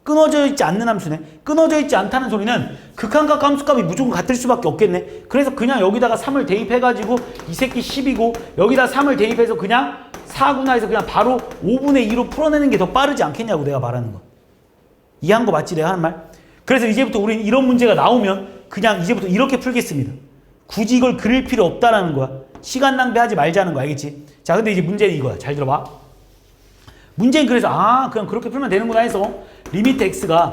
끊어져 있지 않는 함수네? 끊어져 있지 않다는 소리는 극한값 함수값이 무조건 같을 수밖에 없겠네? 그래서 그냥 여기다가 3을 대입해가지고 이 새끼 10이고 여기다 3을 대입해서 그냥 4구나 해서 그냥 바로 5분의 2로 풀어내는 게 더 빠르지 않겠냐고 내가 말하는 거. 이해한 거 맞지 내가 하는 말? 그래서 이제부터 우리는 이런 문제가 나오면 그냥 이제부터 이렇게 풀겠습니다. 굳이 이걸 그릴 필요 없다라는 거야. 시간 낭비하지 말자는 거 알겠지? 자 근데 이제 문제는 이거야. 잘 들어봐. 문제는 그래서 그냥 그렇게 풀면 되는구나 해서 리미트 x가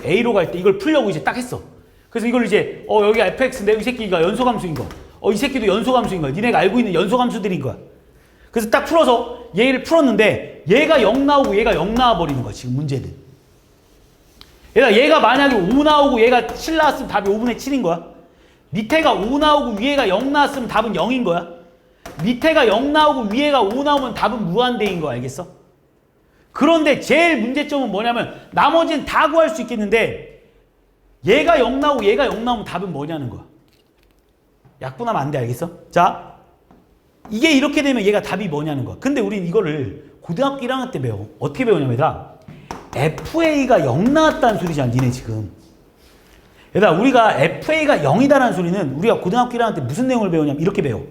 a로 갈 때 이걸 풀려고 이제 딱 했어. 그래서 이걸 이제 여기가 fx인데 이 새끼가 연소함수인 거. 이 새끼도 연소함수인 거야. 니네가 알고 있는 연소함수들인 거야. 그래서 딱 풀어서 얘를 풀었는데 얘가 0 나오고 얘가 0 나와버리는 거야. 지금 문제는. 얘가 만약에 5 나오고 얘가 7 나왔으면 답이 5분의 7인 거야. 밑에가 5 나오고 위에가 0 나왔으면 답은 0인 거야. 밑에가 0 나오고 위에가 5 나오면 답은 무한대인 거야. 알겠어? 그런데 제일 문제점은 뭐냐면 나머지는 다 구할 수 있겠는데 얘가 0 나오고 얘가 0 나오면 답은 뭐냐는 거야. 약분하면 안 돼. 알겠어? 자 이게 이렇게 되면 얘가 답이 뭐냐는 거야. 근데 우린 이거를 고등학교 1학년 때 배워. 어떻게 배우냐면 얘들아 FA가 0 나왔다는 소리잖아. 니네 지금. 얘들아 우리가 FA가 0이다라는 소리는 우리가 고등학교 1학년 때 무슨 내용을 배우냐면 이렇게 배워.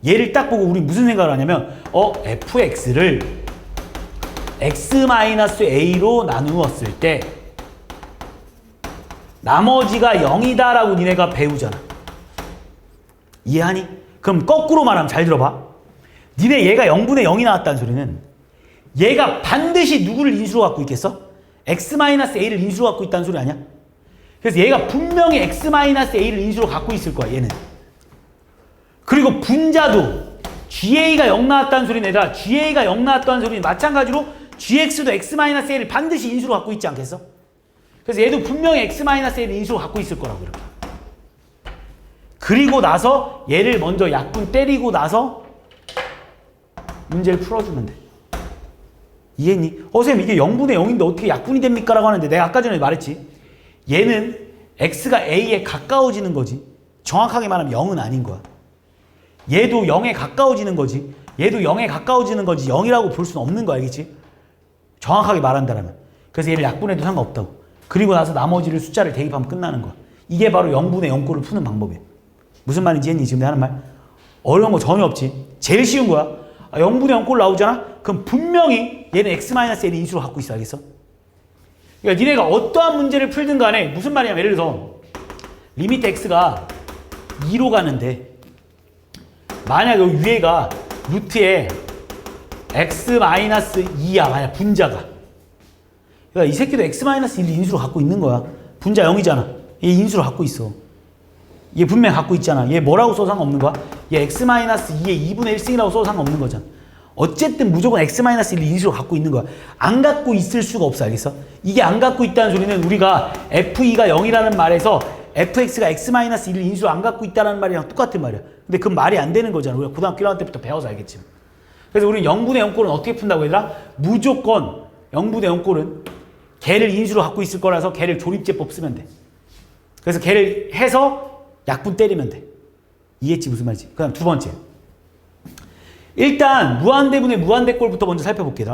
얘를 딱 보고 우리 무슨 생각을 하냐면 fx를 x-a로 나누었을 때 나머지가 0이다라고 니네가 배우잖아. 이해하니? 그럼 거꾸로 말하면 잘 들어봐. 니네 얘가 0분의 0이 나왔다는 소리는 얘가 반드시 누구를 인수로 갖고 있겠어? x-a를 인수로 갖고 있다는 소리 아니야? 그래서 얘가 분명히 x-a를 인수로 갖고 있을 거야. 얘는. 그리고 분자도 GA가 0 나왔다는 소리는 얘들아 GA가 0 나왔다는 소리는 마찬가지로 GX도 x-a를 반드시 인수로 갖고 있지 않겠어? 그래서 얘도 분명히 x-a를 인수로 갖고 있을 거라고 이렇게. 그리고 나서 얘를 먼저 약분 때리고 나서 문제를 풀어주면 돼. 이해했니? 선생님 이게 0분의 0인데 어떻게 약분이 됩니까? 라고 하는데 내가 아까 전에 말했지. 얘는 x가 a에 가까워지는 거지. 정확하게 말하면 0은 아닌 거야. 얘도 0에 가까워지는 거지. 얘도 0에 가까워지는 거지 0이라고 볼 수는 없는 거 알겠지? 정확하게 말한다면. 그래서 얘를 약분해도 상관없다고. 그리고 나서 나머지를 숫자를 대입하면 끝나는 거야. 이게 바로 0분의 0꼴을 푸는 방법이야. 무슨 말인지 이해했니? 지금 내가 하는 말? 어려운 거 전혀 없지. 제일 쉬운 거야. 0분의 0꼴 나오잖아? 그럼 분명히 얘는 x-a를 인수로 갖고 있어. 알겠어? 그러니까 니네가 어떠한 문제를 풀든 간에 무슨 말이냐면 예를 들어서 리미트 x가 2로 가는데 만약 여기 위에가 루트에 x-2야. 만약 분자가. 그러니까 이 새끼도 x-1을 인수로 갖고 있는 거야. 분자 0이잖아. 얘 인수로 갖고 있어. 얘 분명 갖고 있잖아. 얘 뭐라고 써도 상관없는 거야? 얘 x-2의 2분의 1승이라고 써도 상관없는 거잖아. 어쨌든 무조건 x-1을 인수로 갖고 있는 거야. 안 갖고 있을 수가 없어. 알겠어? 이게 안 갖고 있다는 소리는 우리가 f2가 0이라는 말에서 fx가 x-1을 인수로 안 갖고 있다는 말이랑 똑같은 말이야. 근데 그 말이 안 되는 거잖아. 우리가 고등학교 1학년 때부터 배워서 알겠지. 그래서 우리는 0분의 0꼴은 어떻게 푼다고 얘들아? 무조건 0분의 0꼴은 걔를 인수로 갖고 있을 거라서 걔를 조립제법 쓰면 돼. 그래서 걔를 해서 약분 때리면 돼. 이해했지 무슨 말인지. 그 다음 두 번째. 일단 무한대분의 무한대꼴부터 먼저 살펴볼게.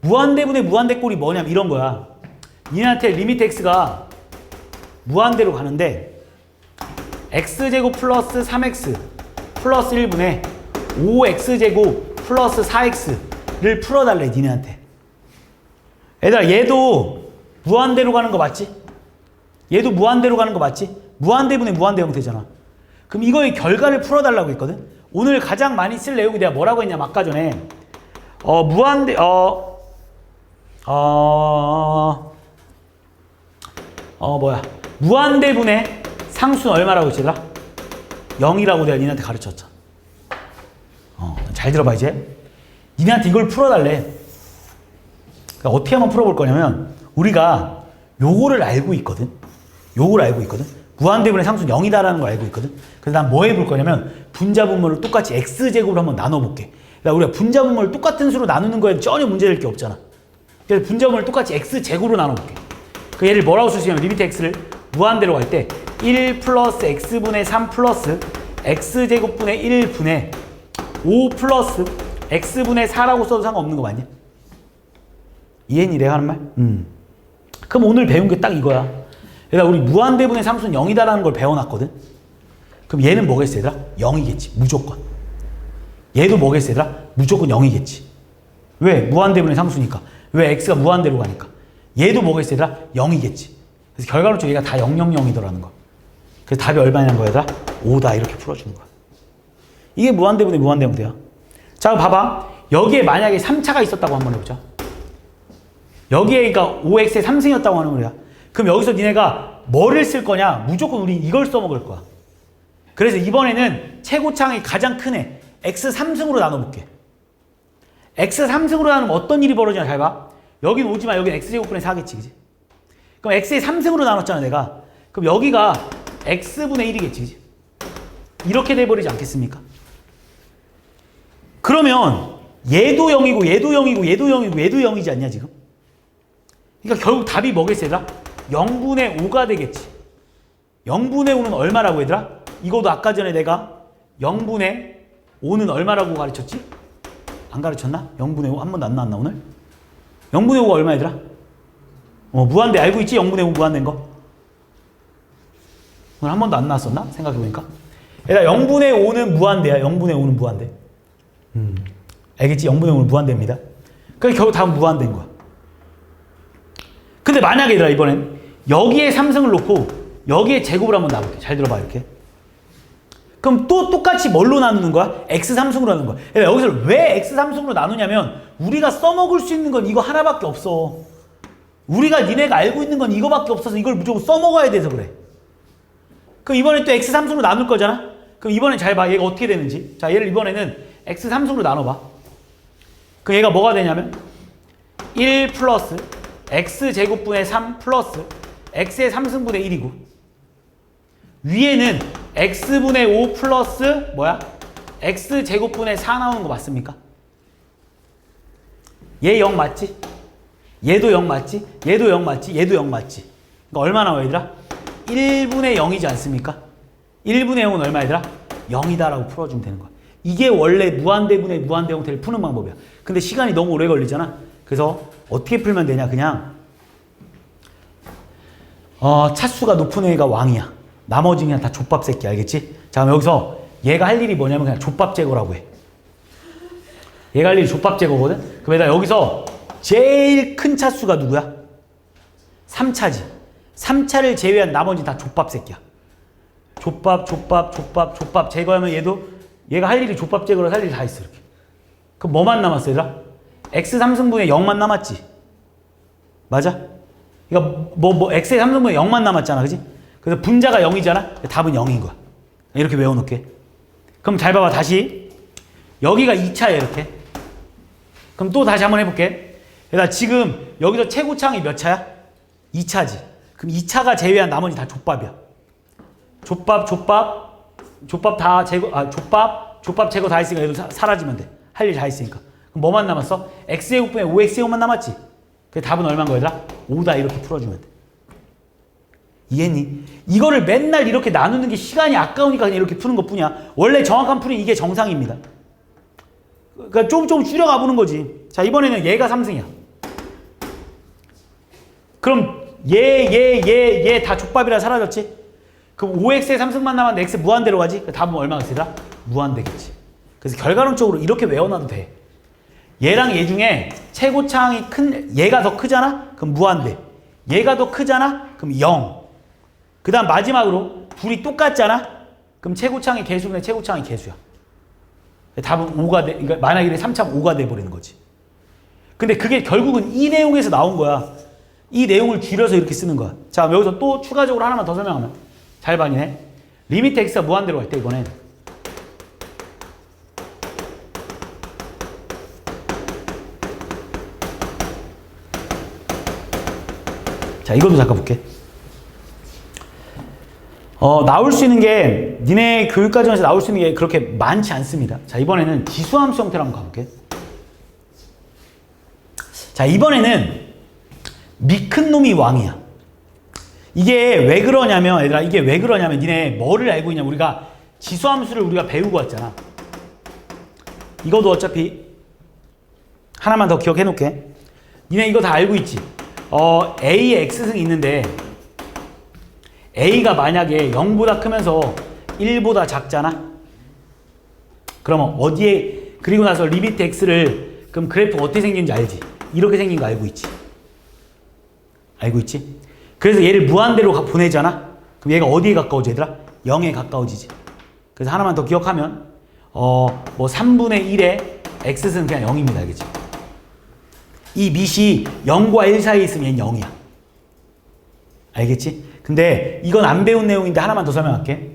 무한대분의 무한대꼴이 뭐냐면 이런 거야. 니네한테 리미트 x가 무한대로 가는데 x제곱 플러스 3x 플러스 1분의 5x제곱 플러스 4x를 풀어달래 니네한테. 얘들아 얘도 무한대로 가는 거 맞지? 얘도 무한대로 가는 거 맞지? 무한대분의 무한대 형태잖아. 그럼 이거의 결과를 풀어달라고 했거든. 오늘 가장 많이 쓸 내용이 내가 뭐라고 했냐면 아까 전에 무한대 무한대분의 상수는 얼마라고 했지 얘들아? 0이라고 내가 니네한테 가르쳤잖아. 잘 들어봐 이제. 니네한테 이걸 풀어달래. 그러니까 어떻게 한번 풀어볼 거냐면 우리가 요거를 알고 있거든. 요걸 알고 있거든. 무한대분의 상수는 0이다라는 걸 알고 있거든. 그래서 난 뭐 해볼 거냐면 분자분모를 똑같이 x제곱으로 한번 나눠볼게. 그러니까 우리가 분자분모를 똑같은 수로 나누는 거에 전혀 문제될 게 없잖아. 그래서 분자분모를 똑같이 x제곱으로 나눠볼게. 그 얘를 뭐라고 쓸 수 있냐면 리미트 x를 무한대로 갈 때 1 플러스 x분의 3 플러스 x제곱분의 1분의 5 플러스 x분의 4라고 써도 상관없는 거 맞냐? 이해니 내가 하는 말? 그럼 오늘 배운 게 딱 이거야. 그러니까 우리 무한대분의 상수는 0이다라는 걸 배워놨거든. 그럼 얘는 뭐겠어 얘들아? 0이겠지 무조건. 얘도 뭐겠어 얘들아? 무조건 0이겠지. 왜? 무한대분의 상수니까. 왜? x가 무한대로 가니까. 얘도 뭐겠어 얘들아? 0이겠지. 그래서 결과론적으로 얘가 다 0, 0, 0이더라는 거야. 그래서 답이 얼마냐는 거야 얘들아? 5다 이렇게 풀어주는 거야. 이게 무한대분의 무한대 형태야. 자 봐봐. 여기에 만약에 3차가 있었다고 한번 해보자. 여기에가 5x의 3승이었다고 하는 거야. 그럼 여기서 니네가 뭐를 쓸 거냐? 무조건 우리 이걸 써먹을 거야. 그래서 이번에는 최고창이 가장 큰 애 x 3승으로 나눠볼게. x 3승으로 나누면 어떤 일이 벌어지냐 잘 봐. 여긴 오지만 여긴 x제곱분의 4겠지 그지? 그럼 x의 3승으로 나눴잖아 내가. 그럼 여기가 x분의 1이겠지 그지? 이렇게 돼버리지 않겠습니까? 그러면 얘도 0이고 얘도 0이고 얘도 0이고 얘도 0이지 않냐 지금? 그러니까 결국 답이 뭐겠어 얘들아? 0분의 5가 되겠지. 0분의 5는 얼마라고 얘들아? 이거도 아까 전에 내가 0분의 5는 얼마라고 가르쳤지? 안 가르쳤나? 0분의 5 한 번도 안 나왔나 오늘? 0분의 5가 얼마 얘들아? 무한대 알고 있지? 0분의 5 무한대인 거? 오늘 한 번도 안 나왔었나? 생각해보니까 얘들아 0분의 5는 무한대야. 0분의 5는 무한대. 알겠지? 0분의 5는 무한대입니다. 그러니까 결국 답은 무한대인 거야. 근데 만약에 얘들아 이번엔 여기에 3승을 놓고 여기에 제곱을 한번 나볼게. 잘 들어봐 이렇게. 그럼 또 똑같이 뭘로 나누는 거야? x 3승으로 나누는 거야. 얘들아 여기서 왜 x 3승으로 나누냐면 우리가 써먹을 수 있는 건 이거 하나밖에 없어. 우리가 니네가 알고 있는 건 이거밖에 없어서 이걸 무조건 써먹어야 돼서 그래. 그럼 이번엔 또 x 3승으로 나눌 거잖아? 그럼 이번엔 잘 봐. 얘가 어떻게 되는지. 자 얘를 이번에는 x 3승으로 나눠봐. 그럼 얘가 뭐가 되냐면 1 플러스 x제곱분의 3 플러스 x의 3승분의 1이고 위에는 x분의 5 플러스 뭐야? x제곱분의 4 나오는 거 맞습니까? 얘 0 맞지? 얘도 0 맞지? 얘도 0 맞지? 얘도 0 맞지? 그러니까 얼마 나와 얘들아? 1분의 0이지 않습니까? 1분의 0은 얼마 얘들아? 0이다라고 풀어주면 되는 거야. 이게 원래 무한대분의 무한대 형태를 푸는 방법이야. 근데 시간이 너무 오래 걸리잖아. 그래서 어떻게 풀면 되냐? 그냥 차수가 높은 애가 왕이야. 나머지 그냥 다 족밥 새끼 알겠지? 자 그럼 여기서 얘가 할 일이 뭐냐면 그냥 족밥 제거라고 해. 얘가 할 일이 족밥 제거거든? 그럼 얘들아 여기서 제일 큰 차수가 누구야? 3차지. 3차를 제외한 나머지 다 족밥 새끼야. 족밥 제거하면 얘가 할 일이 족밥 제거로 할 일이 다 있어 이렇게. 그럼 뭐만 남았어 얘들아? x 3승분의 0만 남았지. 맞아? 그러니까 x의 3승분의 0만 남았잖아. 그지? 그래서 분자가 0이잖아. 답은 0인 거야. 이렇게 외워놓게. 그럼 잘 봐봐. 다시 여기가 2차야 이렇게. 그럼 또 다시 한번 해볼게. 얘들아 지금 여기서 최고창이 몇 차야? 2차지. 그럼 2차가 제외한 나머지 다 족밥이야. 족밥 다 제거, 족밥 제거 다 했으니까 얘도 사라지면 돼. 할 일 다 했으니까. 그럼 뭐만 남았어? x제곱분의 5x제곱만 남았지? 그 답은 얼마인 거야 얘들아? 5다 이렇게 풀어주면 돼. 이해했니? 이거를 맨날 이렇게 나누는 게 시간이 아까우니까 그냥 이렇게 푸는 것 뿐이야. 원래 정확한 풀이 이게 정상입니다. 그러니까 조금 줄여가 보는 거지. 자 이번에는 얘가 3승이야. 그럼 얘 다 족밥이라 사라졌지? 그럼 5x에 3승만 남았는데 x 무한대로 가지? 답은 얼마가 되더라? 무한대겠지. 그래서 결과론적으로 이렇게 외워놔도 돼. 얘랑 얘 중에 최고차항이 큰 얘가 더 크잖아? 그럼 무한대. 얘가 더 크잖아? 그럼 0. 그 다음 마지막으로 둘이 똑같잖아? 그럼 최고차항이 개수분의 최고차항이 개수야. 답은 5가 돼. 그러니까 만약 이래 3차 5가 돼버리는 거지. 근데 그게 결국은 이 내용에서 나온 거야. 이 내용을 줄여서 이렇게 쓰는 거야. 자, 여기서 또 추가적으로 하나만 더 설명하면 잘 봐니네. 리미트 x가 무한대로 갈 때 이번엔 자, 이것도 잠깐 볼게. 나올 수 있는 게 니네 교육과정에서 나올 수 있는 게 그렇게 많지 않습니다. 자, 이번에는 지수함수 형태로 한번 가볼게. 자, 이번에는 미 큰 놈이 왕이야. 이게 왜 그러냐면 얘들아, 이게 왜 그러냐면 니네 뭐를 알고 있냐. 우리가 지수함수를 우리가 배우고 왔잖아. 이것도 어차피 하나만 더 기억해 놓게. 니네 이거 다 알고 있지. A의 X승이 있는데 A가 만약에 0보다 크면서 1보다 작잖아? 그러면 어디에, 그리고 나서 리미트 X를, 그럼 그래프가 어떻게 생긴지 알지? 이렇게 생긴 거 알고 있지? 알고 있지? 그래서 얘를 무한대로 보내잖아? 그럼 얘가 어디에 가까워져, 얘들아? 0에 가까워지지. 그래서 하나만 더 기억하면, 뭐 3분의 1의 X승은 그냥 0입니다. 알겠지? 이 밑이 0과 1 사이에 있으면 얘는 0이야. 알겠지? 근데 이건 안 배운 내용인데 하나만 더 설명할게.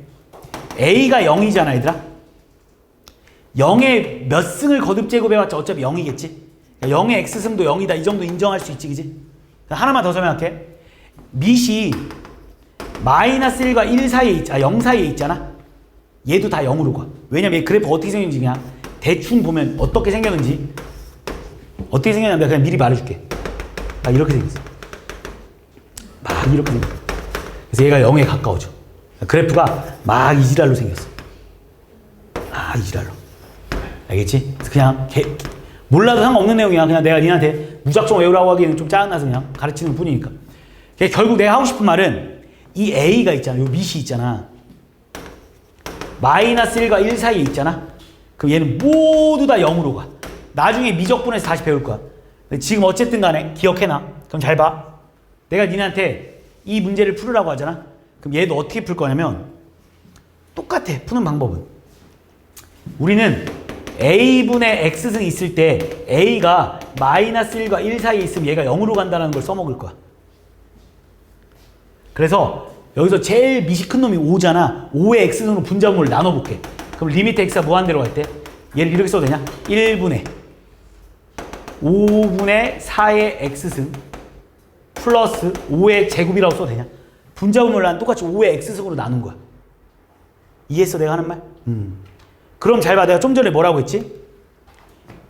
A가 0이잖아, 얘들아. 0의 몇 승을 거듭 제곱해봤자 어차피 0이겠지? 0의 X승도 0이다. 이 정도 인정할 수 있지, 그지? 하나만 더 설명할게. 밑이 마이너스 1과 1 사이에 있잖아. 0 사이에 있잖아. 얘도 다 0으로 가. 왜냐면 얘 그래프 어떻게 생겼는지 그냥 대충 보면 어떻게 생겼는지, 어떻게 생겼냐면 내가 그냥 미리 말해줄게. 막 이렇게 생겼어. 막 이렇게 생겼어. 그래서 얘가 0에 가까워져. 그래프가 막 이지랄로 생겼어. 이지랄로. 알겠지? 그래서 그냥 몰라도 상관없는 내용이야. 그냥 내가 니한테 무작정 외우라고 하기에는 좀 짜증나서 그냥 가르치는 뿐이니까. 결국 내가 하고 싶은 말은 이 A가 있잖아. 요 밑이 있잖아. 마이너스 1과 1 사이에 있잖아. 그럼 얘는 모두 다 0으로 가. 나중에 미적분에서 다시 배울 거야. 지금 어쨌든 간에 기억해놔. 그럼 잘 봐. 내가 니네한테 이 문제를 풀으라고 하잖아. 그럼 얘도 어떻게 풀 거냐면 똑같아. 푸는 방법은. 우리는 A분의 X승이 있을 때 A가 마이너스 1과 1 사이에 있으면 얘가 0으로 간다는 걸 써먹을 거야. 그래서 여기서 제일 밑이 큰 놈이 5잖아. 5의 X승으로 분자분모를 나눠볼게. 그럼 리미트 X가 무한대로 갈 때 얘를 이렇게 써도 되냐? 1분의 5분의 4의 X승 플러스 5의 제곱이라고 써도 되냐? 분자분모를 난 똑같이 5의 X승으로 나눈 거야. 이해했어 내가 하는 말? 그럼 잘 봐. 내가 좀 전에 뭐라고 했지?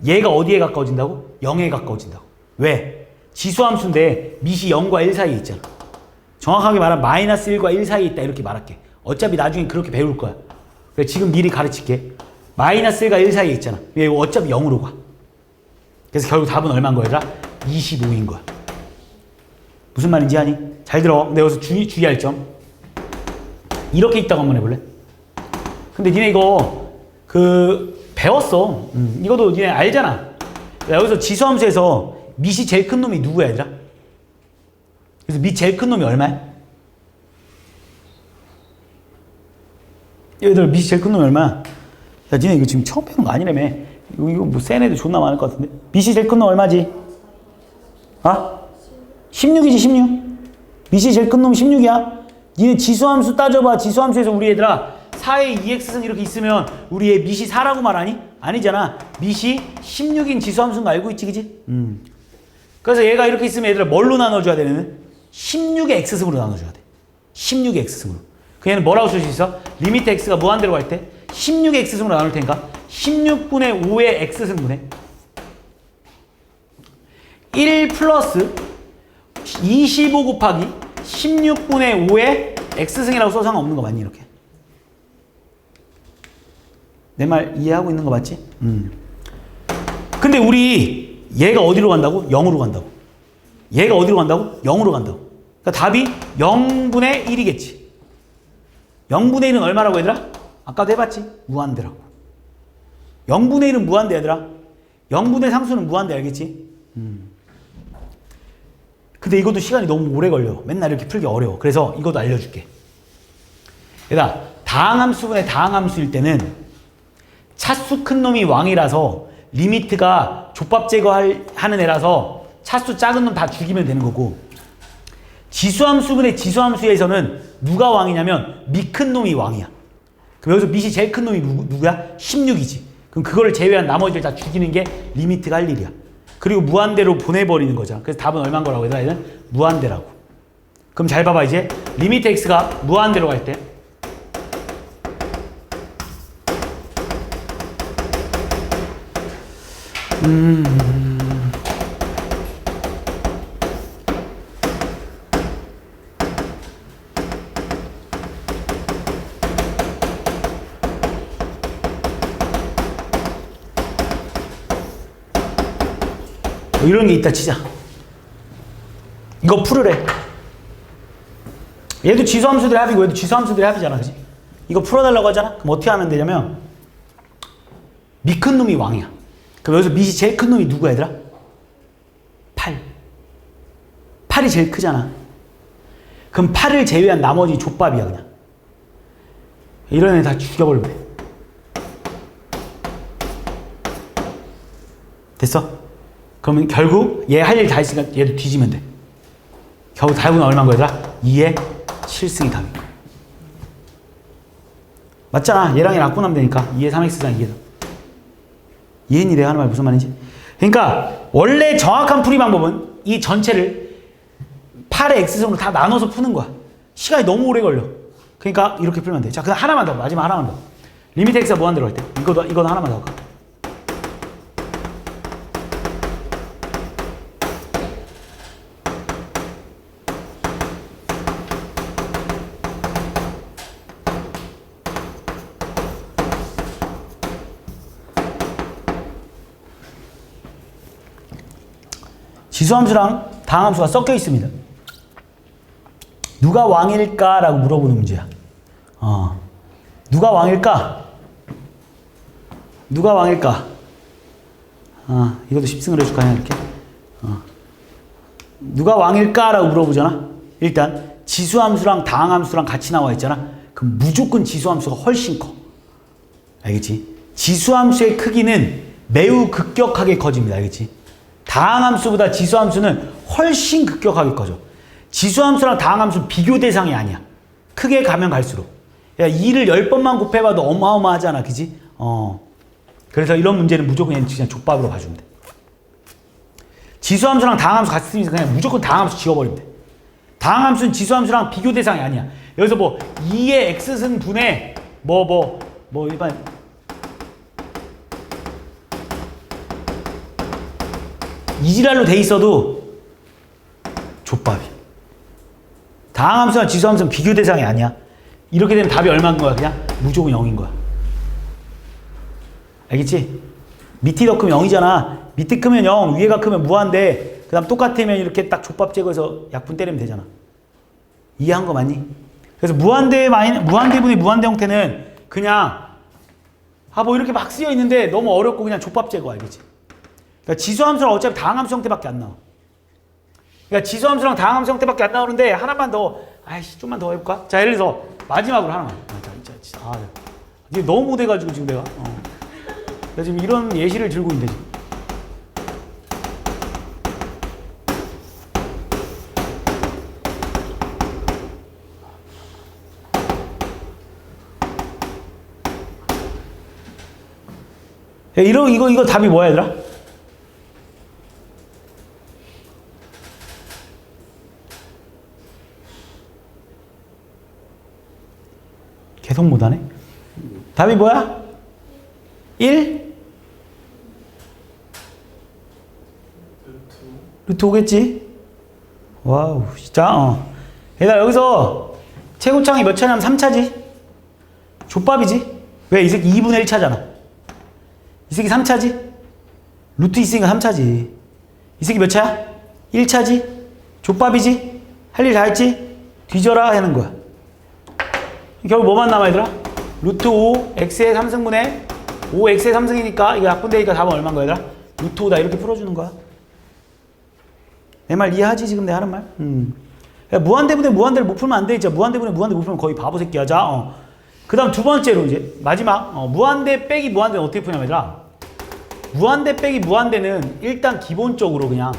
얘가 어디에 가까워진다고? 0에 가까워진다고. 왜? 지수함수인데 밑이 0과 1 사이에 있잖아. 정확하게 말하면 마이너스 1과 1 사이에 있다 이렇게 말할게. 어차피 나중에 그렇게 배울 거야. 그래서 지금 미리 가르칠게. 마이너스 1과 1 사이에 있잖아. 얘 어차피 0으로 가. 그래서 결국 답은 얼마인 거야, 얘들아? 25인 거야. 무슨 말인지 아니? 잘 들어. 근데 여기서 주의할 점. 이렇게 있다고 한번 해볼래? 근데 니네 이거 배웠어. 이것도 니네 알잖아. 여기서 지수함수에서 밑이 제일 큰 놈이 누구야, 얘들아? 그래서 밑 제일 큰 놈이 얼마야? 얘들 밑이 제일 큰 놈이 얼마야? 야, 니네 이거 지금 처음 배우는 거 아니라며. 이거 뭐 센 애들 존나 많을 것 같은데. 밑이 제일 큰 놈 얼마지? 16이지, 16. 밑이 제일 큰 놈 16이야. 니네 지수함수 따져봐. 지수함수에서 우리 얘들아 4의 2x승 이렇게 있으면 우리 얘 밑이 4라고 말하니? 아니잖아. 밑이 16인 지수함수인 거 알고 있지, 그지? 그래서 얘가 이렇게 있으면 얘들아 뭘로 나눠줘야 되는? 16의 x승으로 나눠줘야 돼. 16의 x승으로. 그 얘는 뭐라고 쓸 수 있어? 리미트 x가 무한대로 갈 때 16의 x승으로 나눌 테니까 16분의 5의 x승분의 1 플러스 25 곱하기 16분의 5의 x승이라고 써서 상관없는 거 맞니? 이렇게. 내 말 이해하고 있는 거 맞지? 근데 우리 얘가 어디로 간다고? 0으로 간다고. 얘가 어디로 간다고? 0으로 간다고. 그러니까 답이 0분의 1이겠지. 0분의 1은 얼마라고 얘들아? 아까도 해봤지? 무한대라고. 0분의 1은 무한대 얘들아. 0분의 상수는 무한대 알겠지? 근데 이것도 시간이 너무 오래 걸려. 맨날 이렇게 풀기 어려워. 그래서 이것도 알려줄게. 얘들아, 다항함수분의 다항함수일 때는 차수 큰 놈이 왕이라서 리미트가 족밥 제거하는 애라서 차수 작은 놈 다 죽이면 되는 거고, 지수함수분의 지수함수에서는 누가 왕이냐면 미 큰 놈이 왕이야. 그럼 여기서 밑이 제일 큰 놈이 누구야? 16이지. 그럼 그거를 제외한 나머지를 다 죽이는 게 리미트가 할 일이야. 그리고 무한대로 보내버리는 거잖아. 그래서 답은 얼마인 거라고 얘들아? 얘는 무한대라고. 그럼 잘 봐봐. 이제 리미트 x가 무한대로 갈 때 뭐 이런 게 있다 치자. 이거 풀으래. 얘도 지수함수들의 합이고 얘도 지수함수들의 합이잖아. 그지? 이거 풀어달라고 하잖아. 그럼 어떻게 하면 되냐면 미 큰 놈이 왕이야. 그럼 여기서 밑이 제일 큰 놈이 누구야 얘들아? 8. 8이 제일 크잖아. 그럼 8을 제외한 나머지 족밥이야 그냥. 이런 애 다 죽여버리면 돼. 됐어? 그러면 결국 얘 할 일 다 했으니까 얘도 뒤지면 돼. 결국 답은 얼마인 거야 얘들아? 2의 7승이 답인 거야. 맞잖아. 얘랑 얘랑 바꾸면 되니까 2의 3x랑 2의 3. 이해니 내가 하는 말 무슨 말인지? 그러니까 원래 정확한 풀이 방법은 이 전체를 8의 x승으로 다 나눠서 푸는 거야. 시간이 너무 오래 걸려. 그러니까 이렇게 풀면 돼. 자, 그다음 하나만 더. 마지막 하나만 더. 리미트 x가 무한대로 할 때. 이거도 하나만 더 할까? 지수함수랑 다항함수가 섞여 있습니다. 누가 왕일까라고 물어보는 문제야. 누가 왕일까? 누가 왕일까? 이것도 10승을 해줄까 이렇게. 누가 왕일까라고 물어보잖아. 일단 지수함수랑 다항함수랑 같이 나와 있잖아. 그럼 무조건 지수함수가 훨씬 커. 알겠지? 지수함수의 크기는 매우 급격하게 커집니다. 알겠지? 다항함수보다 지수함수는 훨씬 급격하게 커져. 지수함수랑 다항함수는 비교 대상이 아니야. 크게 가면 갈수록. 야, 2를 10번만 곱해봐도 어마어마하잖아. 그지? 그래서 이런 문제는 무조건 그냥 족밥으로 봐주면 돼. 지수함수랑 다항함수 같이 쓰니까 그냥 무조건 다항함수 지워버리면 돼. 다항함수는 지수함수랑 비교 대상이 아니야. 여기서 뭐 2의 x승 분의 일반 이지랄로 돼 있어도 족밥이야. 다항함수와 지수함수는 비교 대상이 아니야. 이렇게 되면 답이 얼마인 거야? 그냥 무조건 0인 거야. 알겠지? 밑이 더 크면 0이잖아. 밑이 크면 0, 위에가 크면 무한대. 그 다음 똑같으면 이렇게 딱 족밥 제거해서 약분 때리면 되잖아. 이해한 거 맞니? 그래서 무한대분의 무한대 형태는 그냥 뭐 이렇게 막 쓰여 있는데 너무 어렵고 그냥 족밥 제거 알겠지? 그러니까 지수함수랑 어차피 다항함수 형태밖에 안 나와. 그러니까 지수함수랑 다항함수 형태밖에 안 나오는데 하나만 더, 좀만 더 해볼까? 자, 예를 들어서 마지막으로 하나만. 이게 너무 못해가지고 지금 내가. 내가 지금 이런 예시를 들고 있는데 지금. 야, 이거 답이 뭐야, 얘들아? 계속 못하네. 답이 뭐야? 1? 루트 5겠지? 와우, 진짜, 얘들아, 여기서 최고창이 몇 차냐면 3차지? 족밥이지? 왜? 이 새끼 2분의 1차잖아. 이 새끼 3차지? 루트 있으니까 3차지. 이 새끼 몇 차야? 1차지? 족밥이지? 할 일 다 했지? 뒤져라 하는 거야. 결국 뭐만 남아 얘들아? 루트 5 x의 3승분의 5 x의 3승이니까 이거 약분되니까 답은 얼마인 거야 얘들아? 루트 5다 이렇게 풀어주는 거야. 내 말 이해하지 지금 내 하는 말? 야, 무한대분의 무한대를 못 풀면 안 돼. 진짜 무한대분의 무한대 못 풀면 거의 바보 새끼야. 자, 그 다음 두 번째로 이제 마지막 무한대 빼기 무한대는 어떻게 푸냐면 얘들아, 무한대 빼기 무한대는 일단 기본적으로 그냥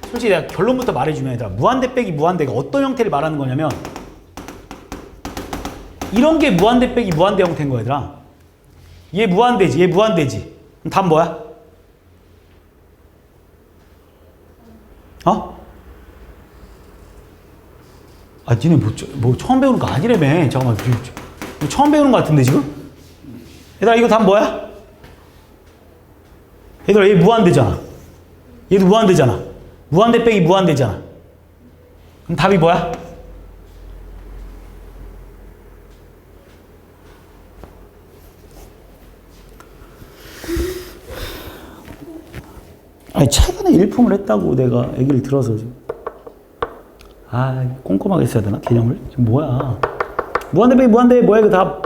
솔직히 내가 결론부터 말해주면 얘들아, 무한대 빼기 무한대가 어떤 형태를 말하는 거냐면 이런 게 무한대 빼기 무한대 형태인 거야 얘들아. 얘 무한대지, 얘 무한대지. 그럼 답 뭐야? 아, 니네 뭐 처음 배우는 거 아니라며. 잠깐만, 처음 배우는 거 같은데 지금? 얘들아 이거 답 뭐야? 얘들아 얘 무한대잖아. 얘도 무한대잖아. 무한대 빼기 무한대잖아. 그럼 답이 뭐야? 아니 최근에 일품을 했다고 내가 얘기를 들어서 지금. 아, 꼼꼼하게 써야 되나 개념을? 지금 뭐야? 무한대 빼기 무한대 뭐야 이거 답?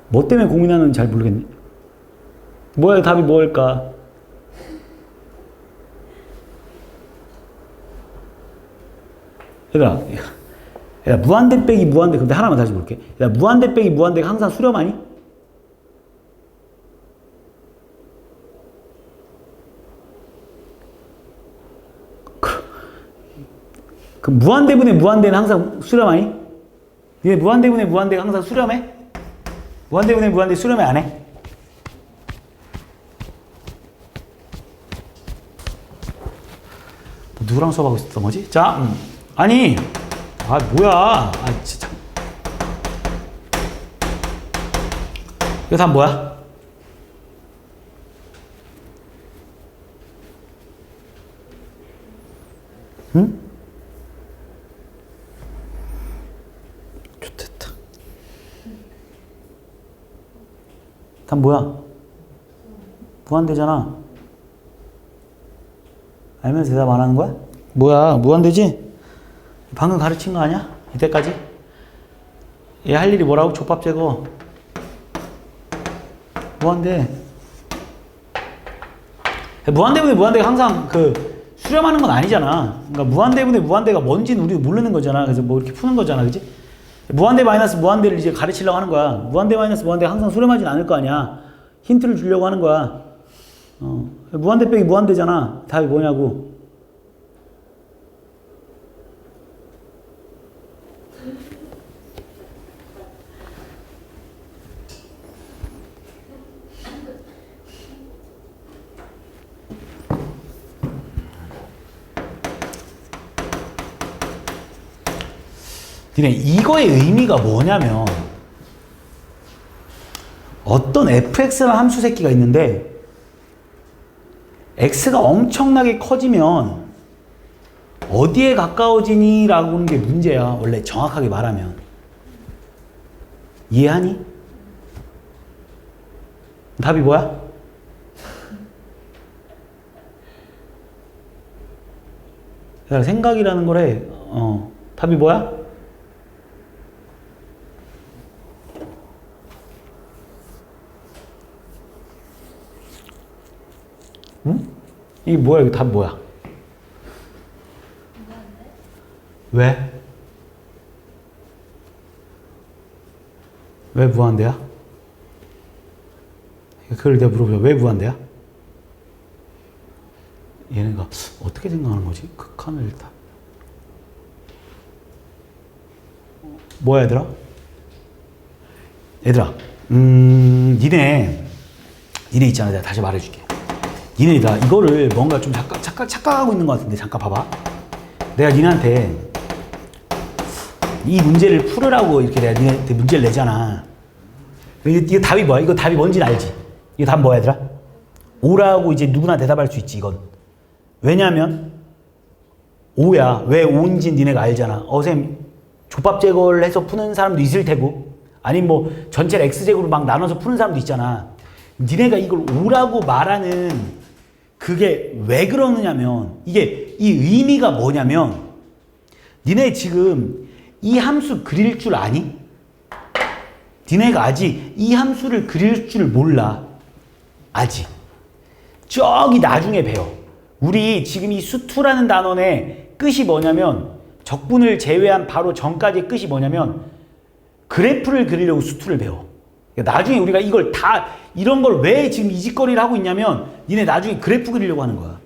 뭐 때문에 고민하는지 잘 모르겠네. 뭐야 답이 뭘까? 얘들아 무한대 빼기 무한대 근데 하나만 다시 볼게. 얘들아 무한대 빼기 무한대가 항상 수렴하니? 그 무한대분의 무한대는 항상 수렴하니? 얘 무한대분의 무한대가 항상 수렴해? 무한대분의 무한대 수렴해 안 해? 누구랑 수업하고 있었던 거지? 자, 아니, 아 뭐야? 아 진짜. 이거 다 뭐야? 응? 좋겠다. 다 뭐야? 무한대잖아. 알면서 대답 안 하는 거야? 뭐야? 무한대지? 방금 가르친 거 아니야? 이때까지? 얘 할 일이 뭐라고? 족밥 제거. 무한대. 무한대분의 무한대가 항상 그 수렴하는 건 아니잖아. 그러니까 무한대분의 무한대가 뭔지는 우리도 모르는 거잖아. 그래서 뭐 이렇게 푸는 거잖아. 그지? 무한대 마이너스 무한대를 이제 가르치려고 하는 거야. 무한대 마이너스 무한대가 항상 수렴하진 않을 거 아니야. 힌트를 주려고 하는 거야. 무한대 빼기 무한대잖아. 답이 뭐냐고. 니네 이거의 의미가 뭐냐면 어떤 fx라는 함수 새끼가 있는데 x가 엄청나게 커지면 어디에 가까워지니? 라고 하는 게 문제야. 원래 정확하게 말하면. 이해하니? 답이 뭐야? 생각이라는 거래. 답이 뭐야? 응? 이게 뭐야? 이거 답 뭐야? 왜? 왜 무한대야? 그걸 내가 물어보자. 왜 무한대야? 얘네가 어떻게 생각하는 거지? 극한을 일단. 뭐야 얘들아? 얘들아, 니네 있잖아. 내가 다시 말해줄게. 니네다 이거를 뭔가 좀 착각하고 있는 것 같은데 잠깐 봐봐. 내가 니네한테 이 문제를 풀으라고 이렇게 내가 니네한테 문제를 내잖아. 이거 답이 뭐야? 이거 답이 뭔지는 알지? 이거 답 뭐야 얘들아? 5라고 이제 누구나 대답할 수 있지 이건. 왜냐면 5야. 왜 5인지 니네가 알잖아. 쌤 족밥 제거를 해서 푸는 사람도 있을 테고 아니면 뭐 전체를 X제곱으로 막 나눠서 푸는 사람도 있잖아. 니네가 이걸 5라고 말하는 그게 왜 그러느냐면 이게 이 의미가 뭐냐면 니네 지금 이 함수 그릴 줄 아니? 니네가 아직 이 함수를 그릴 줄 몰라. 아직. 저기 나중에 배워. 우리 지금 이 수투라는 단원의 끝이 뭐냐면 적분을 제외한 바로 전까지의 끝이 뭐냐면 그래프를 그리려고 수투를 배워. 그러니까 나중에 우리가 이걸 다 이런 걸 왜 지금 이 짓거리를 하고 있냐면 니네 나중에 그래프 그리려고 하는 거야.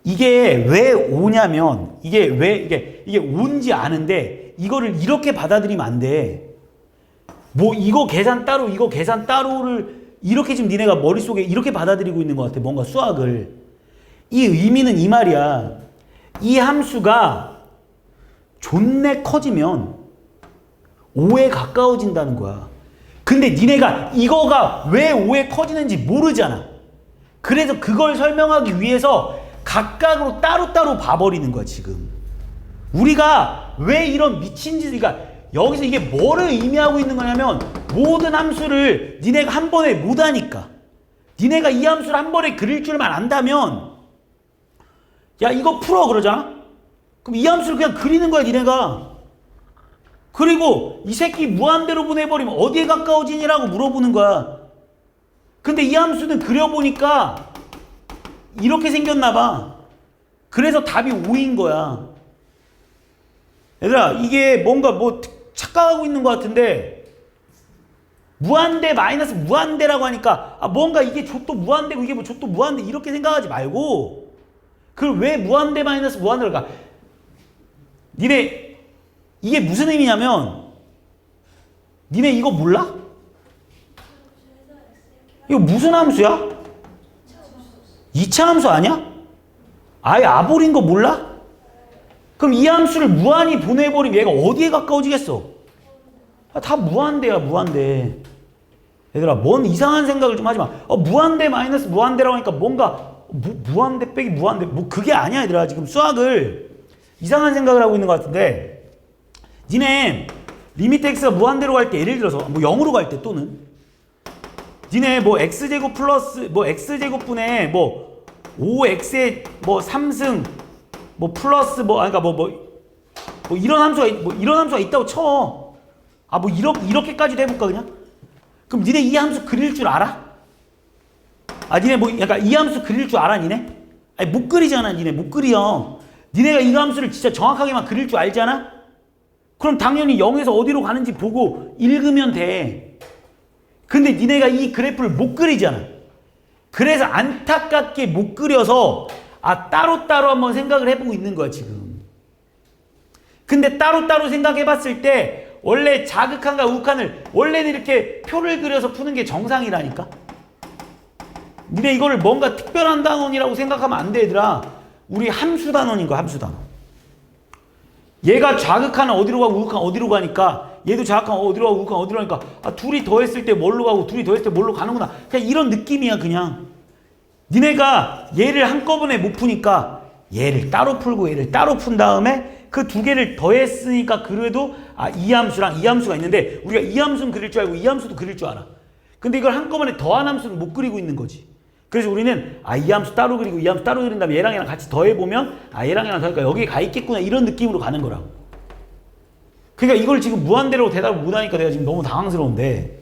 이게 왜 오냐면 이게 왜 이게 온지 아는데 이거를 이렇게 받아들이면 안 돼. 뭐 이거 계산 따로 이거 계산 따로를 이렇게 지금 니네가 머릿속에 이렇게 받아들이고 있는 것 같아. 뭔가 수학을. 이 의미는 이 말이야. 이 함수가 존내 커지면 5에 가까워진다는 거야. 근데 니네가 이거가 왜 5에 커지는지 모르잖아. 그래서 그걸 설명하기 위해서 각각으로 따로따로 봐버리는 거야 지금. 우리가 왜 이런 미친 짓을, 그러니까 여기서 이게 뭐를 의미하고 있는 거냐면 모든 함수를 니네가 한 번에 못 하니까. 니네가 이 함수를 한 번에 그릴 줄만 안다면 야 이거 풀어 그러잖아? 그럼 이 함수를 그냥 그리는 거야 니네가. 그리고 이 새끼 무한대로 보내버리면 어디에 가까워지냐고 물어보는 거야. 근데 이 함수는 그려보니까 이렇게 생겼나 봐. 그래서 답이 5인 거야. 얘들아 이게 뭔가 뭐 착각하고 있는 것 같은데 무한대 마이너스 무한대라고 하니까 아 뭔가 이게 좆도 무한대고 이게 뭐 좆도 무한대 이렇게 생각하지 말고 그걸 왜 무한대 마이너스 무한대로 가? 니네 이게 무슨 의미냐면 니네 이거 몰라? 이거 무슨 함수야? 2차 함수 아니야? 아예 아볼인 거 몰라? 그럼 이 함수를 무한히 보내버리면 얘가 어디에 가까워지겠어? 아, 다 무한대야 무한대. 얘들아 뭔 이상한 생각을 좀 하지 마. 무한대 마이너스 무한대라고 하니까 뭔가 무한대 빼기 무한대 뭐 그게 아니야 얘들아. 지금 수학을 이상한 생각을 하고 있는 것 같은데 니네 리미트 x가 무한대로 갈 때 예를 들어서 뭐 0으로 갈 때 또는 니네 뭐 x제곱 플러스 뭐 x제곱분에 뭐 5x의 뭐 3승 뭐 플러스 뭐 아니 그러니까 뭐 이런 함수가 있다고 쳐. 아 뭐 이렇게까지도 해볼까 그냥? 그럼 니네 이 함수 그릴 줄 알아? 아 니네 뭐 약간 이 함수 그릴 줄 알아 니네? 아니 못 그리잖아 니네 못 그려. 니네가 이 함수를 진짜 정확하게만 그릴 줄 알잖아? 그럼 당연히 0에서 어디로 가는지 보고 읽으면 돼. 근데 니네가 이 그래프를 못 그리잖아. 그래서 안타깝게 못 그려서 아 따로따로 한번 생각을 해보고 있는 거야 지금. 근데 따로따로 생각해봤을 때 원래 자극한과 우극한을 원래는 이렇게 표를 그려서 푸는 게 정상이라니까. 니네 이거를 뭔가 특별한 단원이라고 생각하면 안 돼 얘들아. 우리 함수 단원인 거야 함수 단원. 얘가 자극하는 어디로 가고 우극한 어디로 가니까 얘도 자극한 어디로 가고 우극한 어디로 가니까 아 둘이 더했을 때 뭘로 가고 둘이 더했을 때 뭘로 가는구나. 그냥 이런 느낌이야 그냥. 니네가 얘를 한꺼번에 못 푸니까 얘를 따로 풀고 얘를 따로 푼 다음에 그 두 개를 더했으니까 그래도 아 이 함수랑 이 함수가 있는데 우리가 이 함수는 그릴 줄 알고 이 함수도 그릴 줄 알아. 근데 이걸 한꺼번에 더한 함수는 못 그리고 있는 거지. 그래서 우리는 아 이 함수 따로 그리고 이 함수 따로 그린 다음에 얘랑 같이 더해보면 아 얘랑 더하니까 여기에 가 있겠구나 이런 느낌으로 가는 거라고. 그러니까 이걸 지금 무한대로 대답을 못하니까 내가 지금 너무 당황스러운데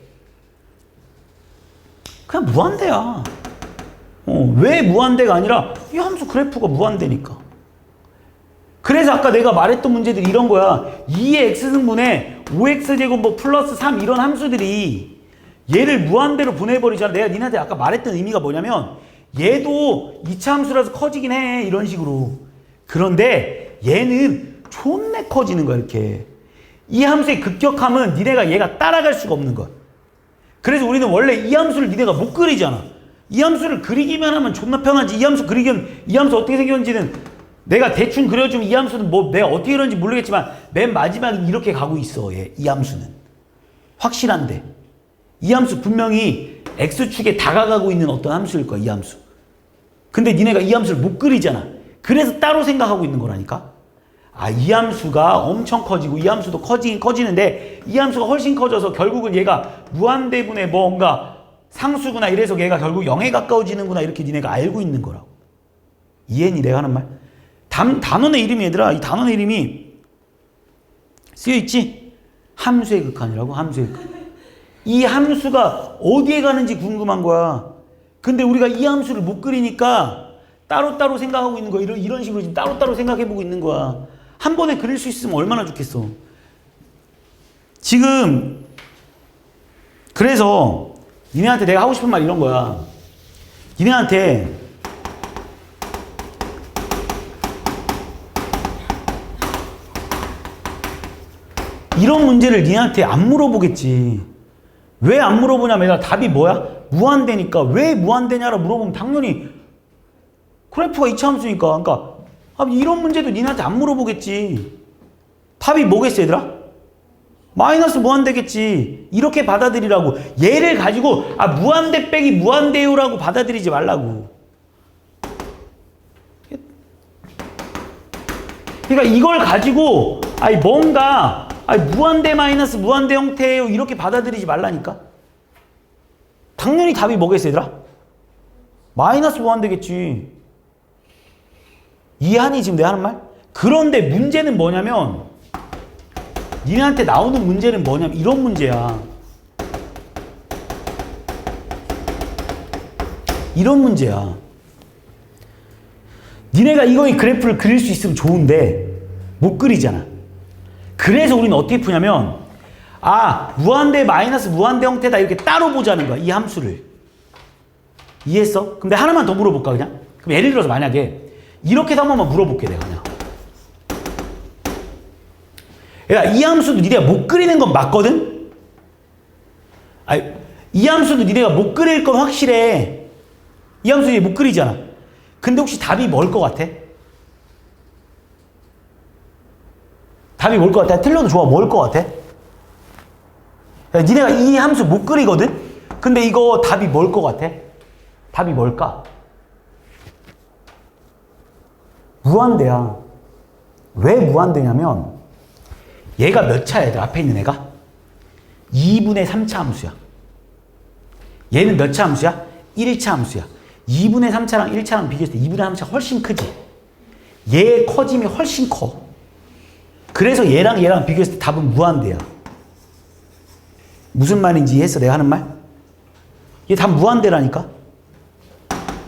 그냥 무한대야. 왜 무한대가 아니라 이 함수 그래프가 무한대니까. 그래서 아까 내가 말했던 문제들이 이런 거야. 2의 x승분에 5x제곱 뭐 플러스 3 이런 함수들이 얘를 무한대로 보내버리잖아. 내가 니네한테 아까 말했던 의미가 뭐냐면 얘도 2차 함수라서 커지긴 해 이런 식으로. 그런데 얘는 존내 커지는 거야 이렇게. 이 함수의 급격함은 니네가 얘가 따라갈 수가 없는 거야. 그래서 우리는 원래 이 함수를 니네가 못 그리잖아. 이 함수를 그리기만 하면 존나 편하지. 이 함수 그리기는 이 함수 어떻게 생겼는지는 내가 대충 그려주면 이 함수는 뭐 내가 어떻게 그렸는지 모르겠지만 맨 마지막에 이렇게 가고 있어. 얘 이 함수는 확실한데 이 함수 분명히 x축에 다가가고 있는 어떤 함수일 거야 이 함수. 근데 니네가 이 함수를 못 그리잖아. 그래서 따로 생각하고 있는 거라니까. 아 이 함수가 엄청 커지고 이 함수도 커지긴 커지는데 이 함수가 훨씬 커져서 결국은 얘가 무한대분의 뭔가 상수구나 이래서 얘가 결국 0에 가까워지는구나 이렇게 니네가 알고 있는 거라고. 이해니 내가 하는 말? 단원의 이름이 얘들아 이 단원의 이름이 쓰여있지? 함수의 극한이라고. 함수의 극한. 이 함수가 어디에 가는지 궁금한 거야. 근데 우리가 이 함수를 못 그리니까 따로따로 생각하고 있는 거야. 이런 식으로 지금 따로따로 생각해보고 있는 거야. 한 번에 그릴 수 있으면 얼마나 좋겠어. 지금 그래서 니네한테 내가 하고 싶은 말 이런 거야. 니네한테 이런 문제를 니네한테 안 물어보겠지. 왜 안 물어보냐면 얘들아 답이 뭐야? 무한대니까. 왜 무한대냐라고 물어보면 당연히 그래프가 이차함수니까. 그러니까 이런 문제도 니네한테 안 물어보겠지. 답이 뭐겠어 얘들아? 마이너스 무한대겠지. 이렇게 받아들이라고. 얘를 가지고 무한대 빼기 무한대요라고 받아들이지 말라고. 그러니까 이걸 가지고 뭔가 무한대 마이너스 무한대 형태예요 이렇게 받아들이지 말라니까. 당연히 답이 뭐겠어 얘들아? 마이너스 무한대겠지. 이해하니 지금 내가 하는 말? 그런데 문제는 뭐냐면 니네한테 나오는 문제는 뭐냐면 이런 문제야. 이런 문제야. 니네가 이거의 그래프를 그릴 수 있으면 좋은데 못 그리잖아. 그래서 우리는 어떻게 푸냐면 무한대 마이너스 무한대 형태다 이렇게 따로 보자는 거야. 이 함수를. 이해했어? 근데 하나만 더 물어볼까 그냥? 그럼 예를 들어서 만약에 이렇게 해서 한 번만 물어볼게 내가 그냥. 이 함수도 니네가 못 그리는 건 맞거든? 이 함수도 니네가 못 그릴 건 확실해. 이 함수 니네 못 그리잖아. 근데 혹시 답이 뭘 것 같아? 답이 뭘 것 같아? 틀려도 좋아. 뭘 것 같아? 니네가 이 함수 못 그리거든? 근데 이거 답이 뭘 것 같아? 답이 뭘까? 무한대야. 왜 무한대냐면 얘가 몇 차야 얘들 앞에 있는 애가? 2분의 3차 함수야. 얘는 몇 차 함수야? 1차 함수야. 2분의 3차랑 1차랑 비교했을 때 2분의 3차가 훨씬 크지? 얘의 커짐이 훨씬 커. 그래서 얘랑 비교했을 때 답은 무한대야. 무슨 말인지 이해했어 내가 하는 말? 얘 답 무한대라니까?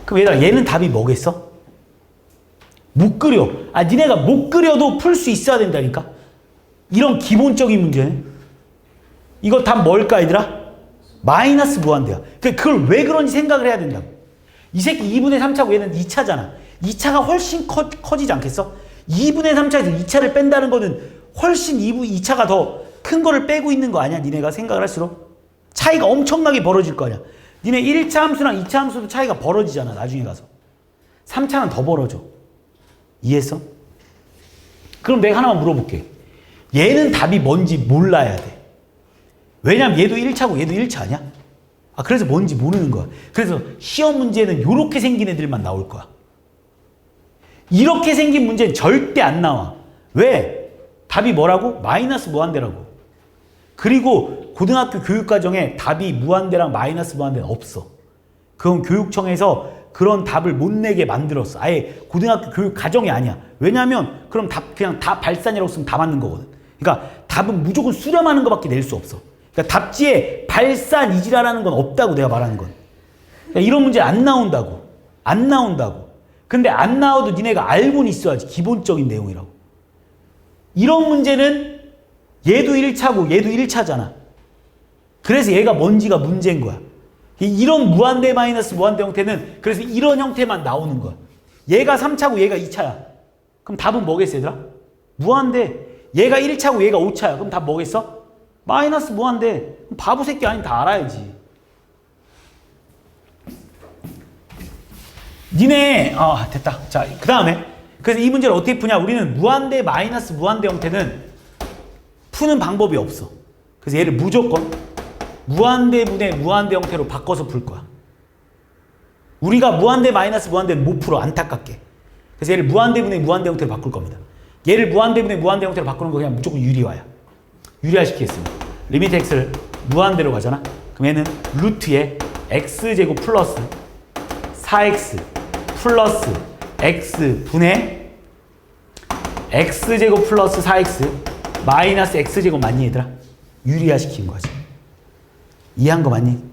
그럼 얘들아 얘는 답이 뭐겠어? 못 그려. 니네가 못 그려도 풀 수 있어야 된다니까? 이런 기본적인 문제. 이거 답 뭘까 얘들아? 마이너스 무한대야. 그걸 왜 그런지 생각을 해야 된다고. 이 새끼 2분의 3차고 얘는 2차잖아. 2차가 훨씬 커지지 않겠어? 2분의 3차에서 2차를 뺀다는 거는 훨씬 2차가 더 큰 거를 빼고 있는 거 아니야? 니네가 생각을 할수록? 차이가 엄청나게 벌어질 거 아니야? 니네 1차 함수랑 2차 함수도 차이가 벌어지잖아 나중에 가서. 3차는 더 벌어져. 이해했어? 그럼 내가 하나만 물어볼게. 얘는 답이 뭔지 몰라야 돼. 왜냐면 얘도 1차고 얘도 1차 아니야? 그래서 뭔지 모르는 거야. 그래서 시험 문제는 이렇게 생긴 애들만 나올 거야. 이렇게 생긴 문제는 절대 안 나와. 왜? 답이 뭐라고? 마이너스 무한대라고. 그리고 고등학교 교육과정에 답이 무한대랑 마이너스 무한대는 없어. 그건 교육청에서 그런 답을 못 내게 만들었어. 아예 고등학교 교육과정이 아니야. 왜냐하면 그럼 그냥 다 발산이라고 쓰면 다 맞는 거거든. 그러니까 답은 무조건 수렴하는 것밖에 낼 수 없어. 그러니까 답지에 발산 이지라라는 건 없다고 내가 말하는 건. 그러니까 이런 문제 안 나온다고. 안 나온다고. 근데 안 나와도 니네가 알고는 있어야지. 기본적인 내용이라고. 이런 문제는 얘도 1차고 얘도 1차잖아. 그래서 얘가 뭔지가 문제인 거야. 이런 무한대 마이너스 무한대 형태는 그래서 이런 형태만 나오는 거야. 얘가 3차고 얘가 2차야. 그럼 답은 뭐겠어 얘들아? 무한대. 얘가 1차고 얘가 5차야. 그럼 답 뭐겠어? 마이너스 무한대. 바보 새끼 아니면 다 알아야지. 니네 됐다. 자, 그 다음에 그래서 이 문제를 어떻게 푸냐? 우리는 무한대 마이너스 무한대 형태는 푸는 방법이 없어. 그래서 얘를 무조건 무한대분의 무한대 형태로 바꿔서 풀 거야. 우리가 무한대 마이너스 무한대는 못 풀어. 안타깝게. 그래서 얘를 무한대분의 무한대 형태로 바꿀 겁니다. 얘를 무한대분의 무한대 형태로 바꾸는 거 그냥 무조건 유리화야. 유리화 시키겠습니다. 리미트 x를 무한대로 가잖아. 그럼 얘는 루트에 x제곱 플러스 4x 플러스 x 분의 x제곱 플러스 4x 마이너스 x제곱 맞니 얘들아? 유리화시킨 거지. 이해한 거 맞니?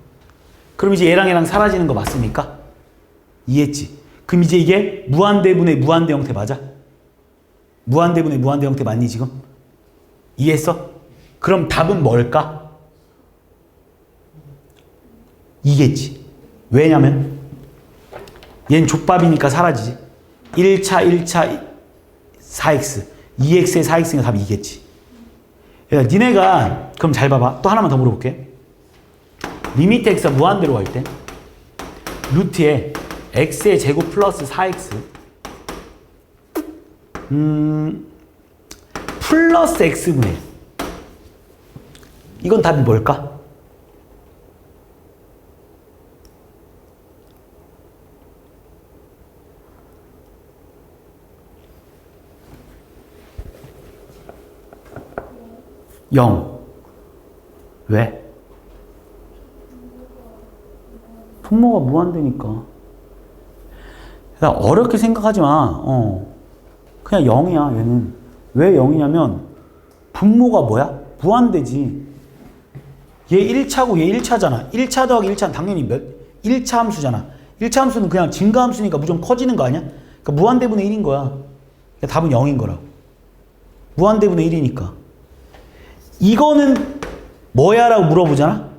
그럼 이제 얘랑 얘랑 사라지는 거 맞습니까? 이해했지? 그럼 이제 이게 무한대분의 무한대 형태 맞아? 무한대분의 무한대 형태 맞니 지금? 이해했어? 그럼 답은 뭘까? 이겠지. 왜냐면 얘는 족밥이니까 사라지지. 1차 4x 2x의 4x니까 답이 이겠지. 야, 니네가 그럼 잘 봐봐. 또 하나만 더 물어볼게. 리미트 x가 무한대로 갈 때 루트에 x의 제곱 플러스 4x 플러스 x분의 1. 이건 답이 뭘까? 영. 왜? 분모가 무한대니까. 어렵게 생각하지 마. 그냥 0이야, 얘는. 왜 0이냐면, 분모가 뭐야? 무한대지. 얘 1차고 얘 1차잖아. 1차 더하기 1차는 당연히 1차 함수잖아. 1차 함수는 그냥 증가 함수니까 무조건 커지는 거 아니야? 그러니까 무한대분의 1인 거야. 그러니까 답은 0인 거라고. 무한대분의 1이니까. 이거는 뭐야? 라고 물어보잖아?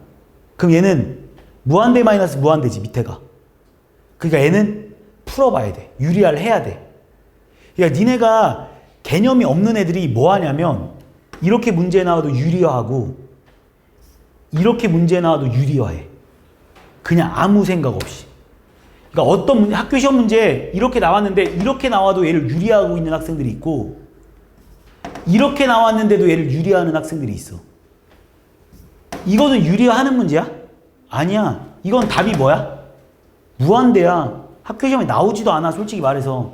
그럼 얘는 무한대 마이너스 무한대지, 밑에가. 그러니까 얘는 풀어봐야 돼. 유리화를 해야 돼. 그러니까 니네가 개념이 없는 애들이 뭐 하냐면 이렇게 문제 나와도 유리화하고 이렇게 문제 나와도 유리화해. 그냥 아무 생각 없이. 그러니까 어떤 학교 시험 문제 이렇게 나왔는데 이렇게 나와도 얘를 유리화하고 있는 학생들이 있고 이렇게 나왔는데도 얘를 유리화하는 학생들이 있어. 이거는 유리화하는 문제야? 아니야. 이건 답이 뭐야? 무한대야. 학교 시험에 나오지도 않아, 솔직히 말해서.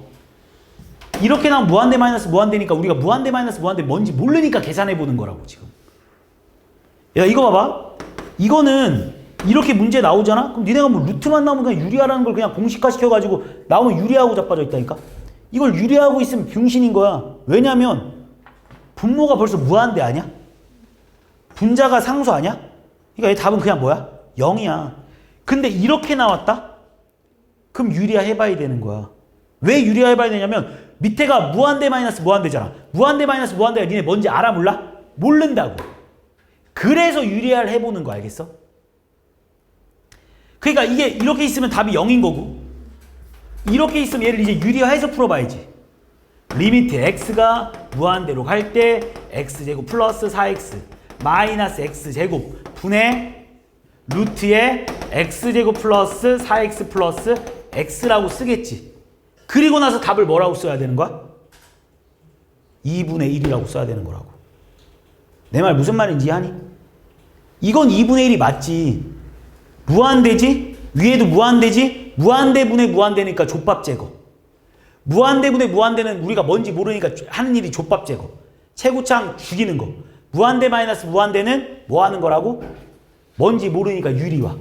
이렇게 나오면 무한대 마이너스 무한대니까 우리가 무한대 마이너스 무한대 뭔지 모르니까 계산해보는 거라고, 지금. 야, 이거 봐봐. 이거는 이렇게 문제 나오잖아? 그럼 니네가 뭐 루트만 나오면 그냥 유리화라는 걸 그냥 공식화 시켜가지고 나오면 유리하고 자빠져 있다니까? 이걸 유리하고 있으면 병신인 거야. 왜냐면 분모가 벌써 무한대 아니야? 분자가 상수 아니야? 그러니까 얘 답은 그냥 뭐야? 0이야. 근데 이렇게 나왔다? 그럼 유리화 해봐야 되는 거야. 왜 유리화 해봐야 되냐면 밑에가 무한대 마이너스 무한대잖아. 무한대 마이너스 무한대가 니네 뭔지 알아 몰라? 모른다고. 그래서 유리화를 해보는 거 알겠어? 그러니까 이게 이렇게 있으면 답이 0인 거고 이렇게 있으면 얘를 이제 유리화해서 풀어봐야지. 리미트 x가 무한대로 갈 때 x제곱 플러스 4x 마이너스 x제곱 분의 루트에 x제곱 플러스 4x 플러스 x라고 쓰겠지. 그리고 나서 답을 뭐라고 써야 되는 거야? 2분의 1이라고 써야 되는 거라고. 내 말 무슨 말인지 이해하니? 이건 2분의 1이 맞지. 무한대지? 위에도 무한대지? 무한대분의 무한대니까 족밥 제거. 무한대분의 무한대는 우리가 뭔지 모르니까 하는 일이 족밥 제거. 최고창 죽이는 거. 무한대 마이너스 무한대는 뭐 하는 거라고? 뭔지 모르니까 유리화.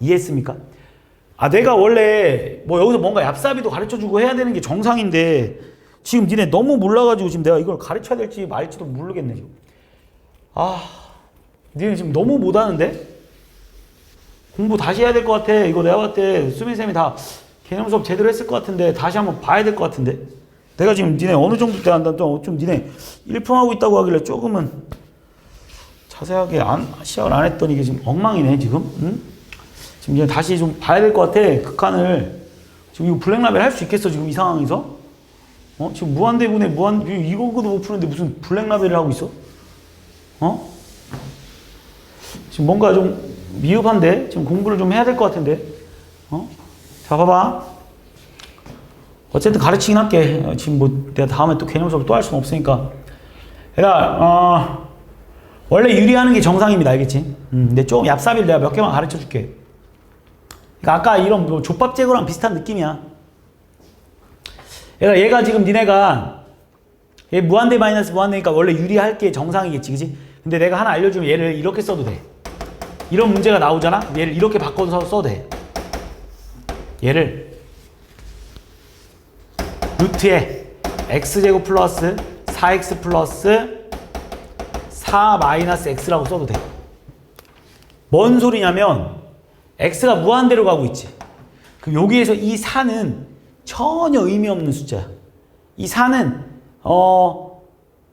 이해했습니까? 아, 내가 원래 뭐 여기서 뭔가 얍삽이도 가르쳐주고 해야 되는 게 정상인데 지금 니네 너무 몰라가지고 지금 내가 이걸 가르쳐야 될지 말지도 모르겠네 지금. 아, 니네 지금 너무 못하는데? 공부 다시 해야 될 것 같아. 이거 내가 봤을 때 수민쌤이 다 개념 수업 제대로 했을 것 같은데 다시 한번 봐야 될 것 같은데. 내가 지금 니네 어느 정도 때 한다 좀 니네 일품하고 있다고 하길래 조금은 자세하게 시작을 안 했더니 이게 지금 엉망이네 지금. 응? 지금 이제 다시 좀 봐야 될 것 같아. 극한을. 지금 이거 블랙라벨 할 수 있겠어 지금 이 상황에서? 지금 무한대분의 이거도 못 푸는데 무슨 블랙라벨을 하고 있어? 지금 뭔가 좀 미흡한데? 지금 공부를 좀 해야 될 것 같은데? 자, 봐봐. 어쨌든 가르치긴 할게. 지금 뭐 내가 다음에 또 개념 수업을 또 할 수는 없으니까. 얘들아, 원래 유리하는 게 정상입니다. 알겠지? 근데 좀 얍삽이를 내가 몇 개만 가르쳐 줄게. 그러니까 아까 이런 뭐 족밥 제거랑 비슷한 느낌이야. 얘가 지금 니네가 얘 무한대 마이너스 무한대니까 원래 유리할 게 정상이겠지, 그지? 근데 내가 하나 알려주면 얘를 이렇게 써도 돼. 이런 문제가 나오잖아. 얘를 이렇게 바꿔서 써도 돼. 얘를 루트에 x제곱 플러스 4x 플러스 4 마이너스 x라고 써도 돼. 뭔 소리냐면 x가 무한대로 가고 있지. 그럼 여기에서 이 4는 전혀 의미 없는 숫자야. 이 4는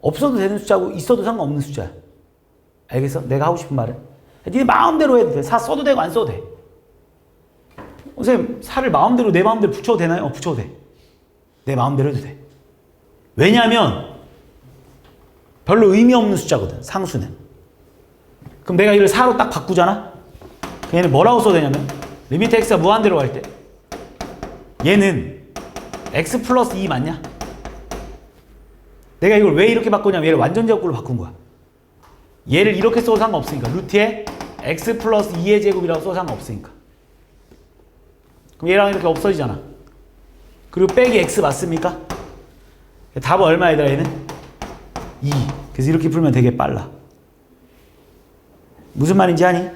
없어도 되는 숫자고 있어도 상관없는 숫자야. 알겠어? 내가 하고 싶은 말은? 니네 마음대로 해도 돼. 4 써도 되고 안 써도 돼. 선생님 4를 마음대로 내 마음대로 붙여도 되나요? 붙여도 돼. 내 마음대로 해도 돼. 왜냐면 별로 의미 없는 숫자거든. 상수는. 그럼 내가 이걸 4로 딱 바꾸잖아? 그럼 얘는 뭐라고 써도 되냐면 리미트 x가 무한대로 갈 때 얘는 x 플러스 2 맞냐? 내가 이걸 왜 이렇게 바꾸냐면 얘를 완전 제곱으로 바꾼 거야. 얘를 이렇게 써도 상관없으니까. 루트에 x 플러스 2의 제곱이라고 써도 상관없으니까. 그럼 얘랑 이렇게 없어지잖아. 그리고 빼기 x 맞습니까? 답은 얼마 얘들아 얘는? 2. 그래서 이렇게 풀면 되게 빨라. 무슨 말인지 아니?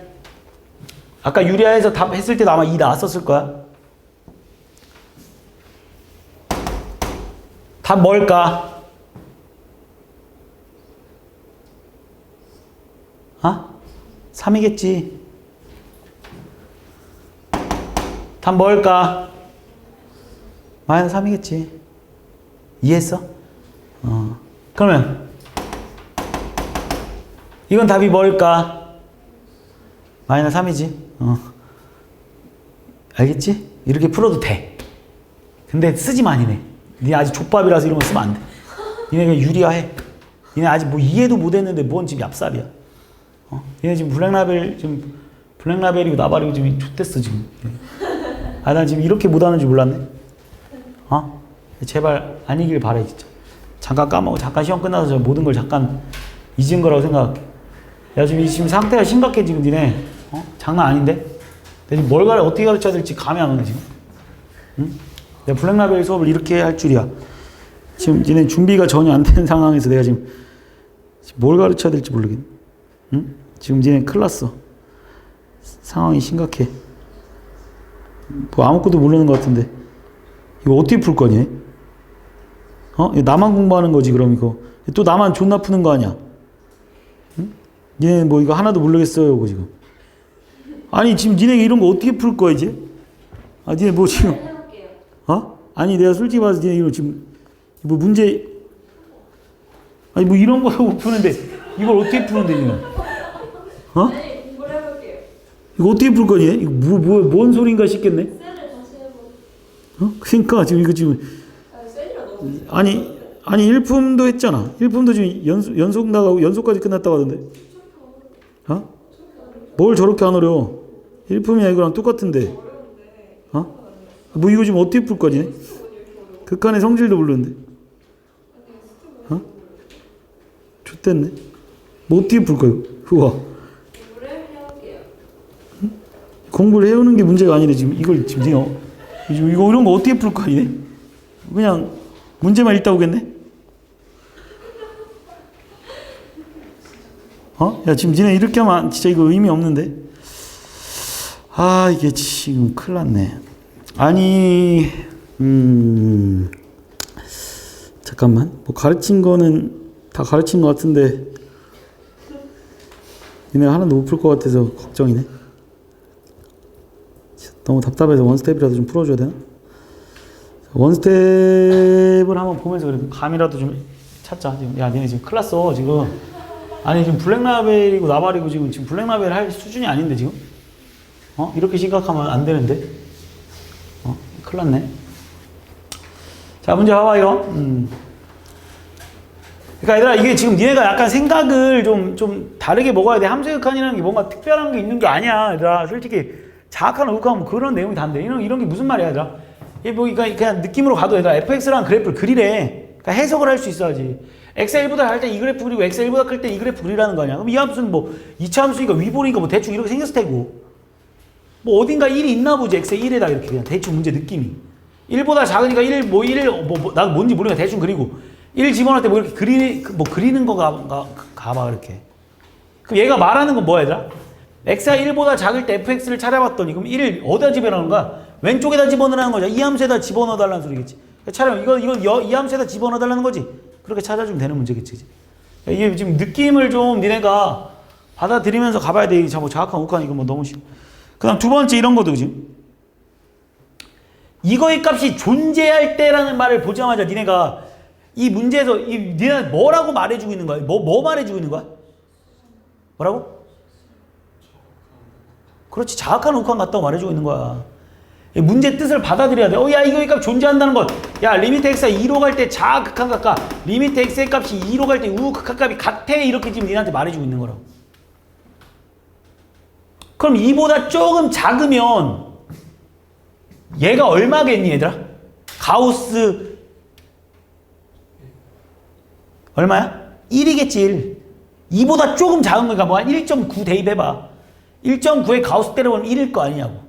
아까 유리아에서 답 했을 때도 아마 2 나왔었을 거야. 답 뭘까? 아? 3이겠지. 답 뭘까? 마이너스 3이겠지. 이해했어? 그러면 이건 답이 뭘까? 마이너스 3이지. 알겠지? 이렇게 풀어도 돼. 근데 쓰지마 니네. 니네 아직 족밥이라서 이런 거 쓰면 안 돼. 니네 그냥 유리화해. 니네 아직 뭐 이해도 못했는데 뭔 지금 얍삽이야. 얘네 지금 블랙라벨이고 나발이고 지금 좆됐어 지금. 난 지금 이렇게 못하는 줄 몰랐네. 제발 아니길 바래 진짜. 잠깐 까먹고 잠깐 시험 끝나서 저 모든 걸 잠깐 잊은 거라고 생각할게. 야 지금 상태가 심각해 지금 니네. 장난 아닌데? 내가 지금 뭘 어떻게 가르쳐야 될지 감이 안 오네 지금. 응? 내가 블랙라벨 수업을 이렇게 할 줄이야. 지금 니네 준비가 전혀 안 된 상황에서 내가 지금 뭘 가르쳐야 될지 모르겠네. 응? 지금 니네 큰일 났어. 상황이 심각해. 뭐 아무것도 모르는 것 같은데 이거 어떻게 풀 거니? 이거 나만 공부하는 거지 그럼 이거 또 나만 존나 푸는 거 아니야? 응? 니네 뭐 이거 하나도 모르겠어요 이거 지금. 아니 지금 니네 이런 거 어떻게 풀 거야 이제? 니네 뭐 지금 아니 내가 솔직히 말해서 니네 이거 지금 뭐 문제 아니 뭐 이런 거 못 푸는데 이걸 어떻게 푸는데 니네? 아니 공부를 해볼게요. 이거 어떻게 풀 거니? 이거 뭔 소린가 싶겠네? 셀을 다시 해보. 그러니까 지금 이거 지금 셀이라 너무. 아니 일품도 했잖아. 일품도 지금 연속 나가고 연속까지 끝났다고 하던데. 뭘 저렇게 안 어려워? 일품이야 이거랑 똑같은데. 뭐 이거 지금 어떻게 풀 거니? 극한의 성질도 모르는데. 좆됐네. 뭐 어떻게 풀 거야? 우와. 공부를 해볼게요. 공부를 해오는 게 문제가 아니네 지금. 이걸 지금 이거 이런 거 어떻게 풀 거야? 그냥 문제만 읽다 오겠네? 야 지금 니네 이렇게 하면 진짜 이거 의미 없는데? 이게 지금 큰일 났네. 아니 잠깐만 뭐 가르친 거는 다 가르친 것 같은데 니네가 하나도 못 풀 것 같아서 걱정이네. 너무 답답해서 원스텝이라도 좀 풀어줘야 되나? 원스텝을 한번 보면서 그래 감이라도 좀 찾자. 지금 야 니네 지금 큰일 났어 지금. 아니 지금 블랙라벨이고 나발이고 지금 블랙라벨 할 수준이 아닌데 지금? 이렇게 심각하면 안 되는데? 큰일 났네. 자 문제 봐봐 이거. 그러니까 얘들아 이게 지금 니네가 약간 생각을 좀 다르게 먹어야 돼. 함수극한이라는 게 뭔가 특별한 게 있는 게 아니야 얘들아. 솔직히 자학하나 우극하면 그런 내용이 다인데 이런 게 무슨 말이야 얘들아. 이게 뭐 그냥 느낌으로 가도 얘들아 fx라는 그래프를 그리래. 그러니까 해석을 할 수 있어야지. x1보다 할 때 이 그래프 그리고 x1보다 클 때 이 그래프 그리라는 거 아니야. 그럼 이 함수는 뭐 2차 함수니까 위보니까 뭐 대충 이렇게 생겼을 테고 뭐 어딘가 1이 있나 보지. x의 1에다 이렇게 그냥 대충 문제 느낌이 1보다 작으니까 1 나도 뭔지 모르니까 대충 그리고 1 집어넣을 때 뭐 이렇게 그리는 거 가봐 이렇게. 그럼 얘가 말하는 건 뭐야 얘들아? x가 1보다 작을 때 fx를 찾아봤더니 그럼 1을 어디다 집어넣는 거야? 왼쪽에다 집어넣으라는 거죠. 이 함수에다 집어넣어달라는 소리겠지. 차라리 이 함수에다 집어넣어달라는 거지. 그렇게 찾아주면 되는 문제겠지. 그치? 이게 지금 느낌을 좀 니네가 받아들이면서 가봐야 돼. 뭐 정확한 우칸 이거 뭐 너무 쉬워. 그 다음 두 번째 이런 거도 그지? 이거의 값이 존재할 때라는 말을 보자마자 니네가 이 문제에서 니네 뭐라고 말해주고 있는 거야? 뭐 말해주고 있는 거야? 뭐라고? 그렇지. 자악한 우칸 같다고 말해주고 있는 거야. 문제 뜻을 받아들여야 돼. 야, 이거의 값 존재한다는 것. 야, 리미트 x가 2로 갈 때 자극한 값과 리미트 x의 값이 2로 갈 때 우극한 값이 같아. 이렇게 지금 니네한테 말해주고 있는 거라고. 그럼 2보다 조금 작으면 얘가 얼마겠니, 얘들아? 가우스 얼마야? 1이겠지, 1. 2보다 조금 작은 거니까 뭐 한 1.9 대입해봐. 1.9에 가우스 때려보면 1일 거 아니냐고.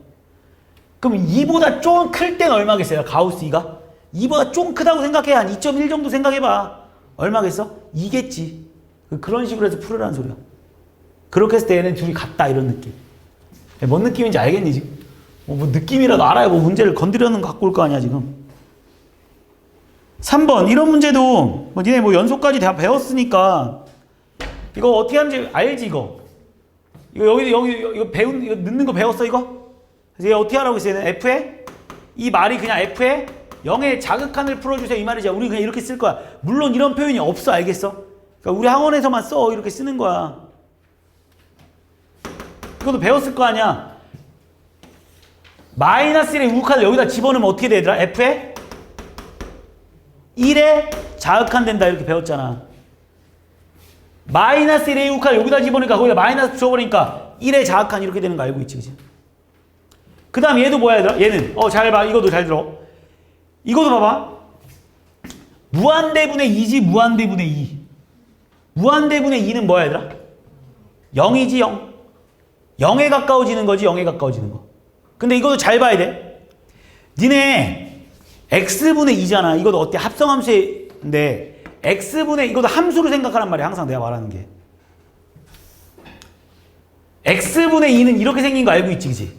그럼 2보다 좀 클 때는 얼마겠어요? 가우스 2가? 2보다 좀 크다고 생각해. 한 2.1 정도 생각해봐. 얼마겠어? 2겠지. 그런 식으로 해서 풀으라는 소리야. 그렇게 했을 때 얘는 둘이 같다 이런 느낌. 뭔 느낌인지 알겠니 지금? 뭐 느낌이라도 알아야 뭐 문제를 건드려는 갖고 올 거 아니야 지금. 3번 이런 문제도 뭐 니네 뭐 연속까지 다 배웠으니까 이거 어떻게 하는지 알지 이거? 이거 이거 이거 넣는 거 배웠어 이거? 그래서 얘 어떻게 하라고 했어요? F에 이 말이 그냥 F에 0의 자극한을 풀어주세요 이 말이지. 우리 그냥 이렇게 쓸 거야. 물론 이런 표현이 없어 알겠어? 그러니까 우리 학원에서만 써 이렇게 쓰는 거야. 이것도 배웠을 거 아니야. 마이너스 1의 우극한을 여기다 집어넣으면 어떻게 되더라? F에 1에 자극한 된다 이렇게 배웠잖아. 마이너스 1의 우극한을 여기다 집어넣으니까 거기다 마이너스 줘버리니까 1에 자극한 이렇게 되는 거 알고 있지 그치? 그 다음 얘도 뭐야 얘들아? 얘는 잘 봐. 이것도 잘 들어. 이것도 봐봐. 무한대분의 2지 무한대분의 2. 무한대분의 2는 뭐야 얘들아? 0이지 0. 0에 가까워지는 거지 0에 가까워지는 거. 근데 이것도 잘 봐야 돼. 니네 x분의 2잖아. 이것도 어때? 합성함수인데 x분의 이것도 함수로 생각하란 말이야. 항상 내가 말하는 게. x분의 2는 이렇게 생긴 거 알고 있지 그치?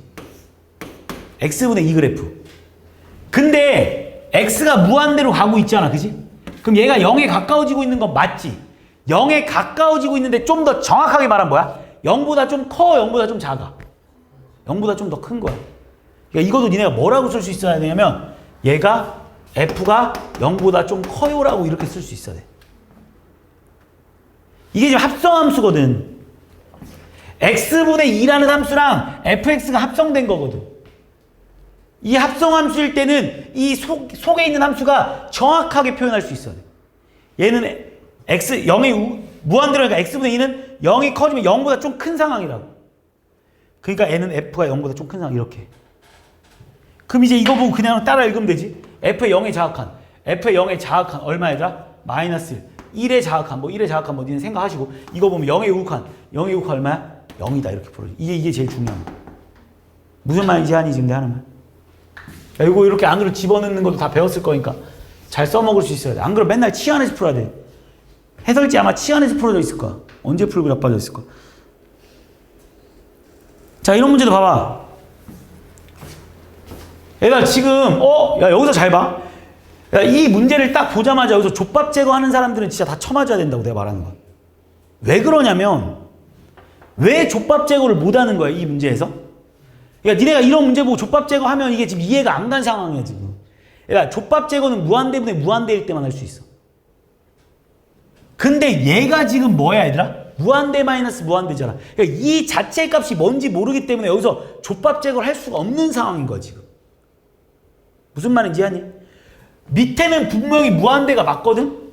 x분의 2 그래프. 근데 x가 무한대로 가고 있잖아 그치? 그럼 얘가 0에 가까워지고 있는 건 맞지? 0에 가까워지고 있는데 좀 더 정확하게 말하면 뭐야? 0보다 좀 커, 0보다 좀 작아. 0보다 좀 더 큰 거야. 그러니까 이것도 니네가 뭐라고 쓸 수 있어야 되냐면 얘가 f가 0보다 좀 커요라고 이렇게 쓸 수 있어야 돼. 이게 지금 합성함수거든. x분의 2라는 함수랑 fx가 합성된 거거든. 이 합성함수일 때는 이 속에 있는 함수가 정확하게 표현할 수 있어야 돼. 얘는 x 0이 무한대로니까 x분의 2는 0이 커지면 0보다 좀 큰 상황이라고. 그러니까 얘는 f가 0보다 좀 큰 상황 이렇게. 그럼 이제 이거 보고 그냥 따라 읽으면 되지. f의 0의 자악한. f의 0의 자악한 얼마이더라? 마이너스 1. 1의 자악한. 뭐 1의 자악한 뭐 니는 생각하시고 이거 보면 0의 우극한. 0의 우극한 얼마야? 0이다 이렇게 풀어줘. 이게 제일 중요한 거. 무슨 말인지 아니 지금 내가 하는 말. 야, 이거 이렇게 안으로 집어넣는 것도 다 배웠을 거니까 잘 써먹을 수 있어야 돼. 안 그러면 맨날 치 안에서 풀어야 돼. 해설지 아마 치 안에서 풀어져 있을 거야. 언제 풀고 자빠져 있을 거야. 자 이런 문제도 봐봐. 얘들아 지금 야 여기서 잘 봐. 야, 이 문제를 딱 보자마자 여기서 족밥 제거하는 사람들은 진짜 다 쳐맞아야 된다고 내가 말하는 거야. 왜 그러냐면 왜 족밥 제거를 못하는 거야 이 문제에서? 그러니까 니네가 이런 문제 보고 족밥 제거하면 이게 지금 이해가 안 간 상황이야 지금. 그러니까 족밥 제거는 무한대분의 무한대일 때만 할 수 있어. 근데 얘가 지금 뭐야 얘들아? 무한대 마이너스 무한대잖아. 그러니까 이 자체 값이 뭔지 모르기 때문에 여기서 족밥 제거를 할 수가 없는 상황인 거야 지금. 무슨 말인지 아니? 밑에는 분명히 무한대가 맞거든?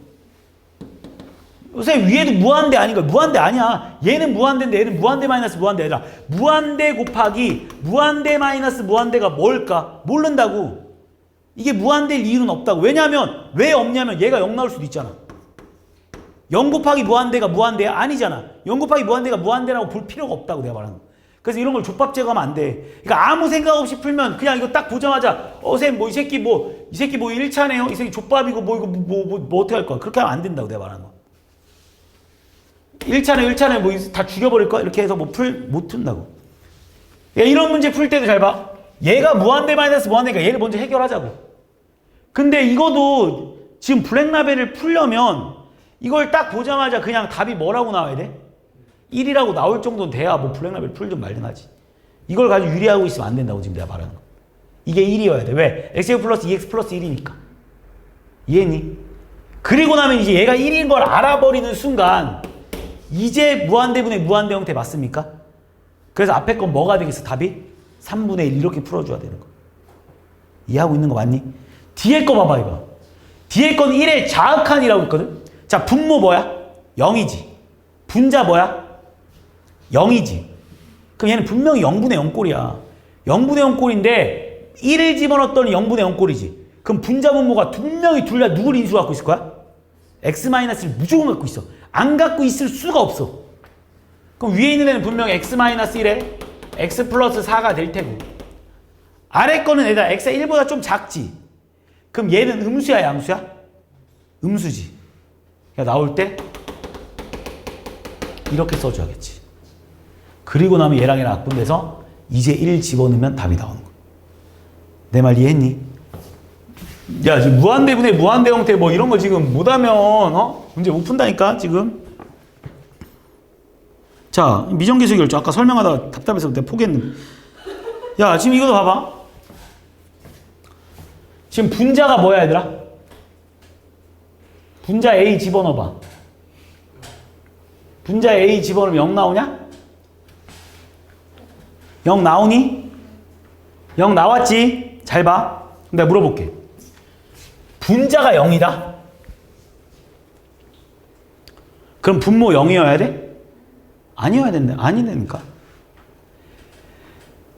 선생님 위에도 무한대 아닌 거야. 무한대 아니야. 얘는 무한대인데 얘는 무한대 마이너스 무한대 아니라 무한대 곱하기 무한대 마이너스 무한대가 뭘까? 모른다고. 이게 무한대일 이유는 없다고. 왜냐면 왜 없냐면 얘가 0 나올 수도 있잖아. 0 곱하기 무한대가 무한대야? 아니잖아. 0 곱하기 무한대가 무한대라고 볼 필요가 없다고 내가 말하는 거야. 그래서 이런 걸 족밥 제거하면 안 돼. 그러니까 아무 생각 없이 풀면 그냥 이거 딱 보자마자 선생님 뭐 이 새끼 뭐 1차네요. 이 새끼 족밥이고 뭐 이거 뭐 어떻게 할 거야. 그렇게 하면 안 된다고 내가 말하는 거야. 1차네 뭐 다 죽여버릴 거야? 이렇게 해서 못 푼다고. 이런 문제 풀 때도 잘 봐. 얘가 무한대 마이너스 무한대니까 얘를 먼저 해결하자고. 근데 이거도 지금 블랙라벨을 풀려면 이걸 딱 보자마자 그냥 답이 뭐라고 나와야 돼? 1이라고 나올 정도는 돼야 뭐 블랙라벨 풀든 말든 하지. 이걸 가지고 유리하고 있으면 안 된다고 지금 내가 말하는 거. 이게 1이어야 돼. 왜? x제곱 플러스 2x 플러스 1이니까. 이해했니? 그리고 나면 이제 얘가 1인 걸 알아버리는 순간 이제 무한대분의 무한대 형태 맞습니까? 그래서 앞에 건 뭐가 되겠어? 답이 3분의 1 이렇게 풀어줘야 되는 거. 이해하고 있는 거 맞니? 뒤에 거 봐봐 이거. 뒤에 건 1의 자악한이라고 있거든. 자, 분모 뭐야? 0이지. 분자 뭐야? 0이지. 그럼 얘는 분명히 0분의 0 꼴이야. 0분의 0 꼴인데 1을 집어넣었더니 0분의 0 꼴이지. 그럼 분자 분모가 분명히 둘 다 누구를 인수로 갖고 있을 거야? x-를 무조건 갖고 있어. 안 갖고 있을 수가 없어. 그럼 위에 있는 애는 분명히 x-1에 x 플러스 4가 될 테고 아래 거는 얘다 x가 1보다 좀 작지. 그럼 얘는 음수야 양수야? 음수지. 그러니까 나올 때 이렇게 써줘야겠지. 그리고 나면 얘랑 얘랑 약분돼서 이제 1 집어넣으면 답이 나오는 거야. 내 말 이해했니? 야, 지금 무한대분의 무한대 형태 뭐 이런 거 지금 못하면 문제 못 푼다니까 지금. 자, 미정계수 결정 아까 설명하다가 답답해서 내가 포기했는데. 야, 지금 이것도 봐봐. 지금 분자가 뭐야 얘들아? 분자 A 집어넣어봐. 분자 A 집어넣으면 0 나오냐? 0 나오니? 0 나왔지? 잘 봐. 내가 물어볼게. 분자가 0이다? 그럼 분모 0이어야 돼? 아니어야 된다. 아니니까.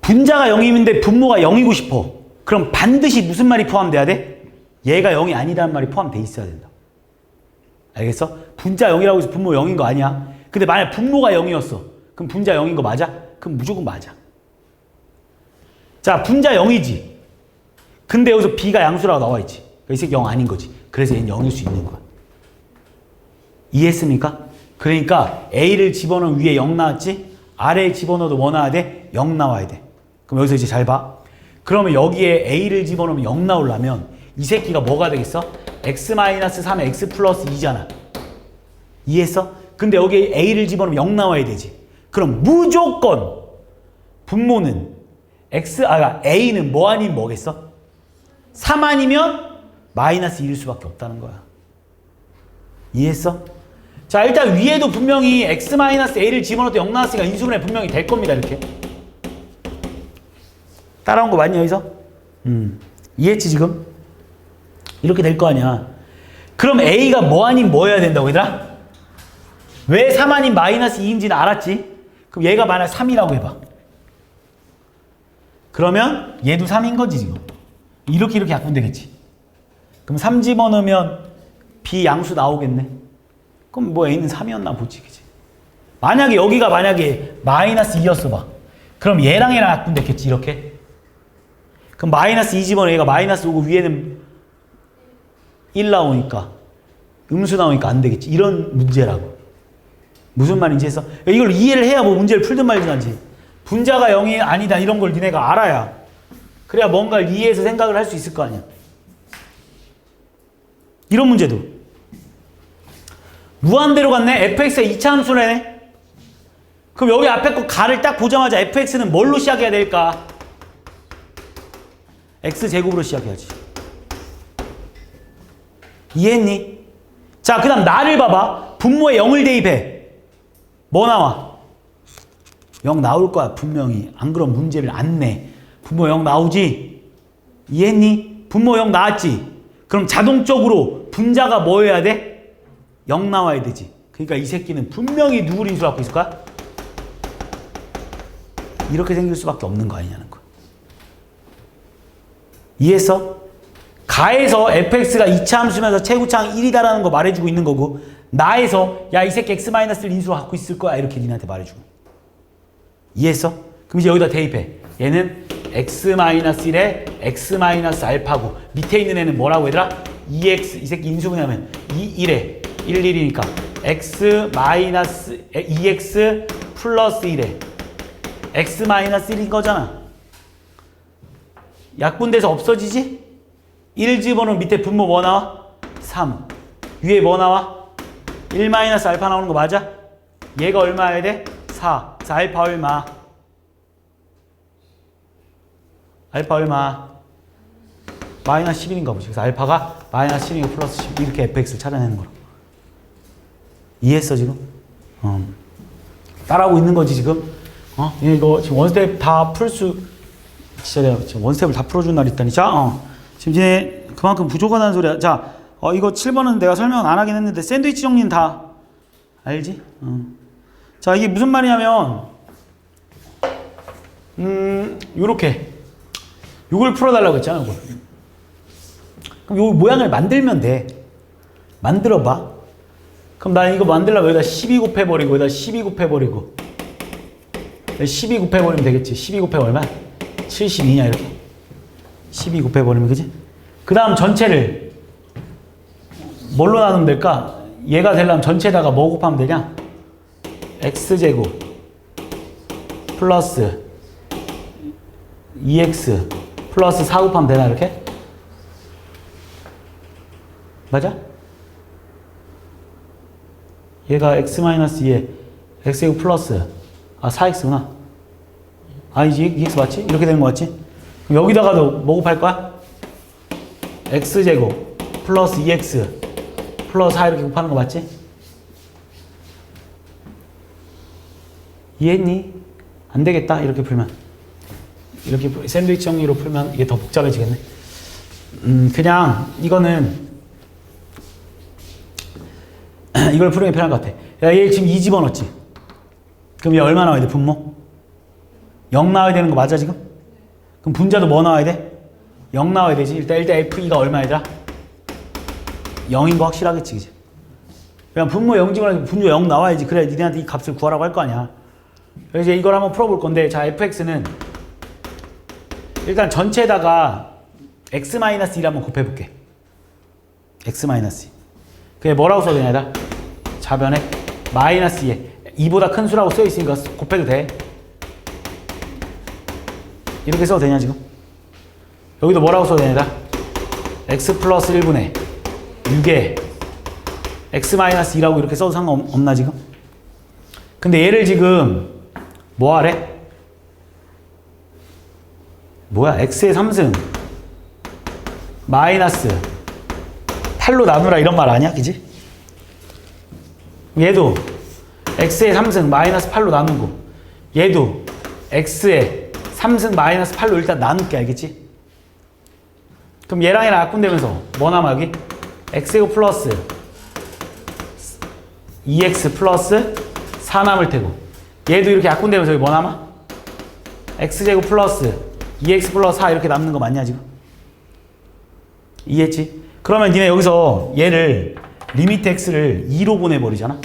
분자가 0인데 분모가 0이고 싶어. 그럼 반드시 무슨 말이 포함돼야 돼? 얘가 0이 아니라는 말이 포함돼 있어야 된다. 알겠어? 분자 0이라고 해서 분모 0인 거 아니야. 근데 만약 분모가 0이었어. 그럼 분자 0인 거 맞아? 그럼 무조건 맞아. 자, 분자 0이지. 근데 여기서 B가 양수라고 나와 있지. 이 새끼 0 아닌 거지. 그래서 얘는 0일 수 있는 거야. 이해했습니까? 그러니까 A를 집어넣으면 위에 0 나왔지? 아래에 집어넣어도 뭐 나와야 돼? 0 나와야 돼. 그럼 여기서 이제 잘 봐. 그러면 여기에 A를 집어넣으면 0 나오려면 이 새끼가 뭐가 되겠어? x-3에 x 플러스 2잖아. 이해했어? 근데 여기에 A를 집어넣으면 0 나와야 되지. 그럼 무조건 분모는 A는 뭐 아닌 뭐겠어? 3 아니면 마이너스 1일 수밖에 없다는 거야. 이해했어? 자, 일단 위에도 분명히 x-a를 집어넣을 때 0 나왔으니까 인수분해 분명히 될 겁니다. 이렇게. 따라온 거 맞니 여기서? 이해했지 지금? 이렇게 될 거 아니야. 그럼 a가 뭐 아닌 뭐여야 된다고 얘들아? 왜 3 아닌 마이너스 2인지는 알았지? 그럼 얘가 만약 3이라고 해봐. 그러면 얘도 3인 거지 지금. 이렇게 약분되겠지. 그럼 3 집어넣으면 B 양수 나오겠네. 그럼 뭐 A는 3이었나 보지, 그치? 만약에 여기가 마이너스 2였어 봐. 그럼 얘랑 약분됐겠지, 이렇게. 그럼 마이너스 2 집어넣으면 얘가 마이너스 5고 위에는 1 나오니까 음수 나오니까 안 되겠지. 이런 문제라고. 무슨 말인지 해서 이걸 이해를 해야 뭐 문제를 풀든 말든 하지. 분자가 0이 아니다 이런 걸 니네가 알아야 그래야 뭔가를 이해해서 생각을 할 수 있을 거 아니야. 이런 문제도 무한대로 갔네. fx가 2차 함수네. 그럼 여기 앞에 거 가를 딱 보자마자 fx는 뭘로 시작해야 될까? x제곱으로 시작해야지. 이해했니? 자, 그 다음 나를 봐봐. 분모에 0을 대입해. 뭐 나와? 0 나올 거야 분명히. 안 그럼 문제를 안 내. 분모 0 나오지? 이해했니? 분모 0 나왔지? 그럼 자동적으로 분자가 뭐여야 돼? 0 나와야 되지. 그러니까 이 새끼는 분명히 누구를 인수를 갖고 있을 거야? 이렇게 생길 수밖에 없는 거 아니냐는 거야. 이해했어? 가에서 fx가 2차 함수면서 최고차항 1이다라는 거 말해주고 있는 거고, 나에서 야 이 새끼 x-를 인수로 갖고 있을 거야 이렇게 니네한테 말해주고. 이해했어? 그럼 이제 여기다 대입해. 얘는 x-1에 x-알파고 밑에 있는 애는 뭐라고 얘들아? 2x 이 새끼 인수분해하면 1에 1이니까 x-2x 플러스 1에 x-1인 거잖아. 약분돼서 없어지지? 1 집어넣으면 밑에 분모 뭐 나와? 3. 위에 뭐 나와? 1 마이너스 알파 나오는 거 맞아? 얘가 얼마여야 돼? 4. 그래서 알파 얼마? 알파 얼마? 마이너스 11인가 보지. 그래서 알파가 마이너스 11이고 플러스 10 이렇게 fx를 찾아내는 거로. 이해했어 지금? 따라하고 있는 거지 지금? 이거 지금 원스텝 다 풀 수 진짜 내가 지금 원스텝을 다 풀어준 날이 있다니. 자, 지금 이제 그만큼 부족하다는 소리야. 자, 이거 7번은 내가 설명 안 하긴 했는데 샌드위치 정리는 다 알지? 자, 이게 무슨 말이냐면 요렇게 요걸 풀어달라고 했잖아. 요걸. 그럼 요 모양을 만들면 돼. 만들어봐. 그럼 나 이거 만들려면 여기다 12 곱해버리고 여기다 12 곱해버리고 12 곱해버리면 되겠지. 12 곱해 얼마? 72냐 이렇게. 12 곱해버리면 그지? 그 다음 전체를 뭘로 나누면 될까? 얘가 되려면 전체에다가 뭐 곱하면 되냐? x제곱 플러스 2x 플러스 4 곱하면 되나 이렇게? 맞아? 얘가 x-2에 x제곱 플러스 4x구나. 아니지 2x 맞지? 이렇게 되는 거 맞지? 그럼 여기다가도 뭐 곱할 거야? x제곱 플러스 2x 플러스 4 이렇게 곱하는 거 맞지? 이해했니? 안 되겠다 이렇게 풀면. 이렇게 샌드위치 정리로 풀면 이게 더 복잡해지겠네. 그냥 이거는 이걸 풀는 게 편할 것 같아. 야, 얘 지금 2 집어넣었지? 그럼 얘 얼마 나와야 돼, 분모? 0 나와야 되는 거 맞아, 지금? 그럼 분자도 뭐 나와야 돼? 0 나와야 되지. 일단 FE가 얼마 얘들아? 0인 거 확실하겠지, 그지? 그냥 분모 0 집어넣으면 분모 0 나와야지. 그래야 니네한테 이 값을 구하라고 할 거 아니야. 그래서 이제 이걸 한번 풀어볼 건데, 자, fx는 일단 전체에다가 x-1을 한번 곱해볼게. x-2. 그게 뭐라고 써야 되냐, 얘들아? 자변에 마이너스 2. 2보다 큰 수라고 써있으니까 곱해도 돼. 이렇게 써도 되냐 지금? 여기도 뭐라고 써야 되냐? x 플러스 1분의 6에 x-2라고 이렇게 써도 상관없나 지금? 근데 얘를 지금 뭐 하래? 뭐야? x의 3승 마이너스 8로 나누라 이런 말 아니야? 그지? 얘도 x의 3승 마이너스 8로 나누고 얘도 x의 3승 마이너스 8로 일단 나눌게. 알겠지? 그럼 얘랑 얘랑 약분되면서 뭐 남아 여기? x제곱 플러스 2x 플러스 4 남을 테고 얘도 이렇게 약분되면서 여기 뭐 남아? x제곱 플러스 2x 플러스 4 이렇게 남는 거 맞냐 지금? 이해했지? 그러면 니네 여기서 얘를 리미트 x를 2로 보내버리잖아?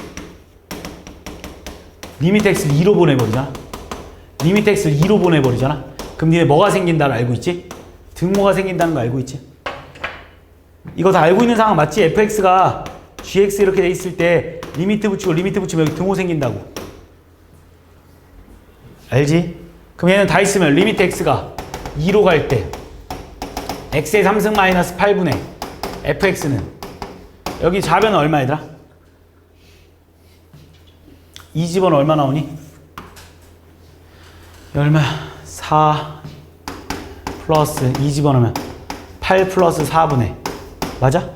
리미트 x를 2로 보내버리잖아? 리미트 x를 2로 보내버리잖아? 그럼 니네 뭐가 생긴다를 알고 있지? 등모가 생긴다는 거 알고 있지? 이거 다 알고 있는 상황 맞지? fx가 gx 이렇게 돼 있을 때 리미트 붙이고 리미트 붙이면 여기 등호 생긴다고. 알지? 그럼 얘는 다 있으면 리미트 x가 2로 갈 때 x의 3승 마이너스 8분의 fx는 여기 좌변은 얼마 얘들아? 2 집어넣으면 얼마 나오니? 얼마야? 4 플러스 2 집어넣으면 8 플러스 4분의 맞아?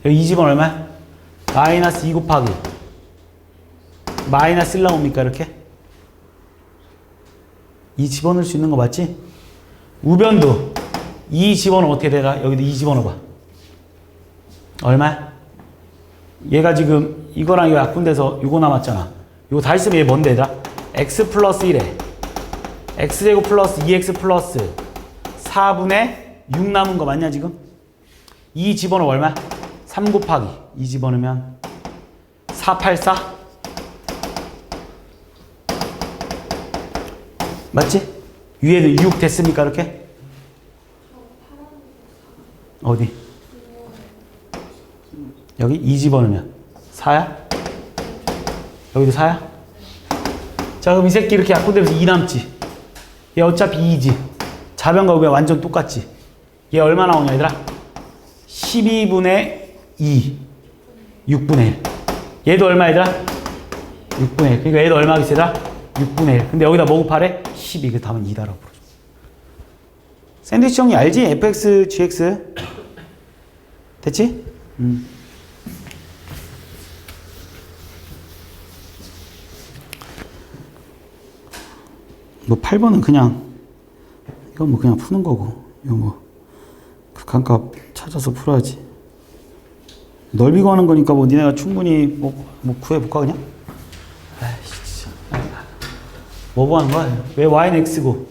여기 2 집어넣으면 얼마야? 마이너스 2 곱하기 마이너스 1 나옵니까 이렇게? 2 집어넣을 수 있는 거 맞지? 우변도 2 집어넣으면 어떻게 되나? 여기도 2 집어넣어봐. 얼마야? 얘가 지금 이거랑 이거 약분돼서 이거 남았잖아. 이거 다 있으면 얘 뭔데 얘들아? x 플러스 1에 x제곱 플러스 2x 플러스 4분의 6 남은 거 맞냐 지금? 2 집어넣으면 얼마야? 3 곱하기 2 집어넣으면 4, 8, 4 맞지? 위에도 6 됐습니까 이렇게? 어디? 여기 2 집어넣으면 4야? 여기도 4야? 자, 그럼 이 새끼 이렇게 약분되면서 2 남지. 얘 어차피 2지. 좌변과 우변 완전 똑같지. 얘 얼마 나오냐 얘들아? 12분의 2 6분의 1. 얘도 얼마 얘들아? 6분의 1. 그러니까 얘도 얼마겠어 얘들아? 6분의 1. 근데 여기다 뭐 곱하래? 12. 그 답은 2다라고 부르죠. 샌드위치 정리 알지? fx, gx 됐지? 뭐 8번은 그냥 이건 뭐 그냥 푸는 거고 이거 뭐 극한값 찾아서 풀어야지. 넓이 구하는 거니까 뭐 니네가 충분히 뭐 구해볼까 그냥? 아이씨 진짜. 뭐 구하는 거야? 왜 y는 x고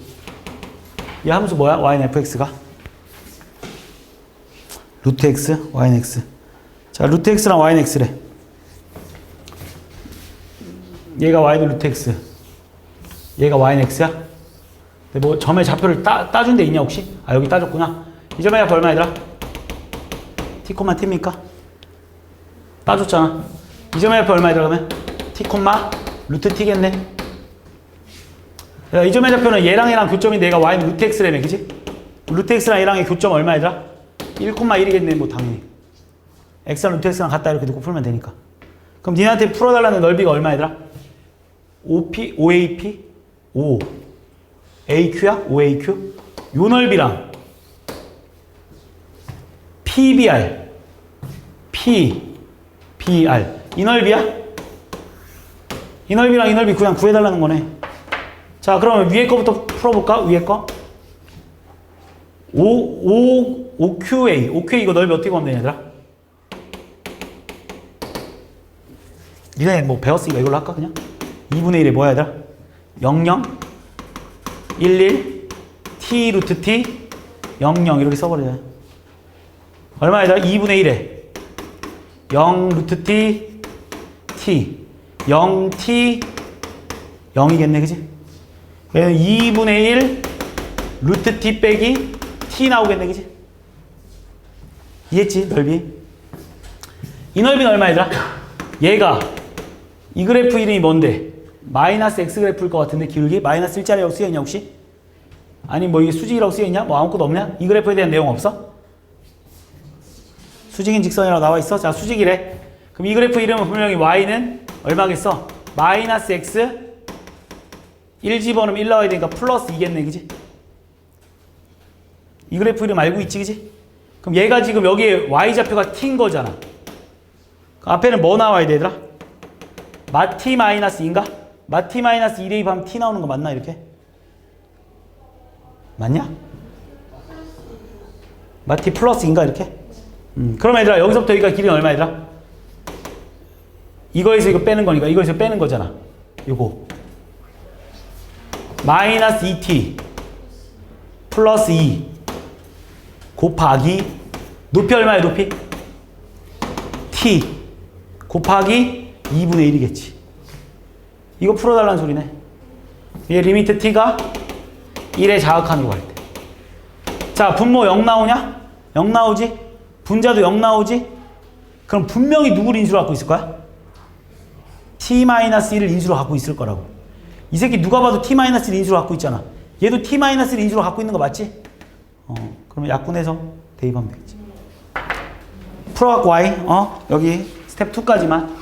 이 함수 뭐야? y는 fx가? 루트 x, y는 x. 자, 루트 x랑 y는 x래. 얘가 y는 루트 x. 얘가 y는 x야? 근데 뭐 점의 좌표를 따준 데 있냐 혹시? 아 여기 따줬구나. 이 점의 좌표 얼마 얘들아? t, t입니까? 따줬잖아. 이 점의 좌표 얼마 얘들아 그러면? t, 루트 t겠네. 야, 이 점의 좌표는 얘랑 얘랑 교점인데 얘가 y는 루트 x라며 그지? 루트 x랑 얘랑의 교점 얼마 얘들아? 1,1이겠네 뭐 당연히. x랑 루트 x랑 같다 이렇게 놓고 풀면 되니까. 그럼 니네한테 풀어달라는 넓이가 얼마 얘들아? 5p, 5AP? 5 AQ야? 5AQ? 요 넓이랑 PBR PBR 이 넓이야? 이 넓이랑 이 넓이 그냥 구해달라는 거네. 자 그러면 위에 거부터 풀어볼까? 위에 거 5QA 이거 넓이 어떻게 구하면 되냐 얘들아? 니네 뭐 배웠으니까 이걸로 할까 그냥? 2분의 1에 뭐야 얘들아? 00 11 t 루트 t 00 이렇게 써버려야 돼. 얼마 얘들아? 2분의 1에 0 루트 t t 0 t 0이겠네 그지? 2분의 1 루트 t 빼기 t 나오겠네 그지? 이해했지? 넓이 이 넓이는 얼마 얘들아? 얘가 이 그래프 이름이 뭔데? 마이너스 x 그래프일 것 같은데 기울기? 마이너스 1자리라고 쓰여있냐 혹시? 아니 뭐 이게 수직이라고 쓰여있냐? 뭐 아무것도 없냐? 이 그래프에 대한 내용 없어? 수직인 직선이라고 나와있어? 자 수직이래. 그럼 이 그래프 이름은 분명히 y는 얼마겠어? 마이너스 x 1 집어넣으면 1 나와야 되니까 플러스 2겠네 그지? 이 그래프 이름 알고 있지 그지? 그럼 얘가 지금 여기에 y좌표가 t인 거잖아. 그 앞에는 뭐 나와야 돼 얘들아? 마 t 마이너스 2인가? 마 t 마이너스 2 대입하면 t 나오는 거 맞나 이렇게? 맞냐? 마 t 플러스인가 이렇게? 그럼 얘들아 여기서부터 여기가 길이는 얼마 얘들아? 이거에서 이거 빼는 거니까 이거에서 빼는 거잖아. 요거 마이너스 2t 플러스 2 곱하기 높이 얼마야 높이? t 곱하기 2분의 1이겠지. 이거 풀어달라는 소리네. 얘 리미트 t가 1에 자극한으로 갈 때. 자 분모 0 나오냐? 0 나오지? 분자도 0 나오지? 그럼 분명히 누구를 인수로 갖고 있을 거야? t-1을 인수로 갖고 있을 거라고. 이 새끼 누가 봐도 t-1을 인수로 갖고 있잖아. 얘도 t-1을 인수로 갖고 있는 거 맞지? 그러면 약분해서 대입하면 되겠지. 풀어갖고 y 여기 스텝 2까지만